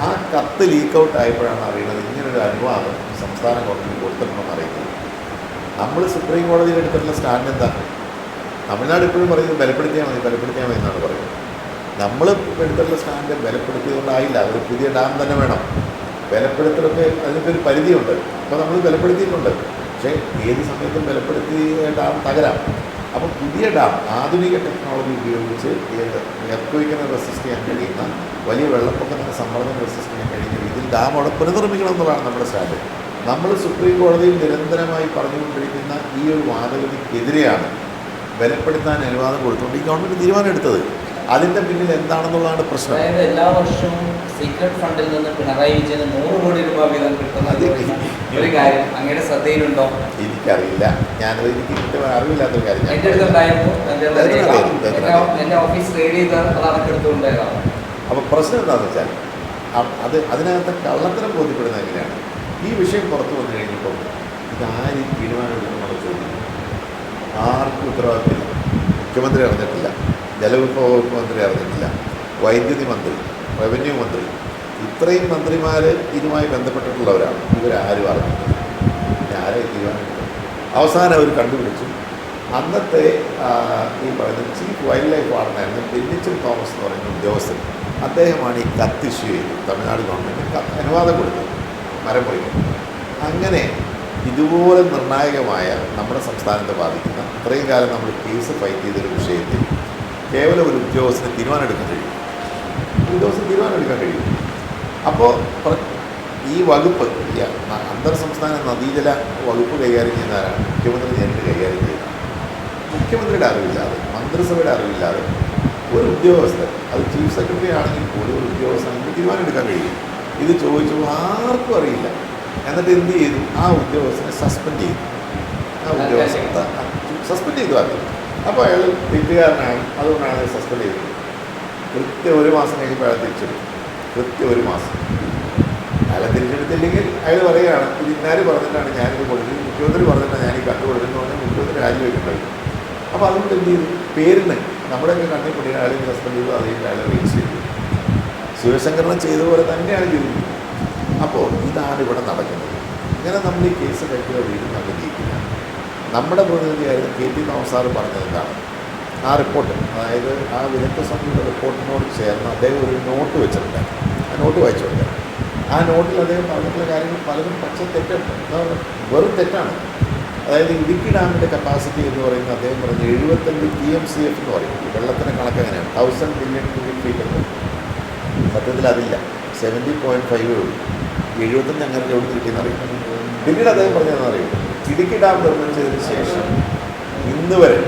ആ കത്ത് ലീക്കൗട്ട് ആയപ്പോഴാണ് അറിയുന്നത് ഇങ്ങനൊരു അനുവാദം സംസ്ഥാന ഗവൺമെൻറ് കൊടുത്തിട്ടുണ്ടെന്ന് അറിയിക്കുന്നത്. നമ്മൾ സുപ്രീം കോടതിയിൽ എടുത്തിട്ടുള്ള സ്റ്റാൻഡ് എന്താണ്? തമിഴ്നാട് ഇപ്പോഴും പറയുന്നത് ബലപ്പെടുത്തിയാൽ മതി എന്നാണ് പറയുന്നത്. നമ്മൾ എടുത്തിട്ടുള്ള സ്റ്റാൻഡ് ബലപ്പെടുത്തിയതുകൊണ്ടായില്ല, ഒരു പുതിയ ഡാം തന്നെ വേണം. ബലപ്പെടുത്തലൊക്കെ അതിനൊക്കെ ഒരു പരിധിയുണ്ട്. അപ്പോൾ നമ്മൾ ബലപ്പെടുത്തിയിട്ടുണ്ട്, പക്ഷേ ഏത് സമയത്തും ബലപ്പെടുത്തിയ ഡാം തകരാം. അപ്പോൾ പുതിയ ഡാം ആധുനിക ടെക്നോളജി ഉപയോഗിച്ച് എർത്തുവയ്ക്കുന്ന റെസിസ്റ്റ് ചെയ്യാൻ കഴിയുന്ന, വലിയ വെള്ളപ്പൊക്കത്തിന് സമ്മർദ്ദം റെസിസ്റ്റ് ചെയ്യാൻ കഴിയുന്ന രീതിയിൽ ഡാം അവിടെ പുനർനിർമ്മിക്കണം എന്നുള്ളതാണ് നമ്മുടെ സ്റ്റാൻഡ്. നമ്മൾ സുപ്രീം കോടതിയിൽ നിരന്തരമായി പറഞ്ഞുകൊണ്ടിരിക്കുന്ന ഈ ഒരു വാദഗതിക്കെതിരെയാണ് ബലപ്പെടുത്താൻ അനുവാദം കൊടുത്തുകൊണ്ട് ഈ ഗവൺമെൻറ് തീരുമാനം എടുത്തത്. അതിൻ്റെ പിന്നിൽ എന്താണെന്നുള്ളതാണ് പ്രശ്നം. അതായത് എല്ലാ വർഷവും സീക്രട്ട് ഫണ്ടിൽ നിന്ന് പിണറായി വിജയന് 100 കോടി രൂപ വീതം കിട്ടുന്ന ഒരു കാര്യം അങ്ങയുടെ ശ്രദ്ധയിലുണ്ടോ? എനിക്കറിയില്ല, എനിക്ക് കൃത്യമായി അറിവില്ലാത്തൊരു കാര്യം. എൻ്റെ അടുത്തുണ്ടായിരുന്നു, എൻ്റെ ഓഫീസ് റെയ്ഡ് ചെയ്ത് അതൊക്കെ എടുത്തുകൊണ്ടായതാണ്. അപ്പോൾ പ്രശ്നം എന്താണെന്ന് വെച്ചാൽ അതിനകത്ത് കള്ളത്തരം ബോധ്യപ്പെടുന്നത് എങ്ങനെയാണ്? ഈ വിഷയം പുറത്തു വന്നു കഴിഞ്ഞപ്പോൾ ഇതാരും തീരുമാനമെടുക്കുന്നുള്ള ചോദ്യം ആർക്കും ഉത്തരവാദിത്തമില്ല. മുഖ്യമന്ത്രി അറിഞ്ഞിട്ടില്ല, ജലവിഭവ വകുപ്പ് മന്ത്രി അറിഞ്ഞിട്ടില്ല, വൈദ്യുതി മന്ത്രി, റവന്യൂ മന്ത്രി, ഇത്രയും മന്ത്രിമാർ ഇതുമായി ബന്ധപ്പെട്ടിട്ടുള്ളവരാണ്. ഇവരാരും അറിഞ്ഞിട്ടില്ല. പിന്നെ ആരെ തീരുമാനമെടുക്കും? അവസാനം അവർ കണ്ടുപിടിച്ചു. അന്നത്തെ ഈ പറയുന്ന ചീഫ് വൈൽഡ് ലൈഫ് വാർഡനായിരുന്നു ബെന്നിച്ചൻ തോമസ് എന്ന് പറയുന്ന ഉദ്യോഗസ്ഥൻ. അദ്ദേഹമാണ് ഈ കത്ത് ഇഷ്യൂ ചെയ്തത്. തമിഴ്നാട് ഗവൺമെൻറ് അനുവാദം കൊടുത്തത് മരം മുറിക്കും. അങ്ങനെ ഇതുപോലെ നിർണായകമായ നമ്മുടെ സംസ്ഥാനത്തെ ബാധിക്കുന്ന, ഇത്രയും കാലം നമ്മൾ കേസ് ഫൈറ്റ് ചെയ്തൊരു വിഷയത്തിൽ കേവലം ഒരു ഉദ്യോഗസ്ഥന് തീരുമാനമെടുക്കാൻ കഴിയും. അപ്പോൾ ഈ വകുപ്പ്, ഈ അന്തർ സംസ്ഥാന നദീജല വകുപ്പ് കൈകാര്യം ചെയ്യുന്നവരാണ് മുഖ്യമന്ത്രി നേരിട്ട് കൈകാര്യം ചെയ്യുന്നത്. മുഖ്യമന്ത്രിയുടെ അറിവില്ലാതെ, മന്ത്രിസഭയുടെ അറിവില്ലാതെ ഒരു ഉദ്യോഗസ്ഥൻ, അത് ചീഫ് സെക്രട്ടറി ആണെങ്കിൽ പോലും ഒരു ഉദ്യോഗസ്ഥന് തീരുമാനമെടുക്കാൻ കഴിയും. ഇത് ചോദിച്ചു ആർക്കും അറിയില്ല. എന്നിട്ട് എന്ത് ചെയ്തു? ആ ഉദ്യോഗസ്ഥനെ സസ്പെൻഡ് ചെയ്തു. ആദ്യം. അപ്പോൾ അയാൾ തെറ്റുകാരനാണ്, അതുകൊണ്ടാണ് സസ്പെൻഡ് ചെയ്തത്. കൃത്യം 1 മാസം കഴിയുമ്പോൾ അയാൾ തിരിച്ചെടുക്കും. കൃത്യം 1 മാസം. അയാളെ തിരിച്ചെടുത്തില്ലെങ്കിൽ അയാൾ പറയുകയാണ് ഇത് ഇന്നാര് പറഞ്ഞിട്ടാണ് ഞാനിത് കൊടുക്കുന്നത്, മുഖ്യമന്ത്രി പറഞ്ഞിട്ടാണ് ഞാൻ ഈ കണ്ടു കൊടുക്കുന്നത് പറഞ്ഞാൽ മുഖ്യമന്ത്രി രാജിവെക്കുന്നുണ്ട്. അപ്പോൾ അതുകൊണ്ട് എന്ത് ചെയ്തു? പേരിന് നമ്മുടെയൊക്കെ കണ്ണിൽ പൊടിയ അയാളെ സസ്പെൻഡ് ചെയ്തു, അതിൽ അയാളെ രജിസ്റ്റർ ചെയ്തു. ശിവശങ്കരൻ ചെയ്തതുപോലെ തന്നെയാണ് ചെയ്തത്. അപ്പോൾ ഇതാണ് ഇവിടെ നടക്കുന്നത്. ഇങ്ങനെ നമ്മൾ ഈ കേസ് കഴിക്കുന്ന വീണ്ടും നമ്മൾ ജയിക്കില്ല. നമ്മുടെ പ്രതിനിധിയായിരുന്നു KT തോമസ് സാറ് പറഞ്ഞത് എന്താണ്? ആ റിപ്പോർട്ട്, അതായത് ആ വിദഗ്ധ സമിതിയുടെ റിപ്പോർട്ടിനോട് ചേർന്ന് അദ്ദേഹം ഒരു നോട്ട് വെച്ചിട്ടുണ്ട്. ആ നോട്ട് വായിച്ചുകൊണ്ട് ആ നോട്ടിൽ അദ്ദേഹം പറഞ്ഞിട്ടുള്ള കാര്യങ്ങൾ പലതും തെറ്റുണ്ട്, വെറും തെറ്റാണ്. അതായത് ഇടുക്കി ഡാമിൻ്റെ കപ്പാസിറ്റി എന്ന് പറയുന്നത് അദ്ദേഹം പറഞ്ഞ് 75 TMCF എന്ന് പറയും. വെള്ളത്തിൻ്റെ കണക്ക് എങ്ങനെയാണ്? 1000 ബില്യൺ ക്യൂബിക് ഫീറ്റ് ഉണ്ട്. സത്യത്തിൽ അതില്ല, 70.5 ഉള്ളൂ. 75 അങ്ങനെ എവിടെ കിട്ടിയെന്നറിയും. പിന്നീട് അദ്ദേഹം പറഞ്ഞതെന്നറിയും, ഇടുക്കി ഡാം നിർമ്മിച്ചതിന് ശേഷം ഇന്ന് വരെ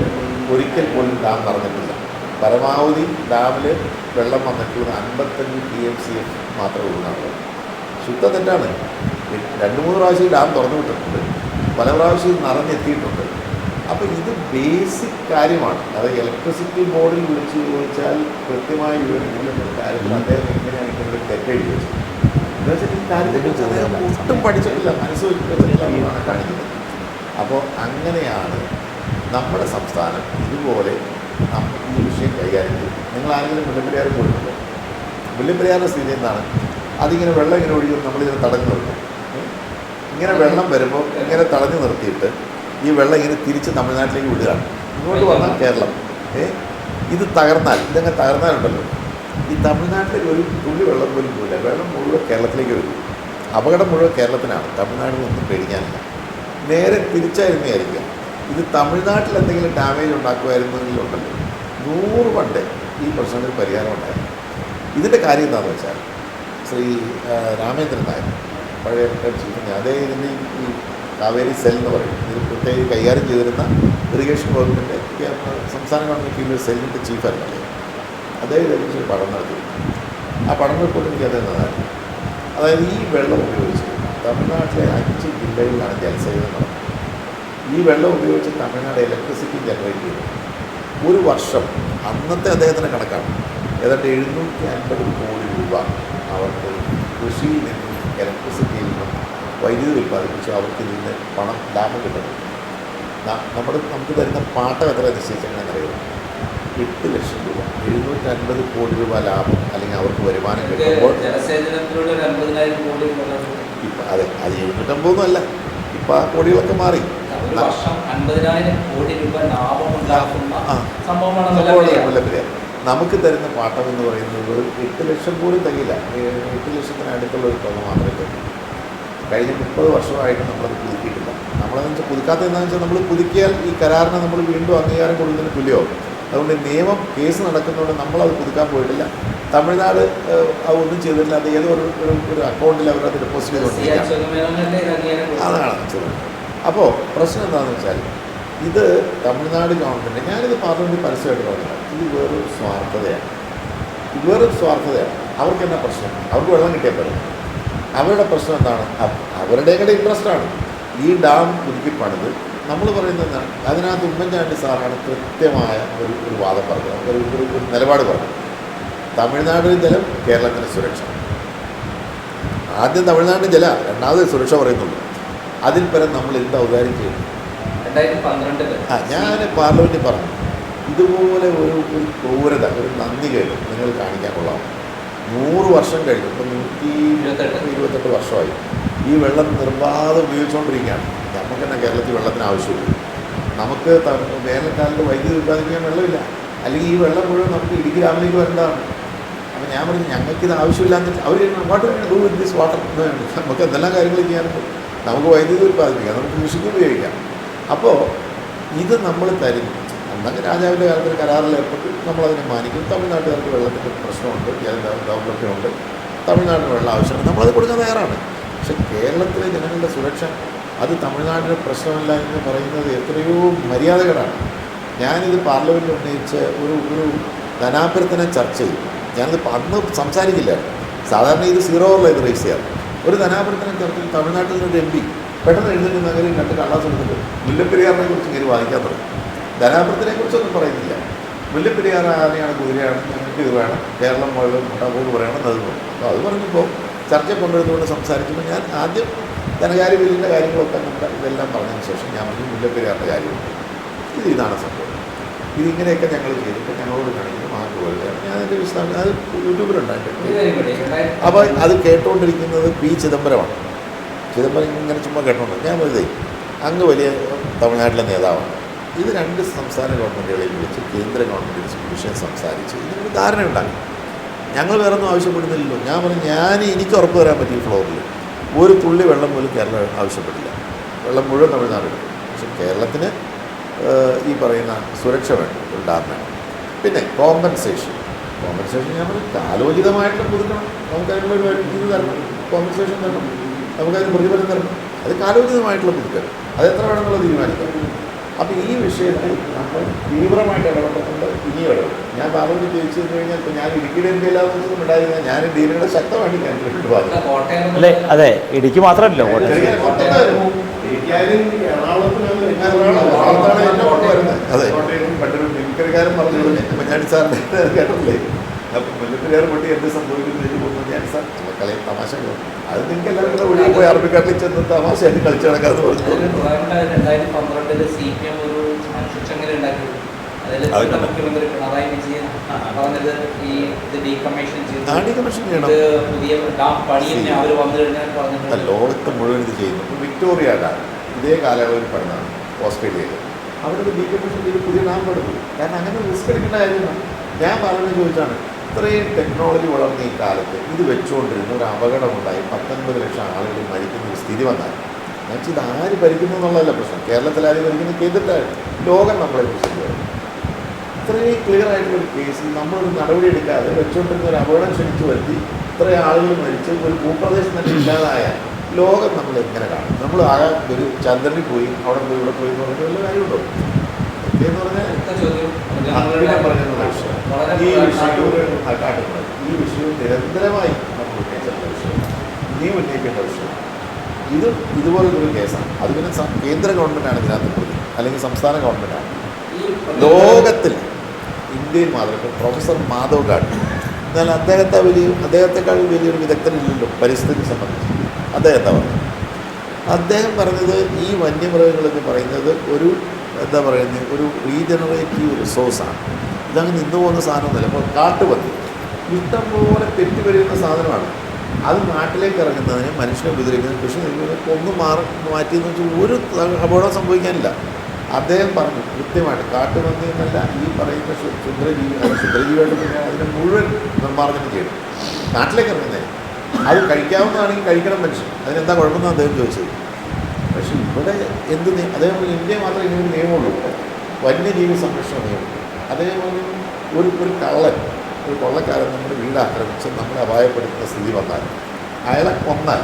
ഒരിക്കൽ പോലും ഡാം നിറഞ്ഞിട്ടില്ല. പരമാവധി ഡാമിൽ വെള്ളം വന്നിട്ടുള്ളത് 55 TMCF മാത്രമേ ഉള്ളൂ. ശുദ്ധ തെറ്റാണ്. 2-3 പ്രാവശ്യം ഡാം തുറന്നു വിട്ടിട്ടുണ്ട്, പല പ്രാവശ്യം നിറഞ്ഞെത്തിയിട്ടുണ്ട്. അപ്പോൾ ഇത് ബേസിക് കാര്യമാണ്. അത് ഇലക്ട്രിസിറ്റി ബോർഡിൽ വിളിച്ച് ചോദിച്ചാൽ കൃത്യമായി വിവരിക്കുന്ന കാര്യത്തിൽ അദ്ദേഹം എങ്ങനെയാണ് ഇങ്ങനെ തെറ്റെഴുതി വെച്ചത് എന്ന് വെച്ചാൽ ഈ കാര്യത്തെക്കുറിച്ച് അദ്ദേഹം ഒട്ടും പഠിച്ചിട്ടില്ല, മനസ്സ് വെച്ചിട്ടില്ല കാണിക്കുന്നത്. അപ്പോൾ അങ്ങനെയാണ് നമ്മുടെ സംസ്ഥാനം ഇതുപോലെ ഈ വിഷയം കൈകാര്യം ചെയ്യും. നിങ്ങൾ ആരെങ്കിലും മുല്ലപ്പെരിയാർ പോയിട്ടുണ്ടോ? മുല്ലപ്പെരിയാറിൻ്റെ സ്ഥിതി എന്താണ്? അതിങ്ങനെ വെള്ളം ഇങ്ങനെ ഒഴിയും, നമ്മളിതിനെ തടഞ്ഞു നിർത്തും. ഇങ്ങനെ വെള്ളം വരുമ്പോൾ ഇങ്ങനെ തടഞ്ഞു നിർത്തിയിട്ട് ഈ വെള്ളം ഇങ്ങനെ തിരിച്ച് തമിഴ്നാട്ടിലേക്ക് വിടുകയാണ്. ഇങ്ങോട്ട് വന്നാൽ കേരളം. ഇത് തകർന്നാൽ, ഇതങ്ങനെ തകർന്നാലുണ്ടല്ലോ, ഈ തമിഴ്നാട്ടിലേക്ക് ഒരു തുള്ളി വെള്ളം പോലും പോകില്ല. വെള്ളം മുഴുവൻ കേരളത്തിലേക്ക് വരും. അപകടം മുഴുവൻ കേരളത്തിനാണ്. തമിഴ്നാടിനൊന്നും പേടിക്കാനില്ല. നേരെ തിരിച്ചായിരുന്നായിരിക്കാം. ഇത് തമിഴ്നാട്ടിൽ എന്തെങ്കിലും ഡാമേജ് ഉണ്ടാക്കുമായിരുന്നെങ്കിലുണ്ടല്ലോ 100 പണ്ട് ഈ പ്രശ്നത്തിന് പരിഹാരം ഉണ്ടായിരുന്നു. ഇതിൻ്റെ കാര്യം എന്താണെന്ന് വെച്ചാൽ ശ്രീ രാമേന്ദ്രൻ നായർ, പഴയ ചീഫ്, അദ്ദേഹം ഈ കാവേരി സെൽ എന്ന് പറയും. ഇത് പ്രത്യേകം കൈകാര്യം ചെയ്തിരുന്ന ഇറിഗേഷൻ വകുപ്പിൻ്റെ സംസ്ഥാന ഗവൺമെൻറ് കീഴിൽ സെല്ലിൻ്റെ ചീഫായിരുന്നല്ലേ, അദ്ദേഹം ഇതേക്കുറിച്ച് പഠനം നടത്തി. ആ പഠന റിപ്പോർട്ട് എനിക്ക് അദ്ദേഹം നന്നായിരുന്നു. അതായത് ഈ വെള്ളം ഉപയോഗിച്ച് തമിഴ്നാട്ടിലെ 5 ജില്ലകളിലാണ് ജലസേചനം നടന്നത്. ഈ വെള്ളം ഉപയോഗിച്ച് തമിഴ്നാട് ഇലക്ട്രിസിറ്റി ജനറേറ്റ് ചെയ്തു. ഒരു വർഷം അന്നത്തെ അദ്ദേഹത്തിൻ്റെ കണക്കാണ് ഏതാണ്ട് 750 കോടി രൂപ അവർക്ക് കൃഷിയിൽ നിന്നും ഇലക്ട്രിസിറ്റിയിൽ നിന്നും വൈദ്യുതി ഉൽപ്പാദിപ്പിച്ച് അവർക്ക് ഇതിൻ്റെ പണം ലാഭം കിട്ടുന്നു. നമുക്ക് തരുന്ന പാട്ടം എത്ര നിശ്ചയിച്ചെങ്ങനെയെന്നറിയാം? 8 ലക്ഷം രൂപ, 750 കോടി രൂപ ലാഭം അല്ലെങ്കിൽ അവർക്ക് വരുമാനം കിട്ടുമ്പോൾ ജലസേചനത്തിലൂടെ 50,000 കോടി ഇപ്പം അതെ, അത് 750 അല്ല, ഇപ്പം ആ കോടികളൊക്കെ മാറി. ഒരു വർഷം 50,000 കോടി രൂപ ലാഭമുണ്ടാക്കുന്ന സംഭവമാണ് മുല്ലപ്പെരിയാർ. നമുക്ക് തരുന്ന പാട്ടം എന്ന് പറയുന്നത് 8 ലക്ഷം പോലും തികയില്ല. 8 ലക്ഷത്തിന് അടുത്തുള്ള ഒരു തുക മാത്രമേ തരൂ. കഴിഞ്ഞ 30 വർഷമായിട്ട് നമ്മളത് പുതുക്കിയിട്ടില്ല. നമ്മളതെന്ന് വെച്ചാൽ പുതുക്കാത്ത എന്താണെന്ന് വെച്ചാൽ നമ്മൾ പുതുക്കിയാൽ ഈ കരാറിന് നമ്മൾ വീണ്ടും അംഗീകാരം കൊടുക്കുന്നതിന് തുല്യമാവും. അതുകൊണ്ട് നിയമം കേസ് നടക്കുന്നതുകൊണ്ട് നമ്മളത് പുതുക്കാൻ പോയിട്ടില്ല. തമിഴ്നാട് അതൊന്നും ചെയ്തിട്ടില്ല. അത് ഏതോ ഒരു അക്കൗണ്ടിൽ അവരത് ഡെപ്പോസിറ്റ് ചെയ്തുകൊണ്ടിരിക്കുകയാണ്. അതാണ് ചോദ്യം. അപ്പോൾ പ്രശ്നം എന്താണെന്ന് വെച്ചാൽ ഇത് തമിഴ്നാട് ഗവൺമെൻറ്, ഞാനിത് പാർലമെൻറ്റിൽ പരസ്യമായിട്ട് പറഞ്ഞില്ല, ഇത് വേറൊരു സ്വാർത്ഥതയാണ്. അവർക്ക് എന്നാ പ്രശ്നം? അവർക്ക് വെള്ളം കിട്ടിയാൽ പോലെ. അവരുടെ പ്രശ്നം എന്താണ്? അവരുടെയൊക്കെ ഇൻട്രസ്റ്റാണ് ഈ ഡാം പുതുക്കി പണിത്. നമ്മൾ പറയുന്നത് എന്താണ്? അതിനകത്ത് ഉമ്മൻചാണ്ടി സാറാണ് കൃത്യമായ ഒരു വാദം പറഞ്ഞത്, ഒരു നിലപാട് പറഞ്ഞത്. തമിഴ്നാട് ജലം, കേരളത്തിന് സുരക്ഷ. ആദ്യം തമിഴ്നാട് ജല, രണ്ടാമത് സുരക്ഷ പറയുന്നുള്ളൂ. അതിൽ പരം നമ്മൾ എന്ത് ഔദാര്യം ചെയ്യുന്നു? 2012 ഞാൻ പാർലമെൻറ്റിൽ പറഞ്ഞു, ഇതുപോലെ ഒരു ക്രൂരത, ഒരു നന്ദി കേട് നിങ്ങൾ കാണിക്കാൻ കൊള്ളാം. 100 വർഷം കഴിഞ്ഞു, ഇപ്പം 128 വർഷമായി ഈ വെള്ളം നിർബാധം ഉപയോഗിച്ചുകൊണ്ടിരിക്കുകയാണ്. നമുക്ക് തന്നെ കേരളത്തിൽ വെള്ളത്തിന് ആവശ്യമില്ല. നമുക്ക് വേനൽക്കാലത്ത് വൈദ്യുതി ഉൽപ്പാദിപ്പിക്കാൻ വെള്ളമില്ല. അല്ലെങ്കിൽ ഈ വെള്ളം മുഴുവൻ നമുക്ക് ഇടുക്കി ഡാമിലേക്ക് വരേണ്ടതാണ്. അപ്പോൾ ഞാൻ പറഞ്ഞു, ഞങ്ങൾക്കിത് ആവശ്യമില്ലാന്ന്. അവർ water do with this water, നമുക്ക് എന്തെല്ലാം കാര്യങ്ങൾ ചെയ്യാനുണ്ട്. നമുക്ക് വൈദ്യുതി ഉൽപ്പാദിപ്പിക്കാം, നമുക്ക് കൃഷിക്ക് ഉപയോഗിക്കാം. അപ്പോൾ ഇത് നമ്മൾ തരും. അന്നൊക്കെ രാജാവിൻ്റെ കാലത്തിൽ കരാറിൽ ഏർപ്പെട്ട് നമ്മളതിനെ മാനിക്കും. തമിഴ്നാട്ടുകാർക്ക് വെള്ളത്തിൻ്റെ പ്രശ്നമുണ്ട്, ദൗർലഭ്യമുണ്ട്, തമിഴ്നാടിന് വെള്ളം ആവശ്യമാണ്, നമ്മളത് കൊടുക്കാൻ തയ്യാറാണ്. പക്ഷേ കേരളത്തിലെ ജനങ്ങളുടെ സുരക്ഷ അത് തമിഴ്നാടിൻ്റെ പ്രശ്നമല്ല എന്ന് പറയുന്നത് എത്രയോ മര്യാദകളാണ്. ഞാനിത് പാർലമെൻറ്റിൽ ഉന്നയിച്ച ഒരു ധനാഭ്യർത്ഥന ചർച്ച ചെയ്തു. ഞാനത് അന്ന് സംസാരിക്കില്ല. സാധാരണ ഇത് 0 ഓവറിലാണ് ഇത് റേസ് ചെയ്യാറ്. ഒരു ധനാഭ്യർത്ഥന ചർച്ചയിൽ തമിഴ്നാട്ടിൽ നിന്നൊരു MP പെട്ടെന്ന് എഴുന്നേറ്റ് നഗരം 2 കള്ളാസ് എടുത്തിട്ട് മുല്ലപ്പെരിയാറിനെ കുറിച്ച് ഇങ്ങനെ വാദിക്കാൻ തുടങ്ങി. ധനാഭ്യർത്ഥനയെക്കുറിച്ചൊന്നും പറയുന്നില്ല. മുല്ലപ്പെരിയാർ ആനയാണ്, കുതിരയാണ്, ഞങ്ങൾക്ക് ഇത് വേണം, കേരളം മുഴുവൻ മുട്ടാപോക്ക് പറയണം, അത് വേണം. അപ്പോൾ അത് പറഞ്ഞപ്പോൾ ചർച്ച കൊണ്ടുവരുന്നതുകൊണ്ട് സംസാരിക്കുമ്പോൾ ഞാൻ ആദ്യം ധനകാര്യ ബില്ലിൻ്റെ കാര്യങ്ങളൊക്കെ നമ്മുടെ ഇതെല്ലാം പറഞ്ഞതിന് ശേഷം ഞാൻ പറഞ്ഞു മുല്ലപ്പെരിയാറിൻ്റെ കാര്യമുണ്ട്, ഇതാണ് സംഭവം, ഇതിങ്ങനെയൊക്കെ ഞങ്ങൾ ചെയ്തിട്ട് ഞങ്ങളോട് കാണിക്കുന്നു മാർക്ക് പോവുകയാണ്. ഞാൻ അതിൻ്റെ വിശദാംശം അത് യൂട്യൂബിലുണ്ടായിട്ടുണ്ട്. അപ്പോൾ അത് കേട്ടുകൊണ്ടിരിക്കുന്നത് P. ചിദംബരമാണ്. ചിദംബരം ഇങ്ങനെ ചുമ്മാ കേട്ടോണ്ട് ഞാൻ വെറുതെ അങ്ങ് വലിയ തമിഴ്നാട്ടിലെ നേതാവാണ്. ഇത് 2 സംസ്ഥാന ഗവൺമെൻറ്റുകളെയും വിളിച്ച് കേന്ദ്ര ഗവൺമെൻറ് വിഷയം സംസാരിച്ച് ഇതിനൊരു ധാരണ ഉണ്ടാക്കി. ഞങ്ങൾ വേറെ ഒന്നും ആവശ്യപ്പെടുന്നില്ലല്ലോ. ഞാൻ പറഞ്ഞു, എനിക്ക് ഉറപ്പ് തരാൻ പറ്റിയ ഫ്ലോറിൽ ഒരു തുള്ളി വെള്ളം പോലും കേരളം ആവശ്യപ്പെട്ടില്ല. വെള്ളം മുഴുവൻ തമിഴ്നാട് എടുക്കും. പക്ഷെ കേരളത്തിന് ഈ പറയുന്ന സുരക്ഷ വേണം, ഒരു ഡാം വേണം. പിന്നെ കോമ്പൻസേഷൻ ഞാൻ പറഞ്ഞു, കാലോചിതമായിട്ട് പുതുക്കണം. നമുക്കതിനുള്ളൊരു ഇത് തരണം, കോമ്പൻസേഷൻ തരണം, നമുക്കതിന് പ്രതിഫലം തരണം. അത് കാലോചിതമായിട്ടുള്ള പുതുക്കണം. അതെത്ര വേണമെന്നുള്ളത് തീരുമാനിക്കാം. അപ്പോൾ ഈ വിഷയത്തിൽ നമ്മൾ തീവ്രമായിട്ട് ഇടപെട്ടിട്ടുണ്ട്. ഇനിയും ഇടപെടും. ഞാൻ പാർലമെൻറ്റ് ജയിച്ചു തന്നു കഴിഞ്ഞാൽ ഇപ്പോൾ ഞാൻ ഇടുക്കിയുടെ MP എല്ലാവർക്കും ഉണ്ടായിരുന്ന ഞാൻ ഡീലുകളുടെ ശക്തമായിട്ട് ഞാൻ കേട്ടിട്ടുണ്ട്. അല്ലേ? അതെ, ഇടുക്കി മാത്രമല്ലോ, അതെ, പണ്ടൊരു മിമിക്രിക്കാരൻ പറഞ്ഞു, ഉമ്മൻചാണ്ടി സാറിൻ്റെ കേട്ടില്ലേ, അപ്പം മുല്ലപ്പെരിയാർ പൊട്ടി എന്ത് സംഭവിക്കുന്നു ഉമ്മൻചാണ്ടി സാർ കളി തമാശ അത് നിങ്ങൾക്ക് എല്ലാവരും കൂടെ ഒഴിവ് പോയി അറബിക്കാട്ടിൽ ചെന്ന് തമാശയായിട്ട് കളിച്ചു നടക്കാമെന്ന് പറഞ്ഞു. 2012 CPM ഒരു ശിക്ഷങ്ങനെ ഉണ്ടാക്കി. അതിൽ മുഖ്യമന്ത്രി പിണറായി വിജയൻ പറഞ്ഞത് ഈ ഇത് ഡീകമ്മീഷൻ ചെയ്യണം, പുതിയ ഡാം പണിയെ അവർ വന്നു കഴിഞ്ഞാൽ പറഞ്ഞിട്ടുണ്ട്. ലോകത്ത് മുഴുവൻ ഇത് ചെയ്യുന്നു. ഇപ്പോൾ വിക്ടോറിയ ഡാം ഇതേ കാലയളവിൽ പണിതാണ് ഓസ്ട്രേലിയയിൽ. അവിടെ ഡീകമ്മീഷൻ ചെയ്ത് പുതിയ ഡാം പണിതു. കാരണം അങ്ങനെ റിസ്ക് എടുക്കേണ്ട കാര്യമാണ്. ഞാൻ പറഞ്ഞു ചോദിച്ചാണ്, ഇത്രയും ടെക്നോളജി വളർന്ന ഈ കാലത്ത് ഇത് വെച്ചുകൊണ്ടിരുന്ന ഒരു അപകടമുണ്ടായി 19 ലക്ഷം ആളുകൾ മരിക്കുന്ന ഒരു സ്ഥിതി വന്നാൽ എന്നുവെച്ചാൽ ഇത് ആര് ഭരിക്കുന്നു എന്നുള്ളതല്ല പ്രശ്നം. കേരളത്തിൽ ആരും ഭരിക്കുന്നത് കേന്ദ്രത്തിലാണ്, ലോകം നമ്മളെ കുറിച്ച്. ഇത്രയും ക്ലിയർ ആയിട്ടുള്ളൊരു കേസിൽ നമ്മളൊരു നടപടി എടുക്കാതെ വെച്ചുകൊണ്ടിരുന്ന ഒരു അപകടം ക്ഷണിച്ചു വരുത്തി ഇത്രയും ആളുകൾ മരിച്ച് ഒരു ഭൂപ്രദേശം തന്നെ ഇല്ലാതായ ലോകം നമ്മൾ എങ്ങനെ കാണും? നമ്മൾ ആ ഒരു ചന്ദ്രനിൽ പോയി അവിടെ പോയി ഇവിടെ പോയി എന്ന് പറഞ്ഞിട്ട് വല്ല കാര്യമുണ്ടോ? എന്ന് പറഞ്ഞാൽ പിന്നെ പറഞ്ഞിട്ടുള്ള വിഷയം ഈ വിഷയവും നിരന്തരമായി നമ്മൾ ഉന്നയിച്ചിട്ടുള്ള വിഷയം, ഇനിയും ഉന്നയിക്കേണ്ട വിഷയം. ഇതുപോലൊരു കേസാണ്. അത് പിന്നെ കേന്ദ്ര ഗവൺമെൻറ്റാണ് ഇതിനകത്ത് പ്രതി, അല്ലെങ്കിൽ സംസ്ഥാന ഗവൺമെൻറ്റാണ്. ലോകത്തിൽ ഇന്ത്യയിൽ മാത്രം ഇപ്പോൾ പ്രൊഫസർ മാധവ് ഗാഡ്ഗിൽ, എന്നാൽ അദ്ദേഹത്തെക്കാൾ വലിയൊരു വിദഗ്ധനില്ലല്ലോ പരിസ്ഥിതി സംബന്ധിച്ച്. അദ്ദേഹം പറഞ്ഞത് ഈ വന്യമൃഗങ്ങളെന്ന് പറയുന്നത് ഒരു എന്താ പറയുന്നത് ഒരു റീജനറേറ്റീവ് റിസോഴ്സാണ്. ഇതങ്ങനെ നിന്ന് പോകുന്ന സാധനമൊന്നുമല്ല. ഇപ്പോൾ കാട്ടുപന്നി ഇഷ്ടംപോലെ പെറ്റുപെരുകുന്ന സാധനമാണ്. അത് നാട്ടിലേക്ക് ഇറങ്ങുന്നതിന് മനുഷ്യനെ ഉപദ്രവിക്കുന്നത് കൃഷി ഒന്ന് മാറ്റിയെന്ന് വെച്ചാൽ ഒരു അപകടം സംഭവിക്കാനില്ല. അദ്ദേഹം പറഞ്ഞു കൃത്യമായിട്ട് കാട്ടുപന്നി എന്നല്ല ഈ പറയുന്ന ക്ഷുദ്രജീവിയായിട്ട് പിന്നെ അതിനെ മുഴുവൻ നിർമ്മാർജ്ജനം ചെയ്യണം നാട്ടിലേക്ക് ഇറങ്ങുന്നതിന്. അത് കഴിക്കാവുന്നതാണെങ്കിൽ കഴിക്കണം മനുഷ്യൻ, അതിനെന്താ കുഴപ്പമെന്ന് അദ്ദേഹം ചോദിച്ചത്. പക്ഷേ ഇവിടെ അതേപോലെ ഇന്ത്യ മാത്രമേ ഇങ്ങനെ ഒരു നിയമമുള്ളൂ, വന്യജീവി സംരക്ഷണ നിയമം. അതേപോലെ ഒരു കൊള്ളക്കാരൻ നമ്മുടെ വീട് ആക്രമിച്ച് നമ്മളെ അപായപ്പെടുത്തുന്ന സ്ഥിതി വന്നാൽ അയാളെ കൊന്നാൽ,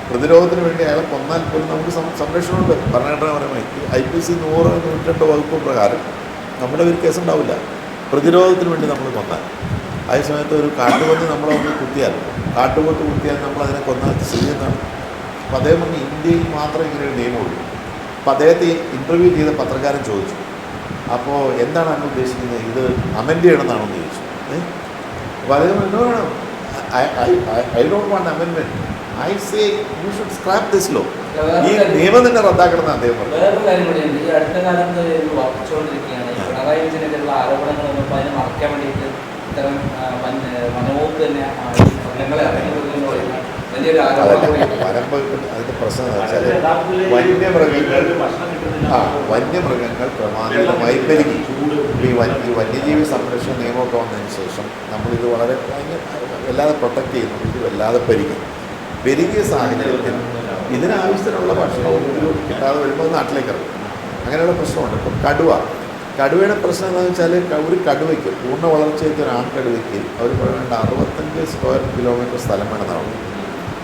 പ്രതിരോധത്തിന് വേണ്ടി അയാളെ കൊന്നാൽ പോലും നമുക്ക് സംരക്ഷണമുണ്ട് ഭരണഘടനാപരമായി. IPC 100-102 വകുപ്പ് പ്രകാരം നമ്മുടെ ഒരു കേസുണ്ടാവില്ല പ്രതിരോധത്തിന് വേണ്ടി നമ്മൾ കൊന്നാൽ. അതേസമയത്ത് ഒരു കാട്ടുപന്നി നമ്മളെ ഒന്ന് കാട്ടുപോത്ത് കുത്തിയാൽ നമ്മളതിനെ കൊന്നാൽ സ്ഥിതി എന്നാണ്. അപ്പോൾ അദ്ദേഹം പറഞ്ഞ് ഇന്ത്യയിൽ മാത്രമേ ഇങ്ങനെ ഒരു നിയമമുള്ളൂ. അപ്പോൾ അദ്ദേഹത്തെ ഇൻ്റർവ്യൂ ചെയ്ത പത്രക്കാരൻ ചോദിച്ചു, അപ്പോൾ എന്താണ് അങ്ങ് ഉദ്ദേശിക്കുന്നത്, ഇത് അമെൻഡ് ചെയ്യണമെന്നാണോ എന്ന് ചോദിച്ചു. അപ്പോൾ അദ്ദേഹം വേണം, I don't want amendment, I say you should scrap this law. ഈ നിയമം തന്നെ റദ്ദാക്കണമെന്ന് അദ്ദേഹം പറഞ്ഞു. വേറൊരു കാര്യം കൂടിയുണ്ട്. ഈ അടുത്ത കാലത്ത് വർദ്ധിച്ചുകൊണ്ടിരിക്കുകയാണ് പിണറായി വിജയനെതിരെയുള്ള ആരോപണങ്ങളൊന്നും ഇപ്പോൾ അതിനെ മറയ്ക്കാൻ വേണ്ടിയിട്ട് ഇത്തരം വനവകുപ്പ് തന്നെ മൃഗങ്ങളെ വലിയൊരു ആരോപണം. അതിൻ്റെ പ്രശ്നം എന്ന് വെച്ചാൽ വന്യമൃഗങ്ങൾ പ്രമാണിതമായി പെരുകി. ഈ വന്യജീവി സംരക്ഷണ നിയമമൊക്കെ വന്നതിന് ശേഷം നമ്മളിത് വളരെ വല്ലാതെ പ്രൊട്ടക്റ്റ് ചെയ്യുന്നു. ഇത് വല്ലാതെ പെരുകിയ സാഹചര്യത്തിൽ ഇതിനാവശ്യത്തിനുള്ള ഭക്ഷണവും കിട്ടാതെ വരുമ്പോൾ നാട്ടിലേക്ക് ഇറങ്ങും. അങ്ങനെയുള്ള പ്രശ്നമുണ്ട്. ഇപ്പം കടുവയുടെ പ്രശ്നം എന്താണെന്ന് വെച്ചാൽ ഒരു കടുവയ്ക്ക് പൂർണ്ണ വളർച്ചയെത്തിയ ഒരു ആൺകടുവയ്ക്ക് അവർ പറയേണ്ട 65 സ്ക്വയർ കിലോമീറ്റർ സ്ഥലം വേണമെന്നാണ്.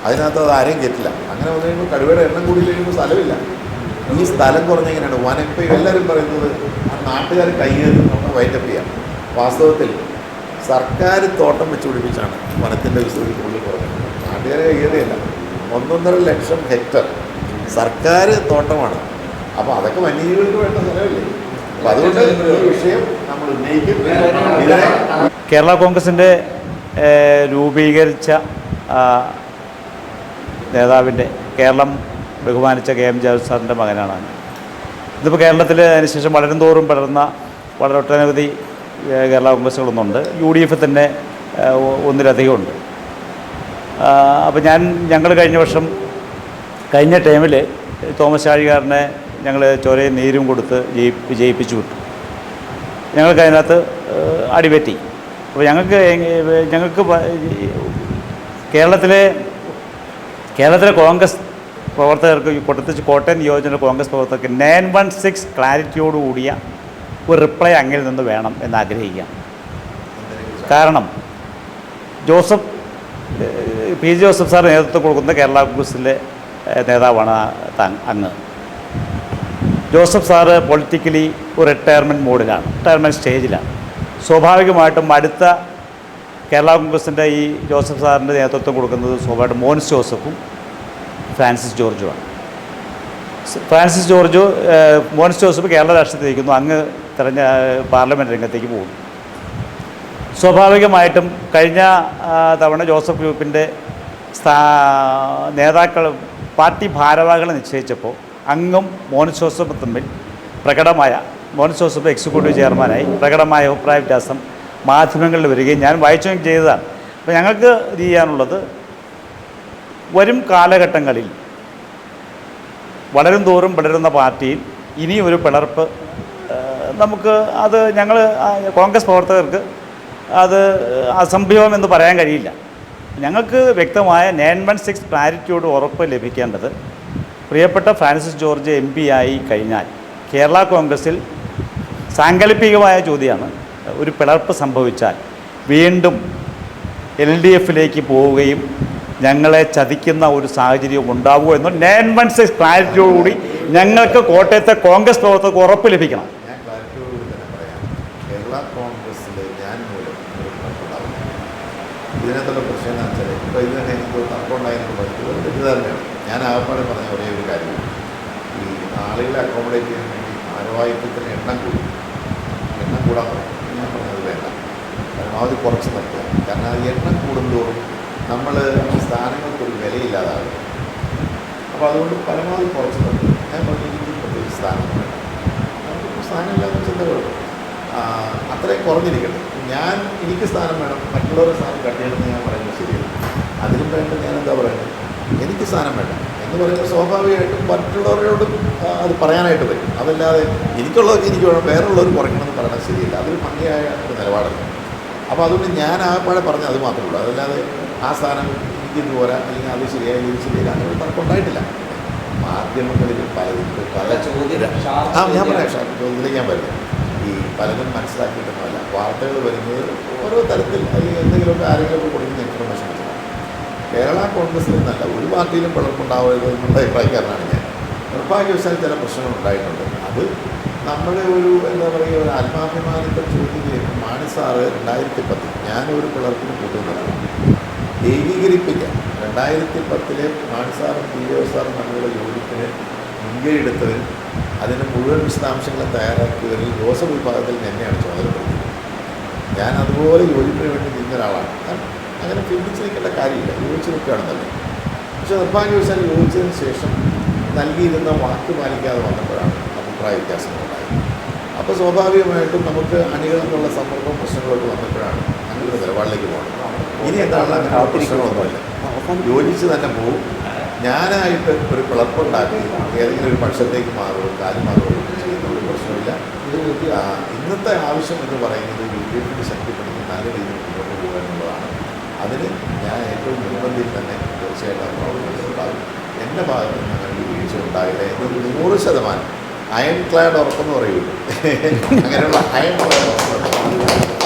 അതിനകത്ത് അത് ആരെയും കയറ്റില്ല. അങ്ങനെ വന്നു കഴിയുമ്പോൾ കടുവയുടെ എണ്ണം കൂടി കഴിയുമ്പോൾ സ്ഥലമില്ല. ഈ സ്ഥലം കുറഞ്ഞെങ്ങനെയാണ് ഇപ്പോൾ എല്ലാവരും പറയുന്നത് നാട്ടുകാർ കയ്യേറി നമുക്ക് വൈറ്റപ്പ് ചെയ്യാം. വാസ്തവത്തിൽ സർക്കാർ തോട്ടം വെച്ച് പിടിപ്പിച്ചാണ് വനത്തിൻ്റെ വിസ്തൃതി കൂടുതൽ കുറഞ്ഞത്. നാട്ടുകാരെ കയ്യേറിയല്ല. 1.5 ലക്ഷം ഹെക്ടർ സർക്കാർ തോട്ടമാണ്. അപ്പോൾ അതൊക്കെ വന്യജീവികൾക്ക് വേണ്ട സ്ഥലമില്ലേ? അപ്പോൾ അതുകൊണ്ട് ഈ വിഷയം നമ്മൾ ഉന്നയിക്കും. കേരള കോൺഗ്രസിൻ്റെ രൂപീകരിച്ച നേതാവിൻ്റെ കേരളം ബഹുമാനിച്ച KM ജോർജ് സാറിൻ്റെ മകനാണ്. ഇതിപ്പോൾ കേരളത്തിൽ അതിനുശേഷം വളരുംതോറും വളരെ ഒട്ടനവധി കേരള കോൺഗ്രസ്സുകളൊന്നുണ്ട്. UDF തന്നെ ഒന്നിലധികം ഉണ്ട്. അപ്പോൾ ഞങ്ങൾ കഴിഞ്ഞ ടൈമിൽ തോമസ് ചാഴികാരനെ ഞങ്ങൾ ചോരയും നീരും കൊടുത്ത് വിജയിപ്പിച്ചു വിട്ടു. ഞങ്ങൾക്ക് അതിനകത്ത് അടിപറ്റി. അപ്പോൾ ഞങ്ങൾക്ക് കേരളത്തിലെ കോൺഗ്രസ് പ്രവർത്തകർക്ക് കോട്ടയം നിയോജന കോൺഗ്രസ് പ്രവർത്തകർക്ക് 916 ക്ലാരിറ്റിയോടുകൂടിയ ഒരു റിപ്ലൈ അങ്ങിൽ നിന്ന് വേണം എന്നാഗ്രഹിക്കുക. കാരണം PJ ജോസഫ് സാർ നേതൃത്വം കൊടുക്കുന്ന കേരള കോൺഗ്രസിലെ നേതാവാണ് അങ്ങ്. ജോസഫ് സാറ് പൊളിറ്റിക്കലി ഒരു റിട്ടയർമെൻറ്റ് സ്റ്റേജിലാണ്. സ്വാഭാവികമായിട്ടും അടുത്ത കേരള കോൺഗ്രസിൻ്റെ ഈ ജോസഫ് സാറിൻ്റെ നേതൃത്വം കൊടുക്കുന്നത് സ്വാഭാവികമായിട്ടും മോൻസ് ജോസഫും ഫ്രാൻസിസ് ജോർജുമാണ്. മോൻസ് ജോസഫ് കേരള രാഷ്ട്രീയത്തിലിരിക്കുന്നു, അങ്ങ് പാർലമെൻറ്റ് രംഗത്തേക്ക് പോകുന്നു. സ്വാഭാവികമായിട്ടും കഴിഞ്ഞ തവണ ജോസഫ് ഗ്രൂപ്പിൻ്റെ പാർട്ടി ഭാരവാഹികളെ നിശ്ചയിച്ചപ്പോൾ അങ്ങും മോൻസ് ജോസഫും തമ്മിൽ മോൻസ് ജോസഫ് എക്സിക്യൂട്ടീവ് ചെയർമാനായി പ്രകടമായ അഭിപ്രായ വ്യത്യാസം മാധ്യമങ്ങളിൽ വരികയും ഞാൻ വായിച്ചു ചെയ്തതാണ്. അപ്പോൾ ഞങ്ങൾക്ക് ഇത് ചെയ്യാനുള്ളത് വരും കാലഘട്ടങ്ങളിൽ വളരുംതോറും വളരുന്ന പാർട്ടിയിൽ ഇനിയും ഒരു പിളർപ്പ് നമുക്ക് ഞങ്ങൾ കോൺഗ്രസ് പ്രവർത്തകർക്ക് അത് അസംഭവം എന്ന് പറയാൻ കഴിയില്ല. ഞങ്ങൾക്ക് വ്യക്തമായ 916 ക്ലാരിറ്റിയോട് ഉറപ്പ് ലഭിക്കേണ്ടത് പ്രിയപ്പെട്ട ഫ്രാൻസിസ് ജോർജ് MP ആയി കഴിഞ്ഞാൽ കേരള കോൺഗ്രസിൽ സാങ്കല്പികമായ ചോദ്യമാണ്, ഒരു പിളർപ്പ് സംഭവിച്ചാൽ വീണ്ടും LDFിലേക്ക് പോവുകയും ഞങ്ങളെ ചതിക്കുന്ന ഒരു സാഹചര്യം ഉണ്ടാവുമോ എന്നോ 916 ക്ലാരിറ്റിയോടുകൂടി ഞങ്ങൾക്ക് കോട്ടയത്തെ കോൺഗ്രസ് പ്രവർത്തകർക്ക് ഉറപ്പ് ലഭിക്കണം. ഞാൻ ക്ലാരിറ്റിയോട് തന്നെ പറയാം. കേരള കോൺഗ്രസ്സിൽ ഞാൻ മൂലം ഒരു കുഴപ്പമുണ്ടാകും. ഇതിനകത്തുള്ള പ്രശ്നം എന്താണെന്ന് വെച്ചാൽ ഇപ്പോൾ ഇത് തന്നെ എനിക്ക് തർക്കമുണ്ടായെന്ന് പറയുന്നത് തെറ്റിദ്ധാരണയാണ്. ഞാൻ ആകപ്പാടെ പറഞ്ഞ ഒരേ ഒരു കാര്യം, ഈ ആളുകളെ അക്കോമഡേറ്റ് ചെയ്യാൻ വേണ്ടി ഭാരവാഹിത്വത്തിന് എണ്ണം കൂടാൻ പറയും. ഞാൻ പറഞ്ഞത് വേണ്ട, പരമാവധി കുറച്ച് നിർത്തുക. കാരണം അത് എണ്ണം കൂടുന്തോറും നമ്മൾ സ്ഥാനങ്ങൾക്കൊരു വിലയില്ലാതാകും. അപ്പോൾ അതുകൊണ്ട് പരമാവധി കുറച്ച് നിർത്തുക. ഞാൻ പറഞ്ഞു എനിക്ക് പ്രത്യേകിച്ച് സ്ഥാനം വേണ്ട, നമുക്ക് സ്ഥാനമില്ലാന്ന് ചിന്തകളും അത്രയും കുറഞ്ഞിരിക്കട്ടെ. എനിക്ക് സ്ഥാനം വേണം, മറ്റുള്ളവരുടെ സ്ഥാനം കട്ടിയാണെന്ന് ഞാൻ പറയുന്നത് ശരിയല്ല. അതിലും വേണ്ട ഞാൻ എന്താ പറയുന്നത്, എനിക്ക് സ്ഥാനം വേണ്ട എന്ന് പറയുമ്പോൾ സ്വാഭാവികമായിട്ടും മറ്റുള്ളവരോടും അത് പറയാനായിട്ട് പറ്റും. അതല്ലാതെ എനിക്കുള്ളതൊക്കെ എനിക്ക് വേണം, വേറെയുള്ളവർ കുറയ്ക്കണമെന്ന് പറയുന്നത് ശരിയല്ല. അതൊരു ഭംഗിയായ ഒരു നിലപാടല്ല. അപ്പോൾ അതുകൊണ്ട് ഞാൻ ആകപ്പാടെ പറഞ്ഞത് അത് മാത്രമേ ഉള്ളൂ. അതല്ലാതെ ആ സ്ഥാനം എനിക്കിത് പോരാ, അല്ലെങ്കിൽ അത് ശരിയായി ഇത് ശരിയായില്ല, അങ്ങനെ ഒരു തർക്കം ഉണ്ടായിട്ടില്ല. മാധ്യമങ്ങളിൽ ഞാൻ പറയാം ചോദ്യത്തിലേക്ക് ഞാൻ വരുന്നത്, ഈ പലതും മനസ്സിലാക്കിയിട്ടൊന്നുമല്ല വാർത്തകൾ വരുന്നത് ഓരോ തരത്തിൽ, അല്ലെങ്കിൽ എന്തെങ്കിലുമൊക്കെ ആരെങ്കിലുമൊക്കെ കൊടുക്കുന്ന ഇൻഫർമേഷൻ വെച്ചിട്ടാണ്. കേരള കോൺഗ്രസ്സിൽ നിന്നല്ല ഒരു പാർട്ടിയിലും പിളർപ്പുണ്ടാവരുത് എന്നുള്ള അഭിപ്രായക്കാരനാണ് ഞാൻ. നിർഭാഗ്യവശാൽ ചില പ്രശ്നങ്ങൾ ഉണ്ടായിട്ടുണ്ട്. അത് നമ്മുടെ ഒരു എന്താ പറയുക, ഒരു ആത്മാഭിമാനത്തെ ചോദ്യം ചെയ്യുമ്പോൾ മാണി സാറ് 2010 ഞാനൊരു പിളർപ്പിന് കൂട്ടുന്നതാണ് ഏകീകരിപ്പിക്കാൻ. 2010 മാണി സാറും PO സാറും തമ്മിലുള്ള യോജിപ്പിന് മുൻകൈ എടുത്തവരും അതിന് മുഴുവൻ വിശദാംശങ്ങളും തയ്യാറാക്കിയവരിൽ ജോസഫ് വിഭാഗത്തിൽ തന്നെയാണ് ചുമതലപ്പെടുത്തിയത്. ഞാൻ അതുപോലെ യോജിപ്പിന് വേണ്ടി നിന്ന ഒരാളാണ്. അങ്ങനെ ചിന്തിച്ച് നിൽക്കേണ്ട കാര്യമില്ല, യോജിച്ച് നിൽക്കുകയാണെന്നല്ലേ. പക്ഷേ നിർഭാഗ്യവശാൽ യോജിച്ചതിന് ശേഷം നൽകിയിരുന്ന വാക്ക് പാലിക്കാതെ വന്നപ്പോഴാണ് അഭിപ്രായ വ്യത്യാസങ്ങളുണ്ടായത്. അപ്പോൾ സ്വാഭാവികമായിട്ടും നമുക്ക് അണികളെന്നുള്ള സമ്മർദ്ദവും പ്രശ്നങ്ങളൊക്കെ വന്നപ്പോഴാണ് അങ്ങനൊരു നിലപാടിലേക്ക് പോകുന്നത്. ഇനി എന്താണ് അങ്ങനെ പ്രശ്നങ്ങളൊന്നുമില്ല, യോജിച്ച് തന്നെ പോകും. ഞാനായിട്ട് ഒരു പിളർപ്പുണ്ടാക്കി ഏതെങ്കിലും ഒരു പക്ഷത്തേക്ക് മാറുകയും കാര്യം മാറുകയും ചെയ്യുന്ന ഒരു പ്രശ്നമില്ല. ഇന്നത്തെ ആവശ്യം എന്ന് പറയുന്നത് UDF ശക്തിപ്പെടുത്തി നല്ല രീതിയിൽ മുന്നോട്ട് പോകുക എന്നുള്ളതാണ്. അതിന് ഞാൻ ഏറ്റവും മുൻപന്തിയിൽ തന്നെ തീർച്ചയായിട്ടും പ്രവർത്തനങ്ങളുണ്ടാകും. എൻ്റെ ഭാഗത്ത് നിന്ന് അങ്ങനെ ഒരു വീഴ്ച ഉണ്ടായില്ല എന്നൊരു 100% അയൺ ക്ലാഡ് ഉറപ്പെന്ന് പറയുള്ളൂ. അങ്ങനെയുള്ള അയൺ ക്ലാഡ് ഉറപ്പ്